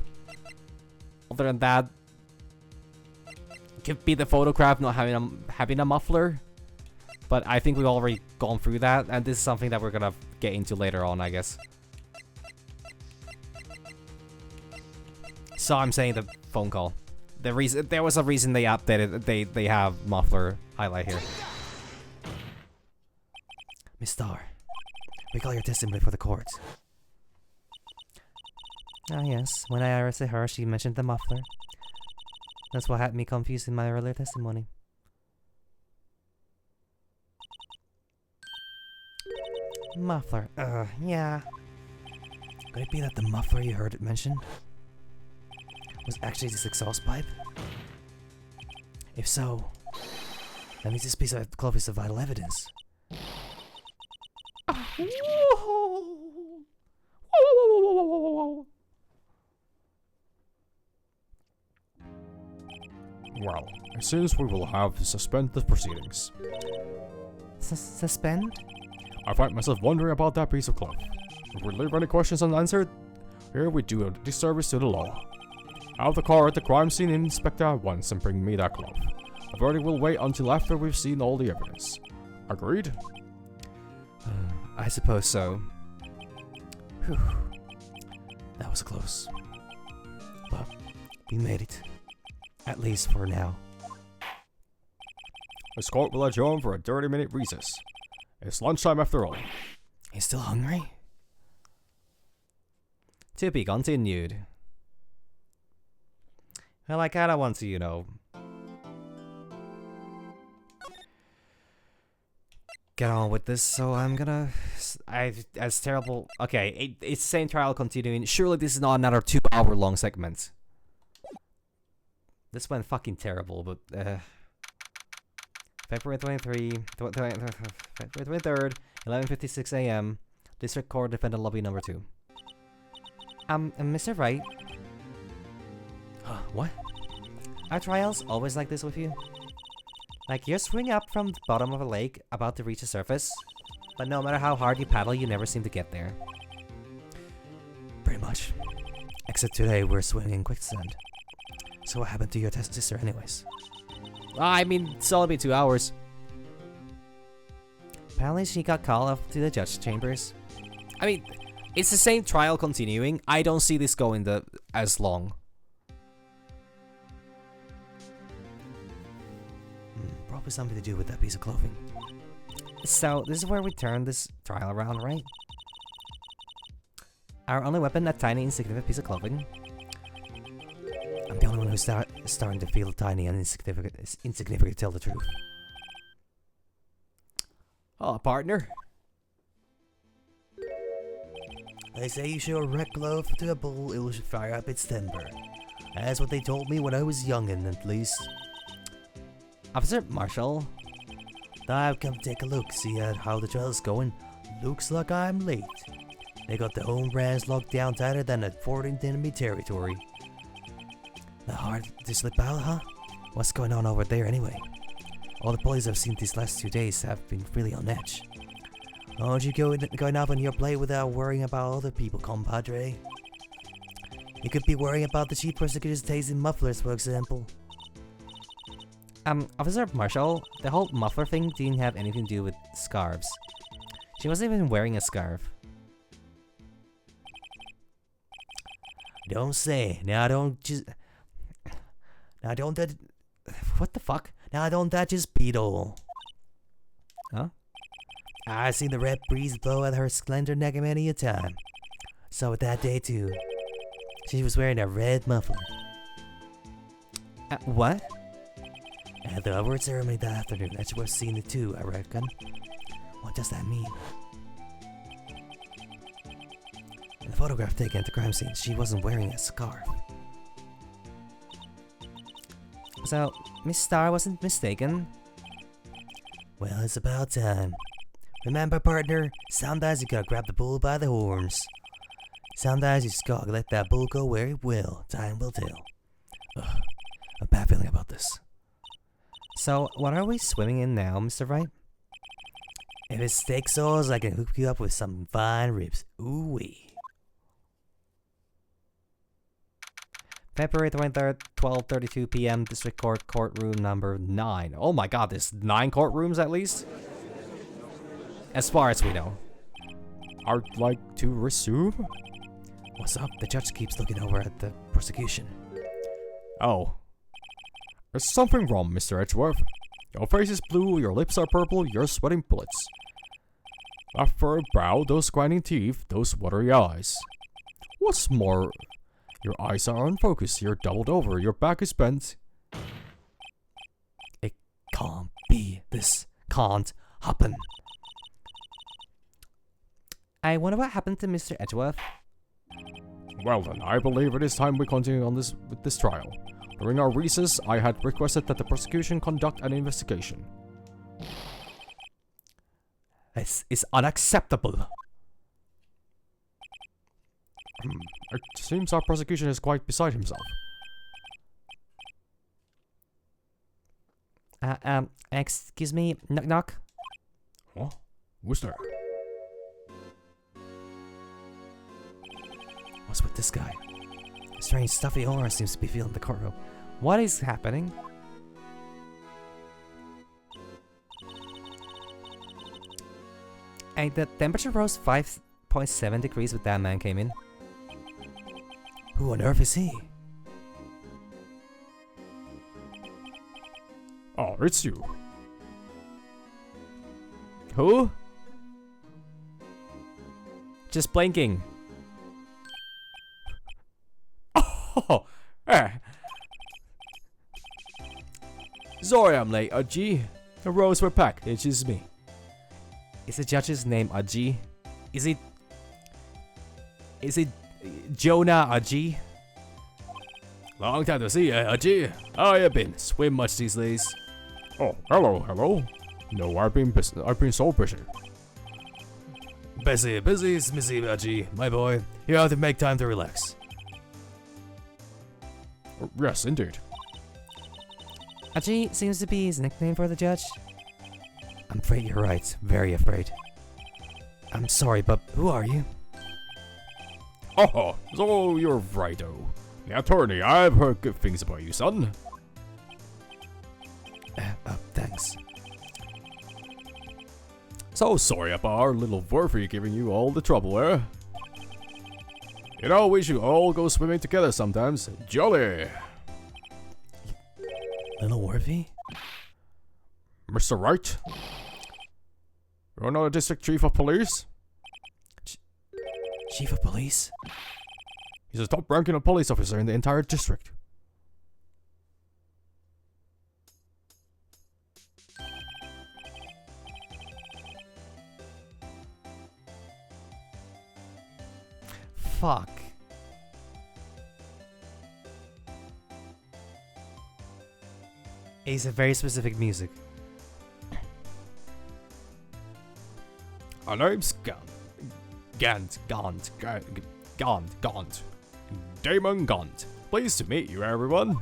Other than that, it could be the photograph not having a muffler. But I think we've already gone through that, and this is something that we're gonna get into later on, I guess. So I'm saying the phone call. There was a reason they updated. They have muffler highlight here. Miss Starr, recall your testimony for the court. Ah yes, when I arrested her, she mentioned the muffler. That's what had me confused in my earlier testimony. Muffler, yeah. Could it be that the muffler you heard it mentioned was actually this exhaust pipe? If so, that means this piece of cloth is of vital evidence. Well, it seems we will have to suspend the proceedings. Suspend? I find myself wondering about that piece of cloth. If we leave any questions unanswered, here we do a disservice to the law. Have the car at the crime scene and inspect it at once and bring me that cloth. The verdict will wait until after we've seen all the evidence. Agreed? I suppose so. Whew. That was close. But we made it. At least for now. This court will adjourn for a 30-minute recess. It's lunchtime after all. You still hungry? To be continued. Well, I kinda want to, you know, get on with this, so I'm gonna... as terrible... Okay, it's the same trial continuing. Surely this is not another 2-hour-long segment. This went fucking terrible, but... February 23rd, 11:56 a.m. District Court Defendant Lobby number 2. Mr. Wright? What? Are trials always like this with you? Like you're swimming up from the bottom of a lake, about to reach the surface, but no matter how hard you paddle, you never seem to get there. Pretty much. Except today, we're swimming in quicksand. So what happened to your sister anyways? I mean, it's only been 2 hours. Apparently she got called up to the judge chambers. I mean, it's the same trial continuing. I don't see this going as long. Probably something to do with that piece of clothing. So, this is where we turn this trial around, right? Our only weapon, a tiny, insignificant piece of clothing. I'm the only one who's starting to feel tiny and insignificant to tell the truth. Oh, partner. They say you show a red glove to a bull, it will fire up its temper. That's what they told me when I was youngin', at least. Officer Marshall. I've come to take a look, see how the trial's going. Looks like I'm late. They got the home branch locked down tighter than a fort in enemy territory. Not hard to slip out, huh? What's going on over there anyway? All the police I've seen these last 2 days have been really on edge. Aren't you going up on your plate without worrying about other people, compadre? You could be worrying about the chief prosecutor's taste in mufflers, for example. Officer Marshall, the whole muffler thing didn't have anything to do with scarves. She wasn't even wearing a scarf. Don't say. Now don't just... Now don't that... What the fuck? Now don't that just beat all. Huh? I seen the red breeze blow at her slender neck many a time. Saw it that day too. She was wearing a red muffler. What? At the award ceremony that afternoon, that's worth seeing it too, I reckon. What does that mean? In the photograph taken at the crime scene, she wasn't wearing a scarf. So, Miss Starr wasn't mistaken? Well, it's about time. Remember, partner, sometimes you gotta grab the bull by the horns. Sometimes you just gotta let that bull go where it will. Time will tell. Ugh, a bad feeling about this. So, what are we swimming in now, Mr. Wright? If it's steak sauce, I can hook you up with some fine ribs. Ooh-wee. February 23rd, 12:32 p.m. District Court, courtroom number 9. Oh my god, there's 9 courtrooms at least? As far as we know. I'd like to resume? What's up? The judge keeps looking over at the prosecution. Oh. There's something wrong, Mr. Edgeworth. Your face is blue, your lips are purple, you're sweating bullets. That furrowed brow, those grinding teeth, those watery eyes. What's more, your eyes are unfocused, you're doubled over, your back is bent. It can't be. This can't happen. I wonder what happened to Mr. Edgeworth. Well then, I believe it is time we continue on with this trial. During our recess, I had requested that the prosecution conduct an investigation. This is unacceptable. It seems our prosecution is quite beside himself. Excuse me, knock knock. Huh? Who's there? What's with this guy? A strange stuffy aura seems to be filling the courtroom. What is happening? Hey, the temperature rose 5.7 degrees when that man came in. Who on earth is he? Oh, it's you. Who? Just blinking. Oh, eh. Sorry I'm late, Aji. The rows were packed, it's just me. Is the judge's name Aji? Is it Jonah Aji? Long time to see ya, Aji. How you been? Swim much these days? Oh, hello. No, I've been so busy. Busy, Aji, my boy. You have to make time to relax. Yes, indeed. Aji seems to be his nickname for the judge. I'm afraid you're right. Very afraid. I'm sorry, but who are you? Oh, so you're Wright-o. The attorney, I've heard good things about you, son. Thanks. So sorry about our little Worthy giving you all the trouble, eh? You know, we should all go swimming together sometimes. Jolly! Little Worthy? Mr. Wright? You're not a district chief of police? Chief of police? He's the top ranking police officer in the entire district. Fuck. It's a very specific music. Our name's Gant. Damon Gant. Pleased to meet you, everyone.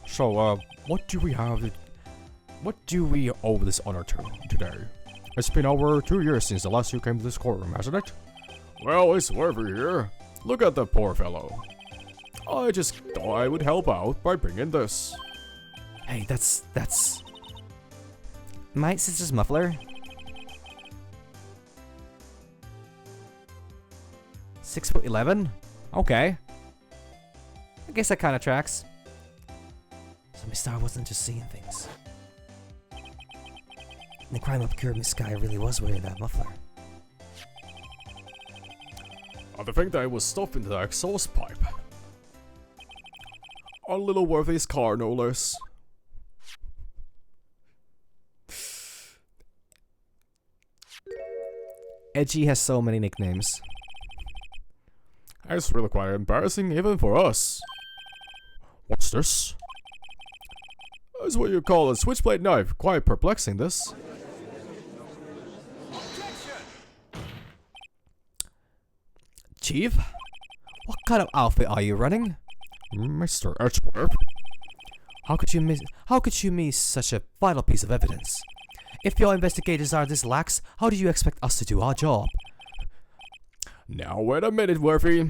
So, what do we owe this honor to today? It's been over 2 years since the last you came to this courtroom, hasn't it? Well, it's Worthy here. Look at the poor fellow. I just thought I would help out by bringing this. Hey, that's... my sister's muffler? 6'11"? Okay. I guess that kind of tracks. So Miss Star wasn't just seeing things. The crime obscured Miss Sky really was wearing that muffler. I think that it was stuffed into the exhaust pipe. Our little Worthy's car, no less. Edgy has so many nicknames. It's really quite embarrassing even for us. What's this? That's what you call a switchblade knife. Quite perplexing, this. Chief? What kind of outfit are you running? Mr. Edgeworth. How could you miss such a vital piece of evidence? If your investigators are this lax, how do you expect us to do our job? Now wait a minute, Worthy.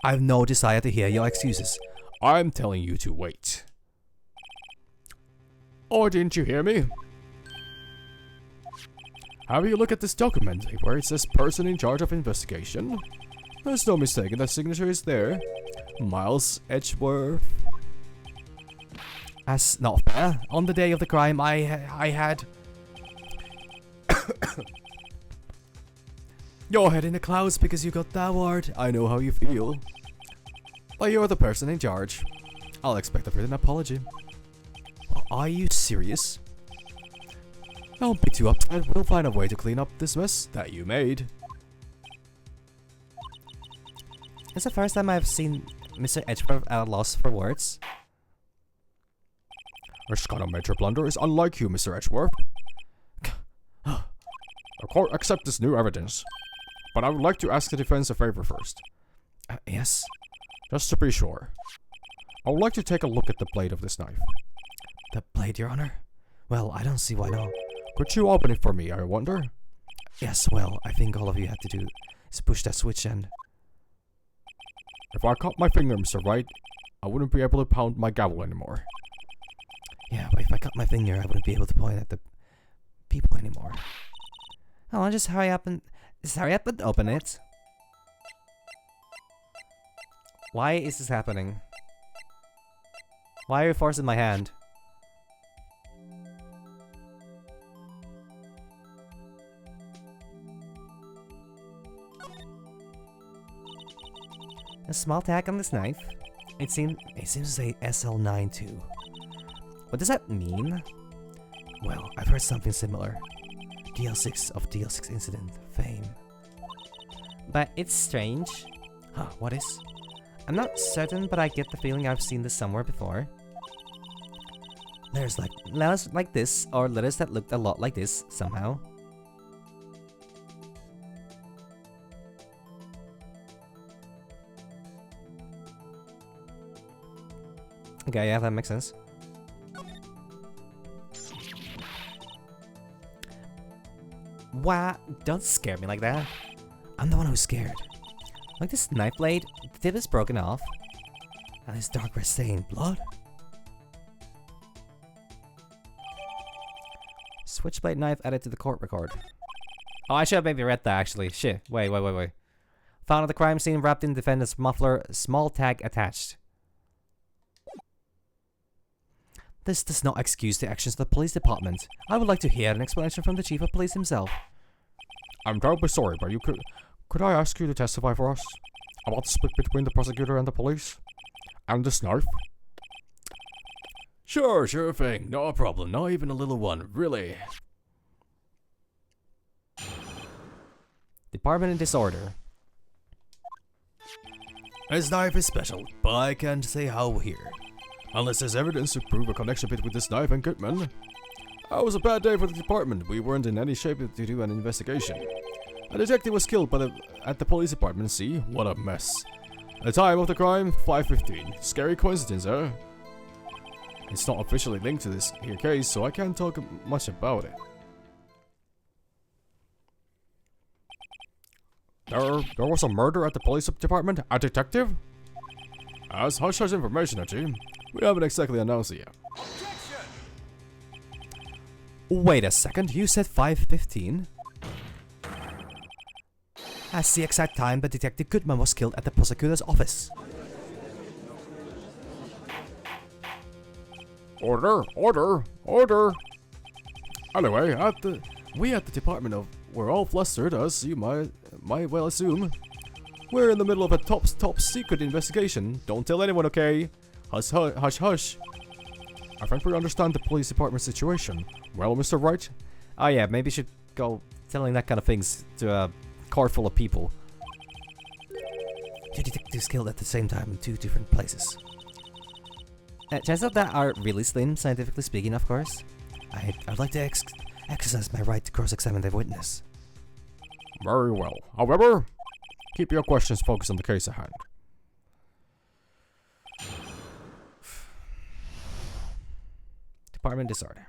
I have no desire to hear your excuses. I'm telling you to wait. Or didn't you hear me? Have you look at this document where it says person in charge of investigation? There's no mistake, the signature is there. Miles Edgeworth. That's not fair. On the day of the crime, I had your head in the clouds because you got the award. I know how you feel. But you're the person in charge. I'll expect a written apology. Are you serious? Don't be too upset. We'll find a way to clean up this mess that you made. It's the first time I've seen Mr. Edgeworth at a loss for words. This kind of major blunder is unlike you, Mr. Edgeworth. The court accepts this new evidence, but I would like to ask the defense a favor first. Yes? Just to be sure. I would like to take a look at the blade of this knife. The blade, Your Honor? Well, I don't see why not. Could you open it for me, I wonder? Yes, well, I think all of you have to do is push that switch and... If I cut my finger, Mr. Wright, I wouldn't be able to pound my gavel anymore. Yeah, but if I cut my finger, I wouldn't be able to point at the people anymore. Oh, just hurry up and open it. Why is this happening? Why are you forcing my hand? A small tag on this knife. It seems to say SL9 too. What does that mean? Well, I've heard something similar. DL6 of DL6 incident fame. But it's strange. Huh, what is? I'm not certain, but I get the feeling I've seen this somewhere before. There's like Letters like this, or letters that looked a lot like this, somehow. Okay, yeah, that makes sense. Wow, don't scare me like that. I'm the one who's scared. Like this knife blade, the tip is broken off. And this dark red stain, blood? Switchblade knife added to the court record. Oh, I should have maybe read that actually. Shit. Wait. Found at the crime scene wrapped in defendant's muffler, small tag attached. This does not excuse the actions of the police department. I would like to hear an explanation from the chief of police himself. I'm terribly sorry, but could I ask you to testify for us about the split between the prosecutor and the police? And this knife? Sure thing. No problem. Not even a little one, really. Department in disorder. This knife is special, but I can't say how here. Unless there's evidence to prove a connection between this knife and Goodman. It was a bad day for the department. We weren't in any shape to do an investigation. A detective was killed at the police department. See, what a mess. The time of the crime, 5:15. Scary coincidence, huh? It's not officially linked to this here case, so I can't talk much about it. There was a murder at the police department? A detective? As hush-hush information, Archie. We haven't exactly announced it yet. Objection! Wait a second, you said 5:15? That's the exact time that Detective Goodman was killed at the prosecutor's office. Order! Anyway, we at the department we're all flustered, as you might well assume. We're in the middle of a top secret investigation. Don't tell anyone, okay? Hush. I think we understand the police department situation. Well, Mr. Wright? Oh yeah, maybe you should go telling that kind of things to a car full of people. Two detectives killed at the same time in two different places. Chances of that are really slim, scientifically speaking, of course. I'd like to exercise my right to cross-examine the witness. Very well. However, keep your questions focused on the case at hand. Department disorder.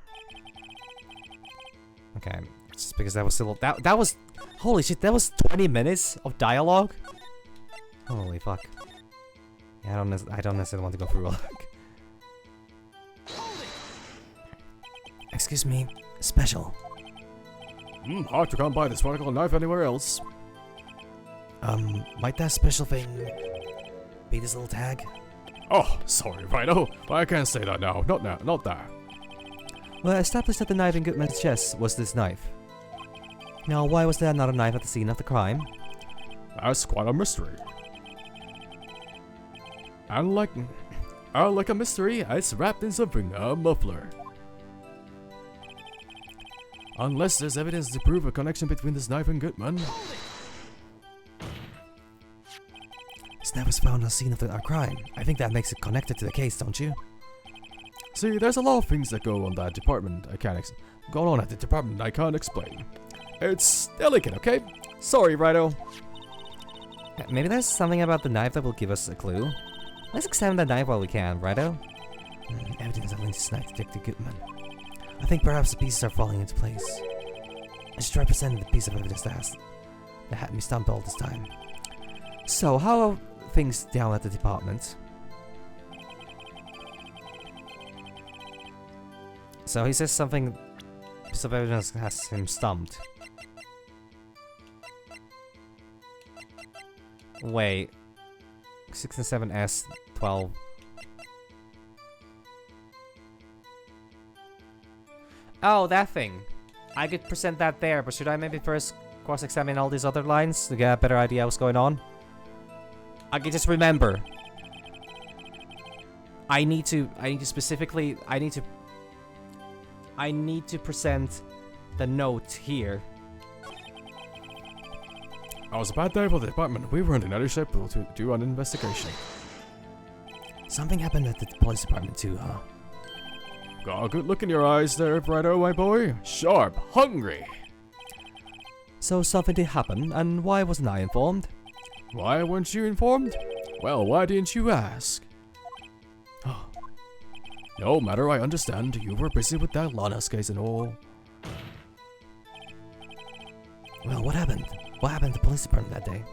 Okay, it's just because that was still that was holy shit. That was 20 minutes of dialogue. Holy fuck. Yeah, I don't necessarily want to go through all that. Excuse me, special. Hard to come by this particle knife anywhere else. Might that special thing be this little tag? Oh, sorry, Rhino, but I can't say that now. Not now, not that. Well, established that the knife in Goodman's chest was this knife. Now, why was there not a knife at the scene of the crime? That's quite a mystery. And like a mystery, it's wrapped in something, a muffler. Unless there's evidence to prove a connection between this knife and Goodman. This knife was found on the scene of the crime. I think that makes it connected to the case, don't you? See, there's a lot of things that go on that department I can't go on at the department I can't explain. It's delicate, okay? Sorry, Rhino. Maybe there's something about the knife that will give us a clue. Let's examine the knife while we can, righto? Evidence that links this knife to Detective Goodman. I think perhaps the pieces are falling into place. I should try presenting the piece of evidence that had me stumped all this time. So, how are things down at the department? So he says something, piece of evidence has him stumped. Wait. 67S 12. Oh, that thing. I could present that there, but should I maybe first cross-examine all these other lines to get a better idea what's going on? I can just remember. I need to present the note here. I was a bad day for the department. We weren't in any shape to do an investigation. Something happened at the police department too, huh? Got a good look in your eyes there, Righto, my boy. Sharp, hungry. So something did happen, and why wasn't I informed? Why weren't you informed? Well, why didn't you ask? No matter, I understand. You were busy with that Lana's case and all. Well, what happened? What happened at the police department that day?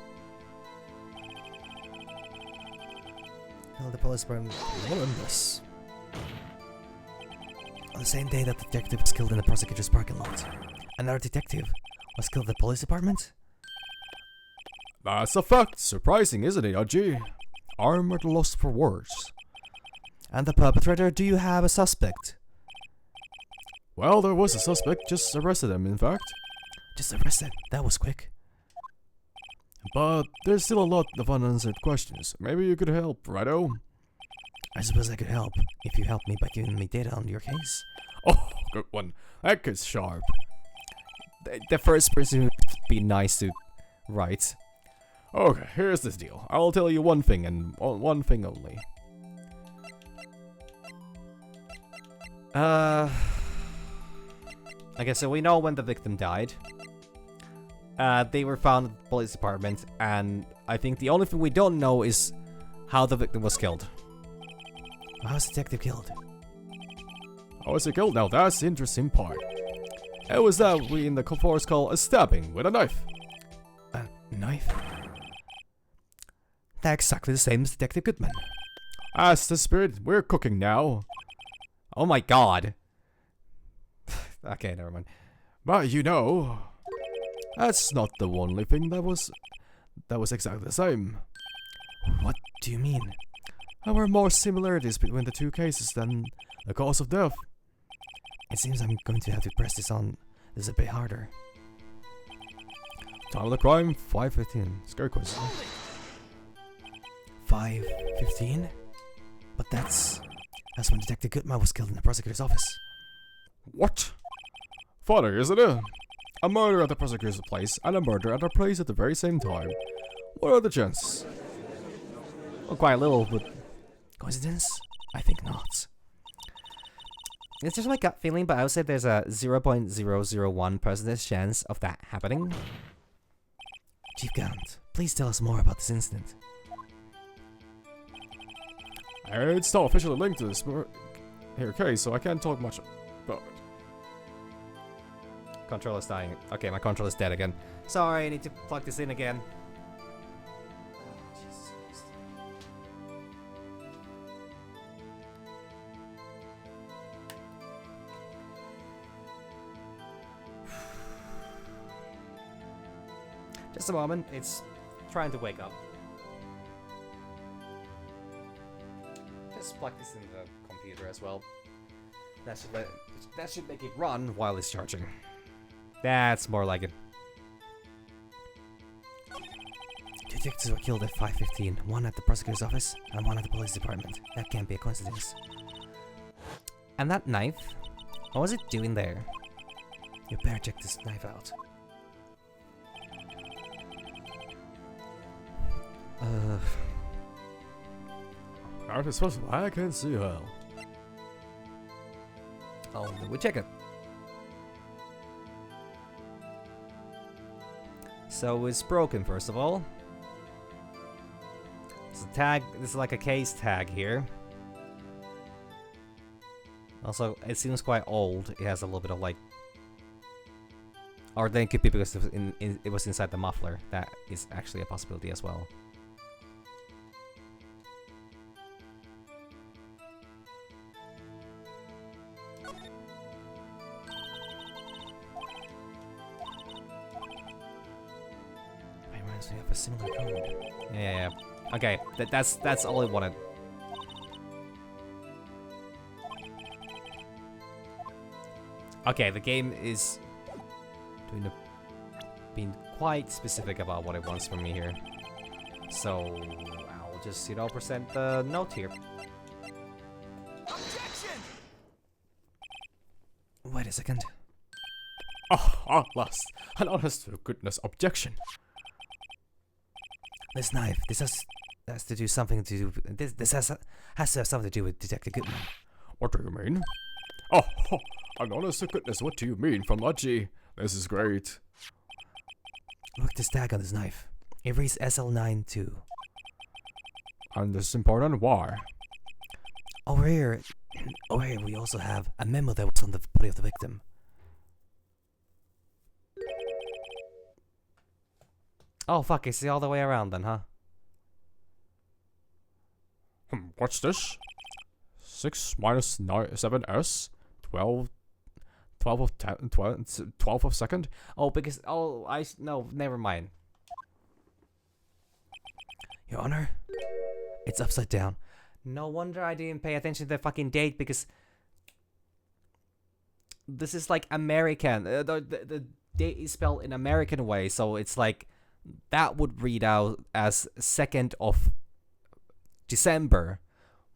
Well, the police department learned this. On the same day that the detective was killed in the prosecutor's parking lot, another detective was killed at the police department? That's a fact. Surprising, isn't it, Aji? I'm at a loss for words. And the perpetrator, do you have a suspect? Well, there was a suspect. Just arrested him, in fact. Just arrested? That was quick. But there's still a lot of unanswered questions. Maybe you could help, Righto? I suppose I could help, if you help me by giving me data on your case. Oh, good one. That kid's sharp. The first person would be nice to write. Okay, here's this deal. I'll tell you one thing and one thing only. Okay, so we know when the victim died. They were found at the police department, and I think the only thing we don't know is how the victim was killed. How was the detective killed? How was he killed? Now that's the interesting part. It was that we in the force call a stabbing with a knife. A knife? That's exactly the same as Detective Goodman. As the spirit, we're cooking now. Oh my god. Okay, never mind. But you know, that's not the only thing that was exactly the same. What do you mean? There were more similarities between the two cases than the cause of death. It seems I'm going to have to press this a bit harder. Time of the crime, 5:15. Scary quiz. 5:15? But that's when Detective Goodman was killed in the prosecutor's office. What? Funny, isn't it? A murder at the prosecutor's place and a murder at our place at the very same time. What are the chances? Well, quite a little, but Coincidence? I think not. it's just my gut feeling, but I would say there's a 0.001% chance of that happening. Chief Gallant, please tell us more about this incident. It's not officially linked to this here case, so I can't talk much about it. controller's dying. Okay, my controller's dead again. Sorry, I need to plug this in again. Jesus Christ. Just a moment, it's trying to wake up. Just plug this in the computer as well. That should make it run while it's charging. That's more like it. Two detectives were killed at 5:15. One at the prosecutor's office and one at the police department. That can't be a coincidence. And that knife? What was it doing there? You better check this knife out. That is possible. I can see how. Oh, we check it. So it's broken, first of all. It's a tag. This is like a case tag here. Also, it seems quite old. It has a little bit of like, or then it could be because it was inside the muffler. That is actually a possibility as well. We have a similar code. Yeah. Okay, that's all I wanted. Okay, the game is being quite specific about what it wants from me here. So I'll just present the note here. Objection! Wait a second. At last, an honest to goodness objection. This knife. This has to do something to do. This has to have something to do with Detective Goodman. What do you mean? An honest to goodness, what do you mean from Ludgy? This is great. Look at this tag on this knife. It reads SL92. And this is important, why? Over here, we also have a memo that was on the body of the victim. Oh fuck, it's the all the way around then, huh? What's this? 6 minus 7s? 12 of 10, 12 of second? Oh, because no, never mind. Your Honor, it's upside down. No wonder I didn't pay attention to the fucking date, because this is like American. The date is spelled in American way, so it's like that would read out as 2nd of December,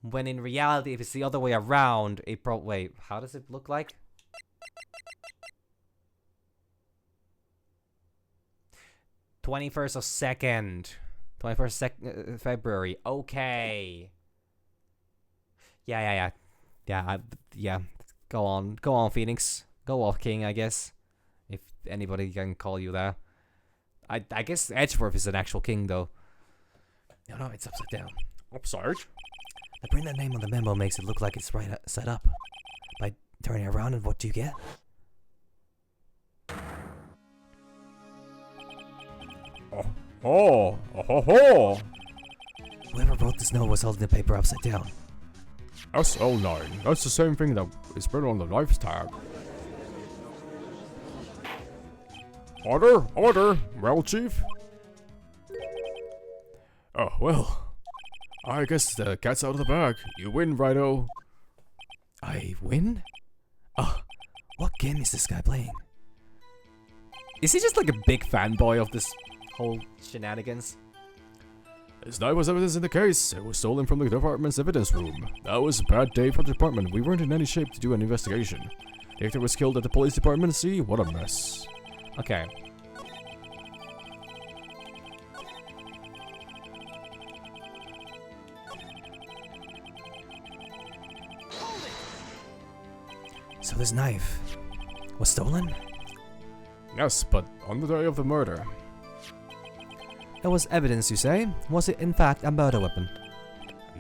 when in reality, if it's the other way around, it wait, how does it look like? February. Okay. Yeah. Go on, Phoenix. Go off, King. I guess, if anybody can call you that. I guess Edgeworth is an actual king, though. No, it's upside down. Upside? The printed name on the memo makes it look like it's right side up. By turning it around, and what do you get? Oh. Whoever wrote this note was holding the paper upside down. SL9. That's the same thing that is printed on the knife's tag. Order! Well, Chief? Oh, well. I guess the cat's out of the bag. You win, Righto. I win? What game is this guy playing? Is he just like a big fanboy of this whole shenanigans? This knife was evidence in the case. It was stolen from the department's evidence room. That was a bad day for the department. We weren't in any shape to do an investigation. The actor was killed at the police department. See, what a mess. Okay. So this knife was stolen? Yes, but on the day of the murder. It was evidence, you say? Was it in fact a murder weapon?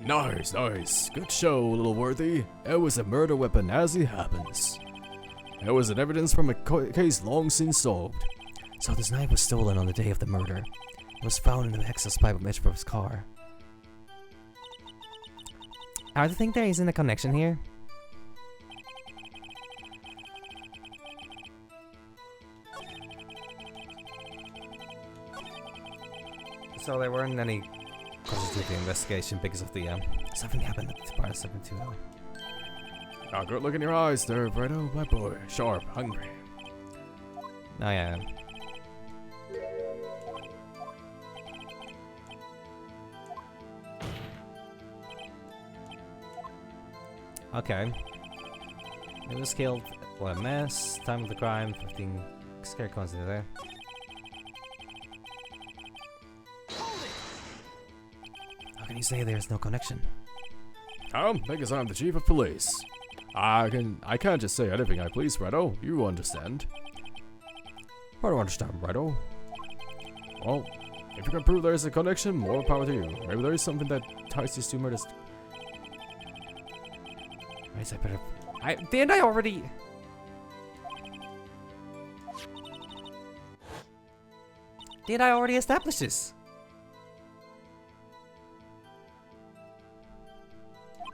Nice. Good show, little worthy. It was a murder weapon as it happens. It was an evidence from a case long since solved. So this knife was stolen on the day of the murder. It was found in the exhaust pipe of Mitchell's car. I think there isn't a connection here. So there weren't any causes to the investigation because of the something happened at the bar 720. Ah, good look in your eyes there, Fredo, my boy. Sharp, hungry. Oh yeah. Okay. It was killed. What a mess. Time of the crime. 15 scare coins in there. How can you say there's no connection? Because I'm the chief of police. I can't just say anything I please, Fredo. You understand. I don't understand, Wright. Well, if you can prove there is a connection, more power to you. Maybe there is something that ties these two murders. Right, I better. Didn't I already? Did I already establish this?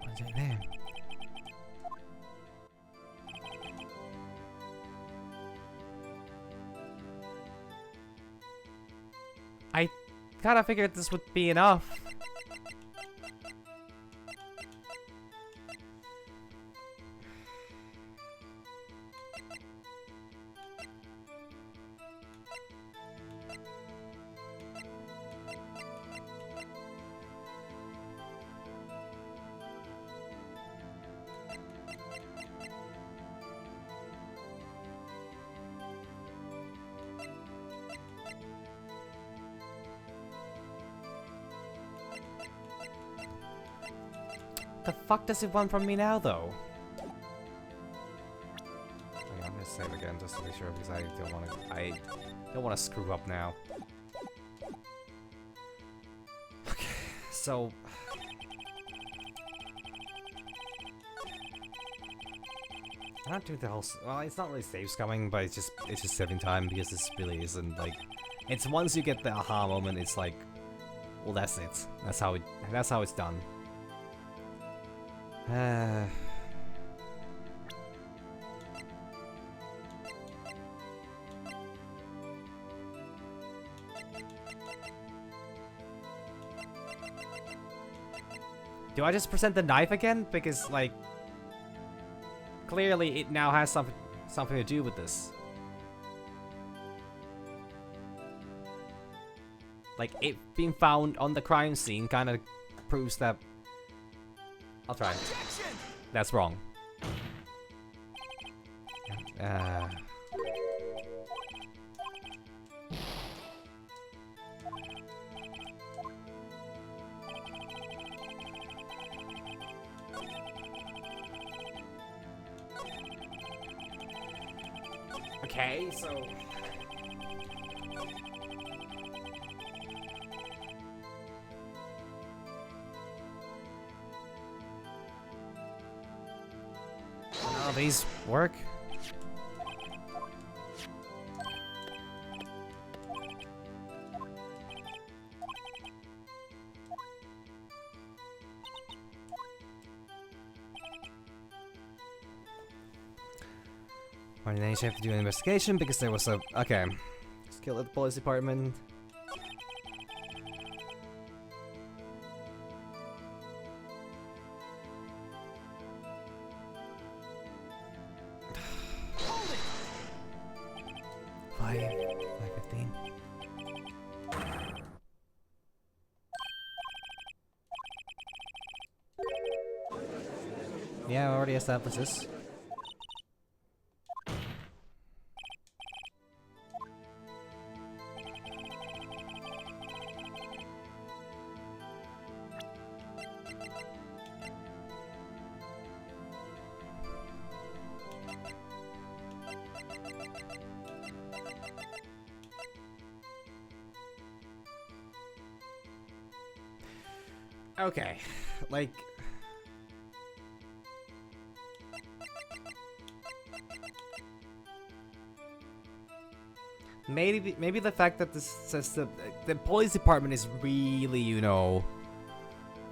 What's right there? I kind of figured this would be enough. The fuck does it want from me now, though? Hang on, I'm gonna save again just to be sure because I don't want to screw up now. Okay, so I'm not doing the whole. Well, it's not really save scumming, but it's just saving time because this really isn't like. It's once you get the aha moment, it's like, well, that's it. That's how it's done. Do I just present the knife again? Because, like, clearly it now has something to do with this. Like, it being found on the crime scene kind of proves that. I'll try. Objection! That's wrong. Okay, so. None of these work. Right, then you have to do an investigation because there was a. Okay. Skill at the police department. Five 15. Yeah, I already established this. Okay, like... Maybe the fact that this says the police department is really, you know,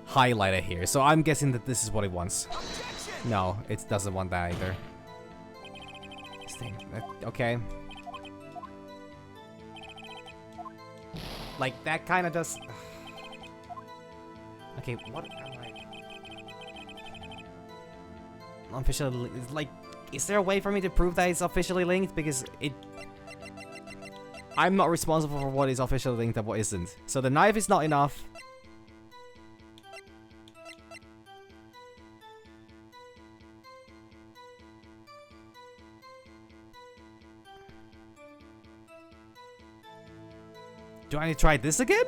highlighted here. So I'm guessing that this is what it wants. Objection! No, it doesn't want that either. This thing, okay. Like that kind of does. Okay, what am I? Officially, like, is there a way for me to prove that it's officially linked? Because I'm not responsible for what is officially linked and what isn't. So the knife is not enough. Do I need to try this again?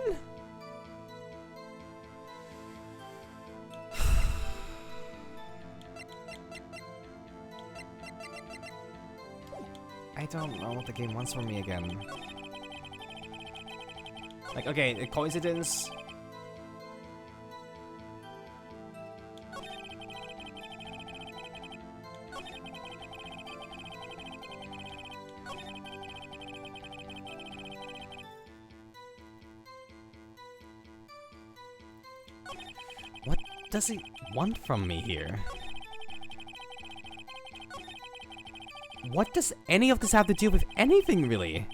I don't know what the game wants from me again. Like, okay, a coincidence. What does he want from me here? What does any of this have to do with anything, really?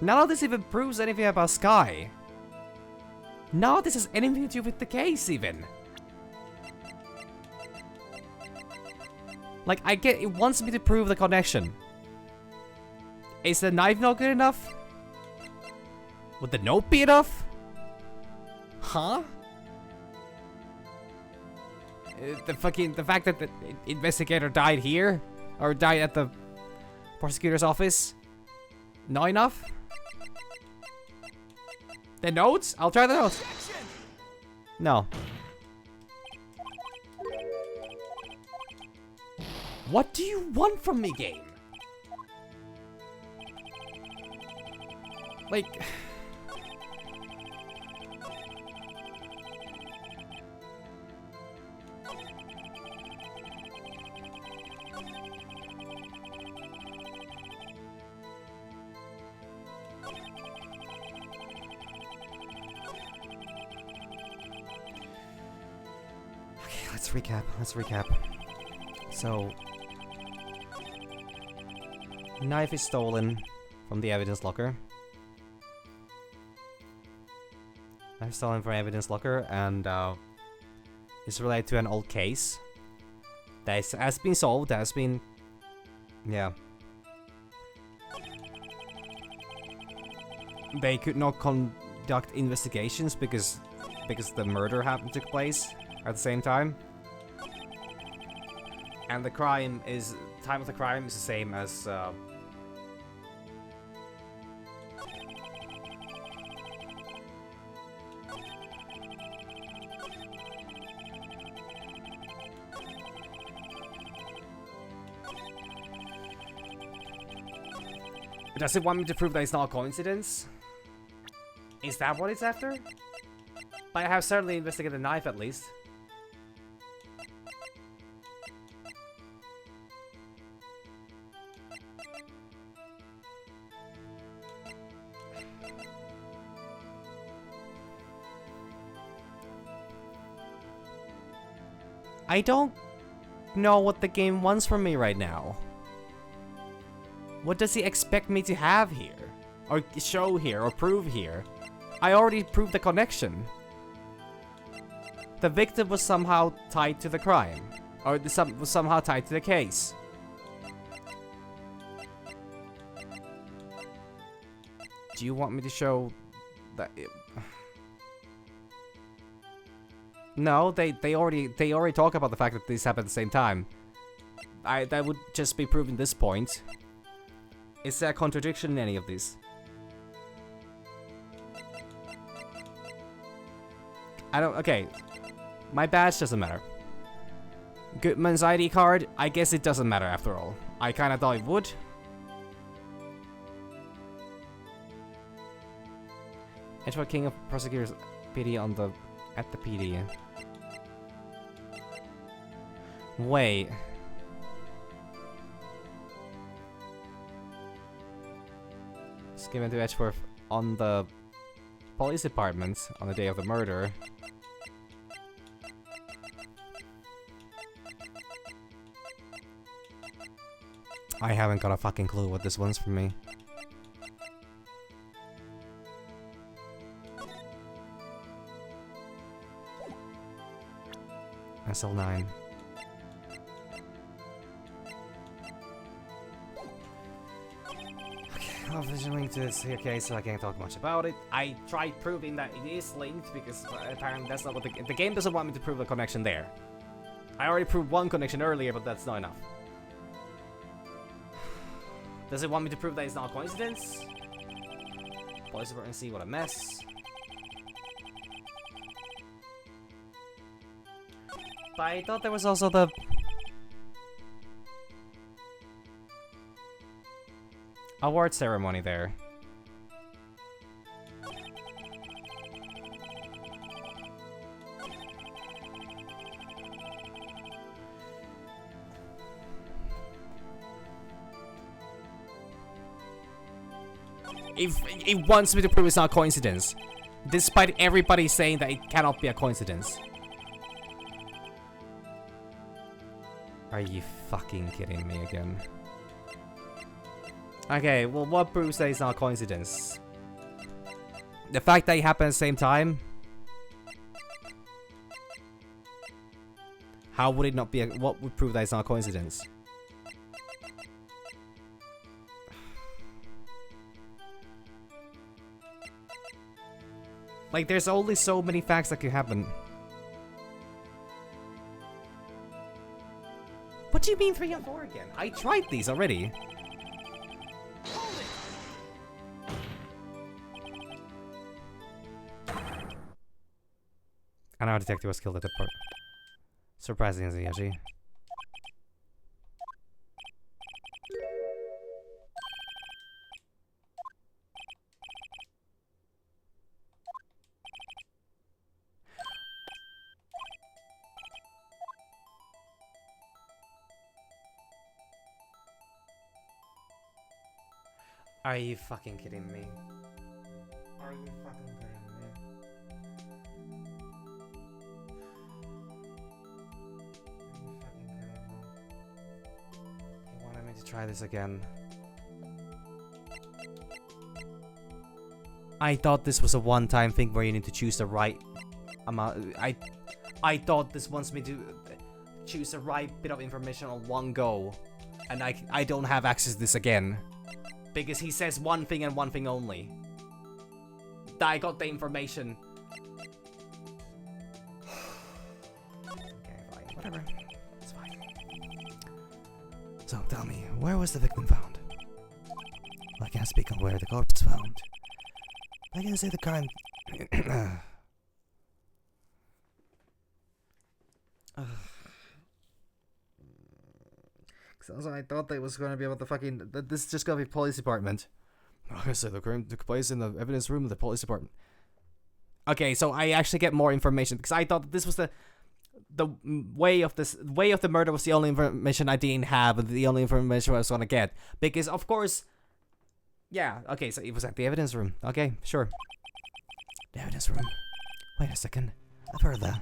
None of this even proves anything about Sky. None of this has anything to do with the case, even. Like, I get it wants me to prove the connection. Is the knife not good enough? Would the note be enough? Huh? The fact that the investigator died here? Or died at the prosecutor's office? Not enough? The notes? I'll try the notes. Objection! No. What do you want from me, game? Like... Let's recap. So, knife is stolen from the evidence locker. Knife stolen from evidence locker, and it's related to an old case that has been solved. That has been, yeah. They could not conduct investigations because the murder took place at the same time. And the time of the crime is the same as Does it want me to prove that it's not a coincidence? Is that what it's after? But I have certainly investigated the knife at least. I don't know what the game wants from me right now. What does he expect me to have here? Or show here, or prove here? I already proved the connection. The victim was somehow tied to the crime. Or was somehow tied to the case. Do you want me to show that No, they already talk about the fact that these happened at the same time. That would just be proving this point. Is there a contradiction in any of these? Okay. My badge doesn't matter. Goodman's ID card, I guess it doesn't matter after all. I kinda thought it would. Edward King of Prosecutors PD at the PD. Wait. given to Edgeworth on the police department on the day of the murder. I haven't got a fucking clue what this one's for me. SL9. Obviously linked to this okay, so I can't talk much about it. I tried proving that it is linked because apparently that's not what the game doesn't want me to prove a connection there. I already proved one connection earlier, but that's not enough. Does it want me to prove that it's not a coincidence? Police department, see what a mess. But I thought there was also the award ceremony there. If it wants me to prove it's not a coincidence, despite everybody saying that it cannot be a coincidence. Are you fucking kidding me again? Okay, well, what proves that it's not a coincidence? The fact that it happened at the same time? How would it not be what would prove that it's not a coincidence? Like, there's only so many facts that could happen. What do you mean 3 and 4 again? I tried these already. And our detective was killed at the port. Surprisingly, actually. Are you fucking kidding me? Are you fucking kidding me? Are you fucking kidding me? You wanted me to try this again. I thought this was a one-time thing where you need to choose the right amount. I thought this wants me to choose the right bit of information on one go, and I don't have access to this again. Because he says one thing and one thing only. That I got the information. Okay, fine. Whatever. It's fine. So, tell me, where was the victim found? Well, I can't speak on where the corpse was found. I can say the crime... Sounds like I thought that it was going to be about the fucking... This is just going to be police department. Like I said, the crime took place in the evidence room of the police department. Okay, so I actually get more information because I thought that this was the way of the murder was the only information I didn't have, and the only information I was going to get. Because of course, yeah. Okay, so it was at the evidence room. Okay, sure. The evidence room. Wait a second. I've heard that.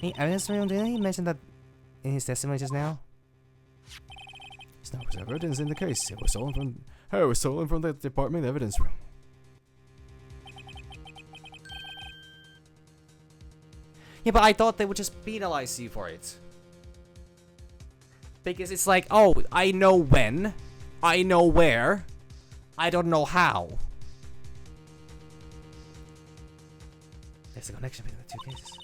The evidence room. Didn't he mention that in his testimony just now? There was evidence in the case. It was stolen from the department evidence room. Yeah, but I thought they would just penalize you for it. Because it's like, oh, I know when, I know where, I don't know how. There's a connection between the two cases.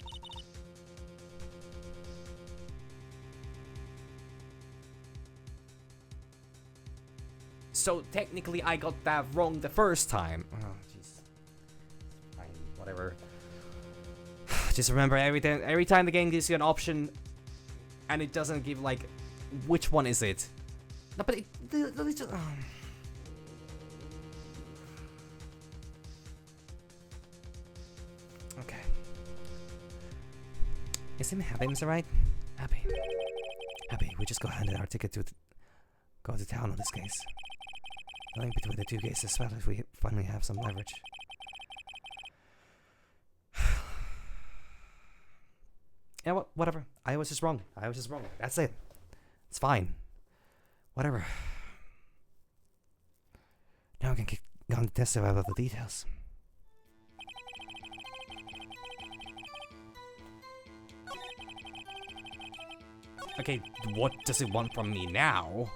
So technically I got that wrong the first time. Oh, jeez. Fine, whatever. Just remember, every time the game gives you an option and it doesn't give, like, which one is it? No, but it just... Okay. Is him happy, Mr. Wright? Happy. Happy, we just go handed our ticket to go to town on this case. The link between the two cases, especially if we finally have some leverage. You know what? Whatever. I was just wrong. That's it. It's fine. Whatever. Now I can kick on the test about the details. Okay, what does it want from me now?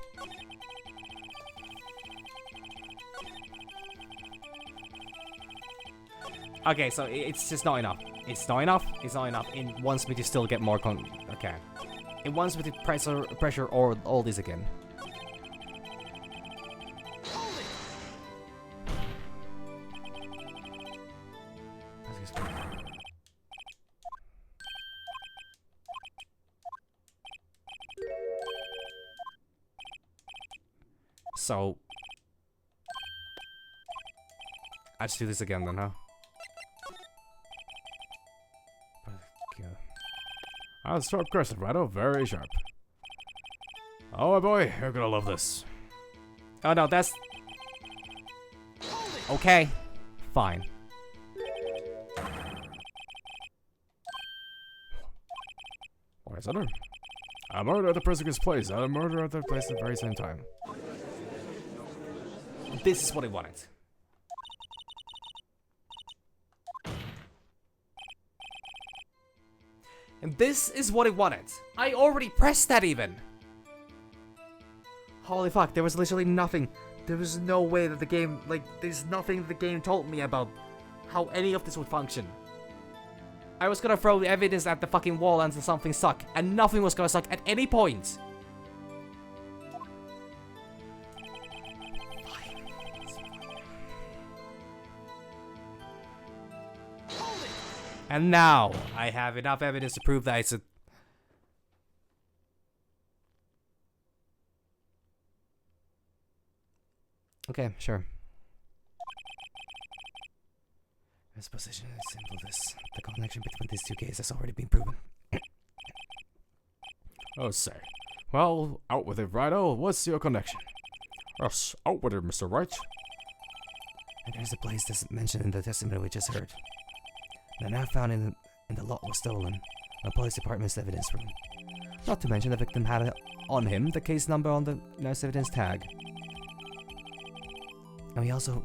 Okay, so it's just not enough. It's not enough. It wants me to still get more okay. It wants me to pressure all this again. So I just do this again then, huh? Ah, sharp question, right? Oh, very sharp. Oh my boy, you're gonna love this. Oh no, that's okay. Fine. What is that? A murder at the Prosecutes place, and a murder at the place at the very same time. This is what I wanted. And this is what I wanted. I already pressed that even. Holy fuck, there was literally nothing. There was no way that the game, like, there's nothing the game told me about how any of this would function. I was gonna throw the evidence at the fucking wall until something suck, and nothing was gonna suck at any point. And now, I have enough evidence to prove that it's a... Okay, sure. This position is simple. The connection between these two cases has already been proven. Oh, say. Well, out with it, Righto. What's your connection? Yes, out with it, Mr. Wright. And there's a place that's mentioned in the testimony we just heard. The knife found in the lot was stolen. The police department's evidence room. Not to mention the victim had on him the case number on the knife's evidence tag. And we also...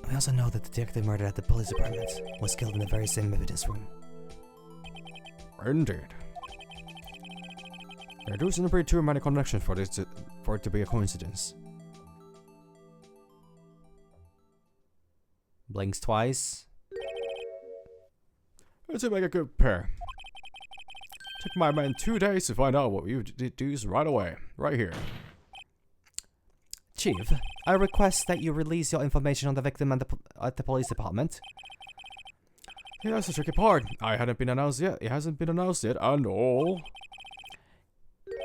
we also know that the detective murdered at the police department was killed in the very same evidence room. Indeed. There doesn't appear too many connections for it to be a coincidence. Blinks twice. Let's make a good pair. Took my man 2 days to find out what you did do right away. Right here. Chief, I request that you release your information on the victim and at the police department. Yeah, that's the tricky part. I hadn't been announced yet. It hasn't been announced yet, and all.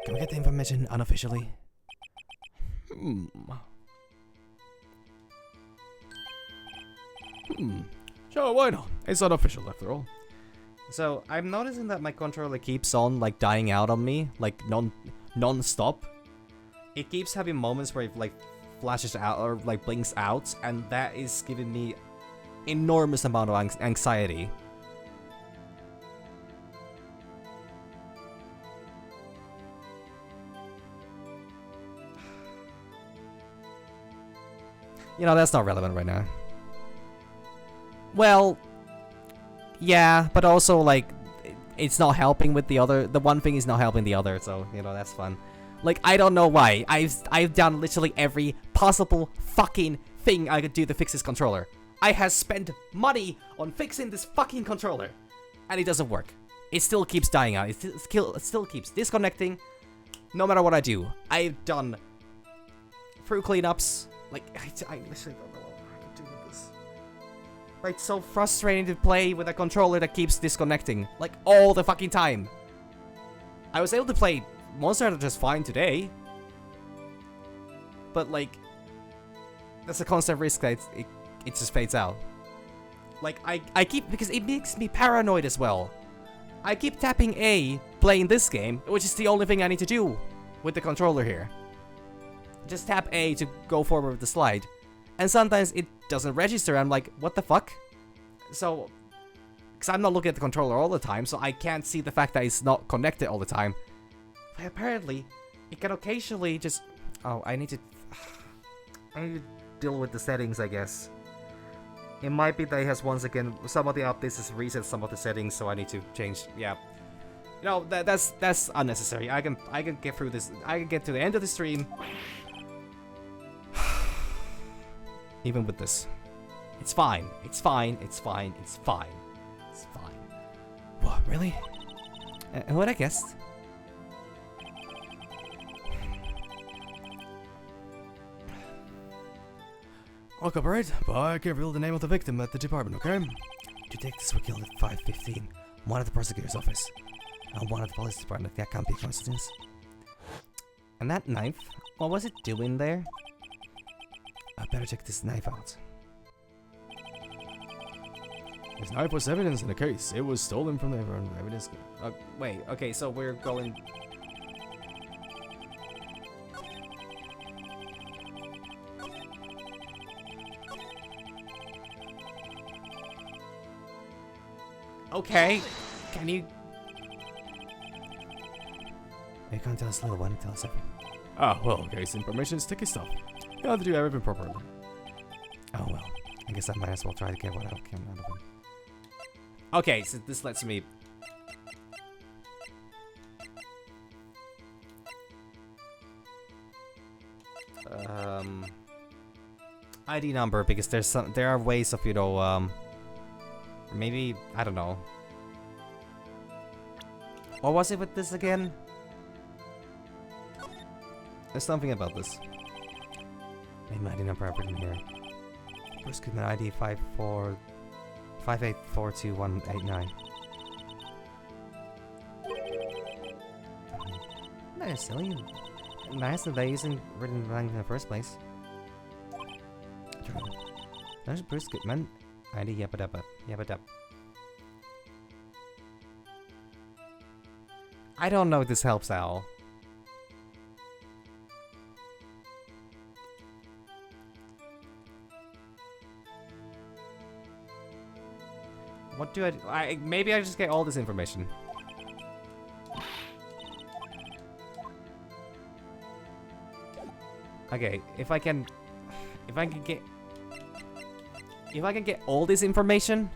Can we get the information unofficially? Sure, why not? It's unofficial after all. So, I'm noticing that my controller keeps on, like, dying out on me, like, non-stop. It keeps having moments where it, like, flashes out or, like, blinks out, and that is giving me enormous amount of anxiety. You know, that's not relevant right now. Well, yeah, but also, like, it's not helping with the other. The one thing is not helping the other, so, you know, that's fun. Like, I don't know why. I've done literally every possible fucking thing I could do to fix this controller. I have spent money on fixing this fucking controller, and it doesn't work. It still keeps dying out. It still keeps disconnecting, no matter what I do. I've done through cleanups. Like, I literally don't know what I can do with this. Like, it's so frustrating to play with a controller that keeps disconnecting, like, all the fucking time. I was able to play Monster Hunter just fine today, but, like, that's a constant risk that it just fades out. Like, I keep, because it makes me paranoid as well. I keep tapping A playing this game, which is the only thing I need to do with the controller here. Just tap A to go forward with the slide. And sometimes it doesn't register. I'm like, what the fuck? So, because I'm not looking at the controller all the time, so I can't see the fact that it's not connected all the time. But apparently, it can occasionally just... Oh, I need to deal with the settings, I guess. It might be that it has once again, some of the updates has reset some of the settings, so I need to change. Yeah, you know, that's unnecessary. I can get through this. I can get to the end of the stream, even with this. It's fine. It's fine. It's fine. It's fine. It's fine. What? Really? What I guessed? I'll cooperate, but I can't reveal the name of the victim at the department, okay? Detectives were killed at 5:15. One at the prosecutor's office, and one at the police department. That can't be a coincidence. And that knife? What was it doing there? I better check this knife out. This knife was evidence in the case. It was stolen from the evidence. Wait. Okay, so we're going. Okay, can you... You can't tell us a little one, tell us everything. Ah, well, case information is sticky stuff. You have to do everything properly. Oh well, I guess I might as well try to get what I can out of him. Okay, so this lets me... ID number, because there are ways of, you know, maybe, I don't know. What was it with this again? There's something about this. Name ID number I've written here. Prosecute ID 58421189. That is silly. Nice that they isn't written wrong in the first place. There's Bruce Goodman. ID yabba dabba. I don't know if this helps out. What do I maybe I just get all this information. Okay, if I can get all this information.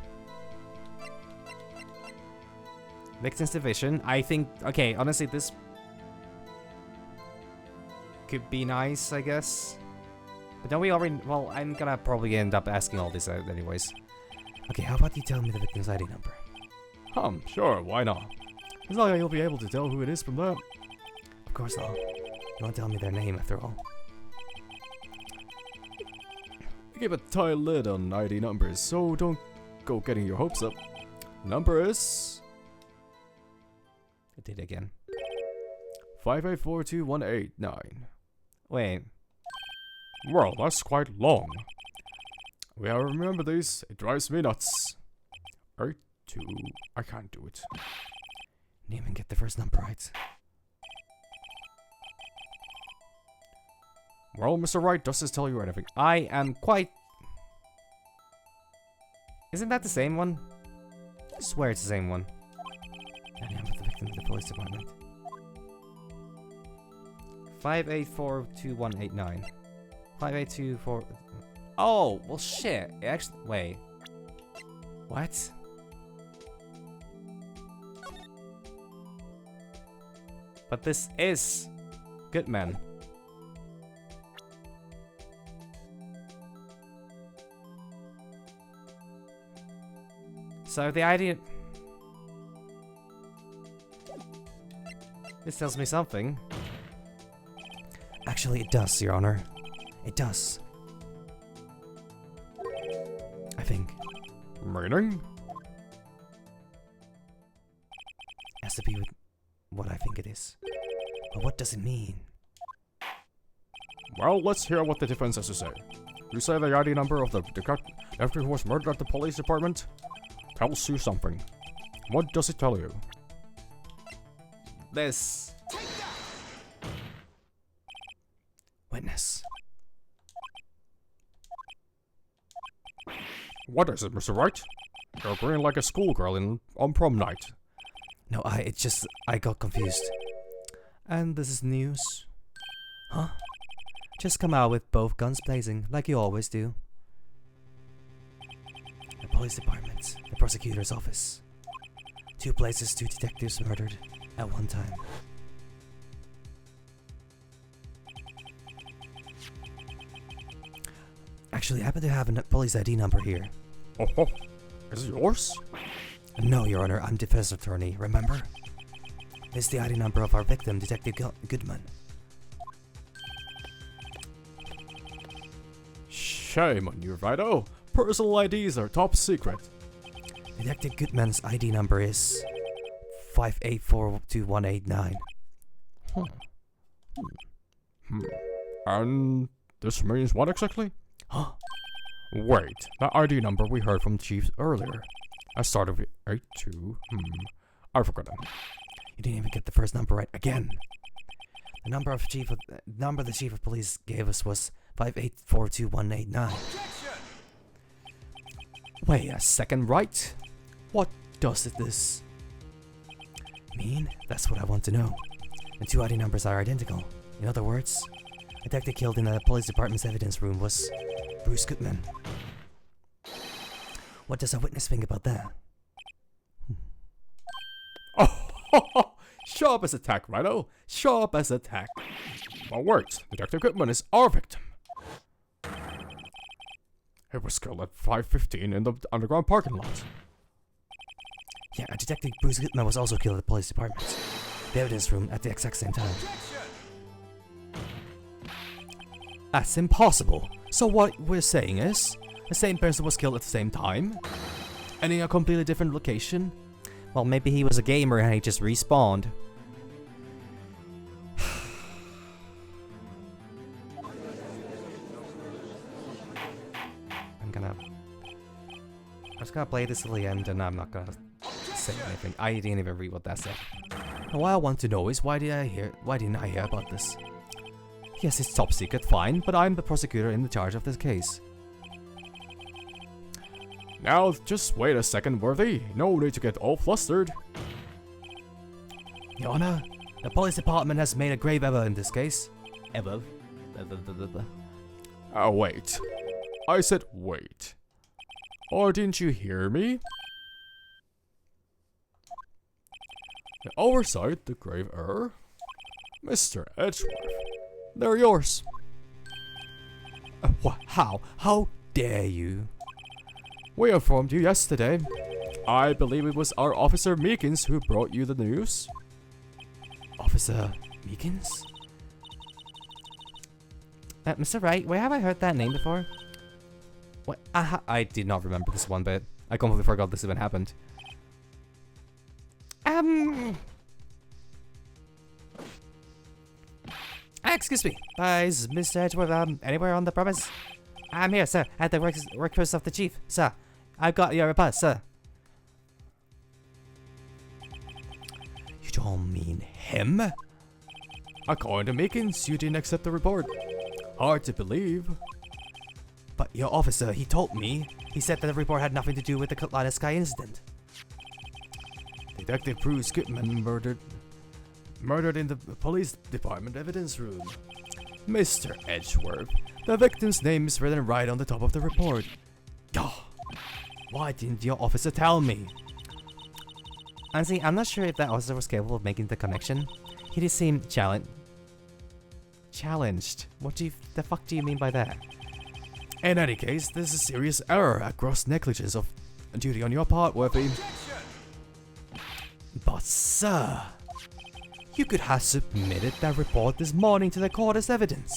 Victims division. I think, okay, honestly, this could be nice, I guess. But don't we already, well, I'm gonna probably end up asking all this out anyways. Okay, how about you tell me the victim's ID number? Sure, why not? As long as you'll be able to tell who it is from that. Of course not. You won't tell me their name after all. We keep a tight lid on ID numbers, so don't go getting your hopes up. Number is... I did it again. 5842189. Wait. Well, that's quite long. We have to remember these. It drives me nuts. 8, 2... I can't do it. Name and get the first number right. Well, Mr. Wright, does this tell you anything? I am quite... Isn't that the same one? I swear it's the same one. And I'm with the victim of the police department. 5842189. 5824... Oh, well shit. Actually, wait. What? But this is Goodman. So the idea... This tells me something. Actually, it does, Your Honor. It does. I think. Meaning? Has to be with what I think it is. But what does it mean? Well, let's hear what the defense has to say. You say the ID number of the detective who was murdered at the police department? Tells you something. What does it tell you? This. Witness. What is it, Mr. Wright? You're grinning like a schoolgirl on prom night. No, I got confused. And this is news. Huh? Just come out with both guns blazing, like you always do. The police department, the prosecutor's office. 2 places, 2 detectives murdered at one time. Actually, I happen to have a police ID number here. Oh, is it yours? No, Your Honor, I'm defense attorney, remember? This is the ID number of our victim, Detective Goodman. Shame on you, Righto. Personal IDs are top secret. Detective Goodman's ID number is 5842189. And this means what exactly? Huh? Wait, that ID number we heard from Chief earlier. I started with 82. I forgot it. You didn't even get the first number right again. The number the chief of police gave us was 5842189. Wait a second, Wright? What does this mean? That's what I want to know. The 2 ID numbers are identical. In other words, the detective killed in the police department's evidence room was Bruce Goodman. What does a witness think about that? Oh, sharp as a tack, Righto. Sharp as a tack. Well worked. Detective Goodman is our victim. He was killed at 5:15 in the underground parking lot. Yeah, Detective Bruce Goodman was also killed at the police department. The evidence room at the exact same time. That's impossible. So what we're saying is, the same person was killed at the same time? And in a completely different location? Well, maybe he was a gamer and he just respawned. I'm just gonna play this till the end and I'm not gonna say anything. I didn't even read what that said. And what I want to know is why didn't I hear about this? Yes, it's top secret, fine, but I'm the prosecutor in the charge of this case. Now, just wait a second, Worthy. No need to get all flustered. Your Honor, the police department has made a grave error in this case. Error? Wait. I said wait. Or didn't you hear me? The oversight, the grave error. Mr. Edgeworth, they're yours. What? How? How dare you? We informed you yesterday. I believe it was our Officer Meekins who brought you the news. Officer Meekins? Mr. Wright, where have I heard that name before? What? I did not remember this one bit. I completely forgot this even happened. Excuse me. Is Mr. Edgeworth anywhere on the premise? I'm here, sir, at the workplace of the chief, sir. I've got your report, sir. You don't mean him? According to Meekins, you didn't accept the report. Hard to believe. But your officer, he told me. He said that the report had nothing to do with the Cutlass Sky incident. Detective Bruce Goodman murdered in the police department evidence room. Mr. Edgeworth, the victim's name is written right on the top of the report. Why didn't your officer tell me? Honestly, I'm not sure if that officer was capable of making the connection. He did seem challenged. What the fuck do you mean by that? In any case, this is a serious error, a gross negligence of duty on your part, Worthy. But sir, you could have submitted that report this morning to the court as evidence.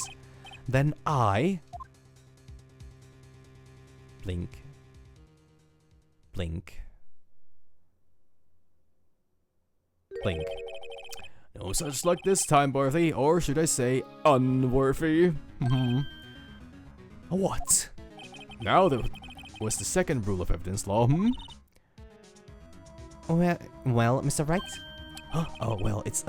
Then I... Blink. Blink. Blink. No such luck this time, Worthy, or should I say, unworthy. What? Now there was the second rule of evidence law, Well, Mr. Wright? Oh, well, it's,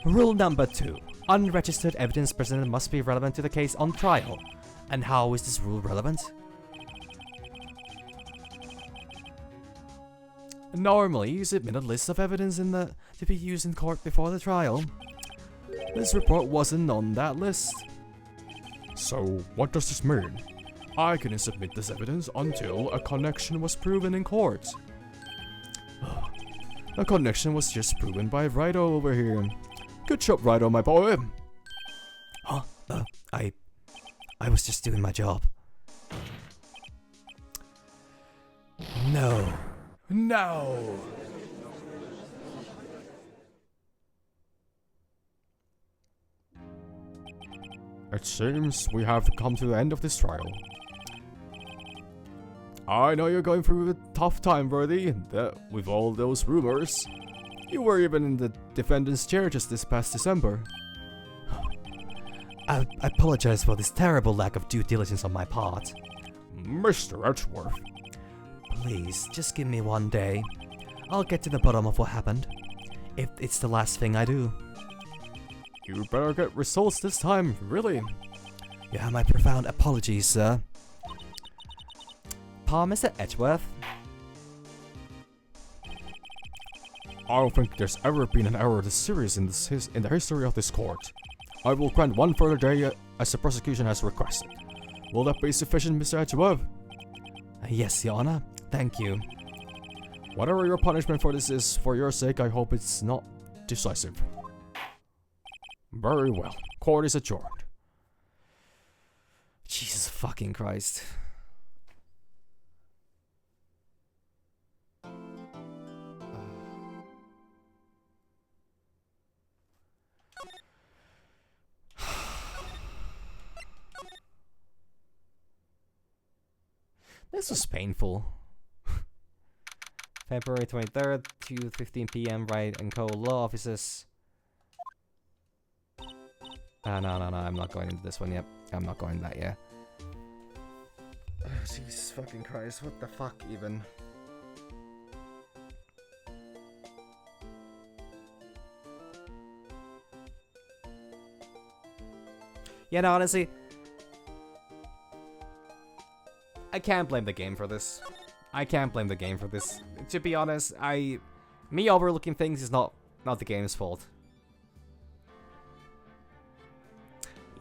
Rule number 2. Unregistered evidence presented must be relevant to the case on trial. And how is this rule relevant? Normally, you submit a list of evidence to be used in court before the trial. This report wasn't on that list. So, what does this mean? I couldn't submit this evidence until a connection was proven in court. A connection was just proven by Wright over here. Good job, Wright, my boy. Huh? I was just doing my job. No. No! It seems we have come to the end of this trial. I know you're going through a tough time, Worthy, with all those rumors. You were even in the defendant's chair just this past December. I apologize for this terrible lack of due diligence on my part. Mr. Edgeworth. Please, just give me one day. I'll get to the bottom of what happened. If it's the last thing I do. You better get results this time, really. Yeah, my profound apologies, sir. Mr. Edgeworth? I don't think there's ever been an error this serious in the history of this court. I will grant one further day as the prosecution has requested. Will that be sufficient, Mr. Edgeworth? Yes, Your Honor. Thank you. Whatever your punishment for this is, for your sake, I hope it's not decisive. Very well. Court is adjourned. Jesus fucking Christ. This was painful. February 23rd, 2:15 p.m. Wright and Co. Law offices. No, I'm not going into this one yet. I'm not going that yet. Oh, Jesus fucking Christ, what the fuck even? Yeah, no, honestly, I can't blame the game for this. I can't blame the game for this. To be honest, me overlooking things is not the game's fault.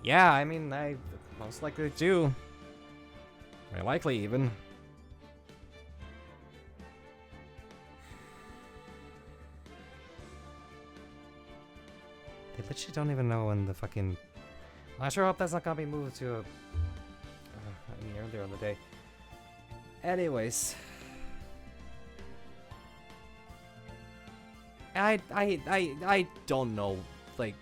Yeah, I mean, I most likely do. Very likely, even. They literally don't even know when the fucking... I sure hope that's not gonna be moved to earlier in the day. Anyways. I don't know, like...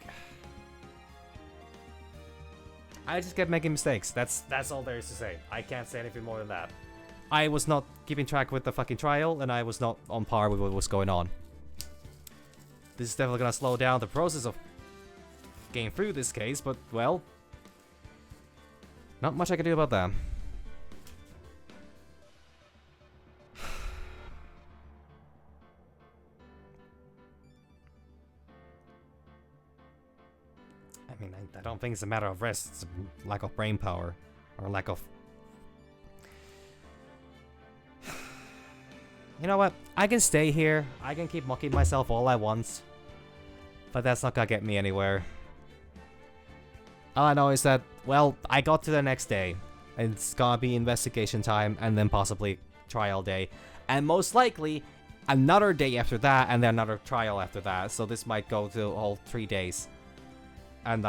I just kept making mistakes. That's all there is to say. I can't say anything more than that. I was not keeping track with the fucking trial, and I was not on par with what was going on. This is definitely gonna slow down the process of getting through this case, but, well... Not much I can do about that. I mean, I don't think it's a matter of rest, it's a lack of brain power. Or lack of... You know what? I can stay here. I can keep mocking myself all I want. But that's not gonna get me anywhere. All I know is that, well, I got to the next day. It's gonna be investigation time, and then possibly trial day. And most likely, another day after that, and then another trial after that. So this might go to all 3 days. And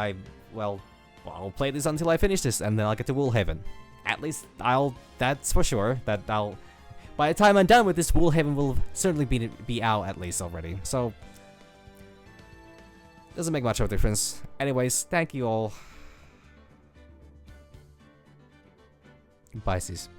well, I'll play this until I finish this, and then I'll get to Woolhaven. At least, that's for sure, that by the time I'm done with this, Woolhaven will certainly be out at least already. So, doesn't make much of a difference. Anyways, thank you all. Bye, sis.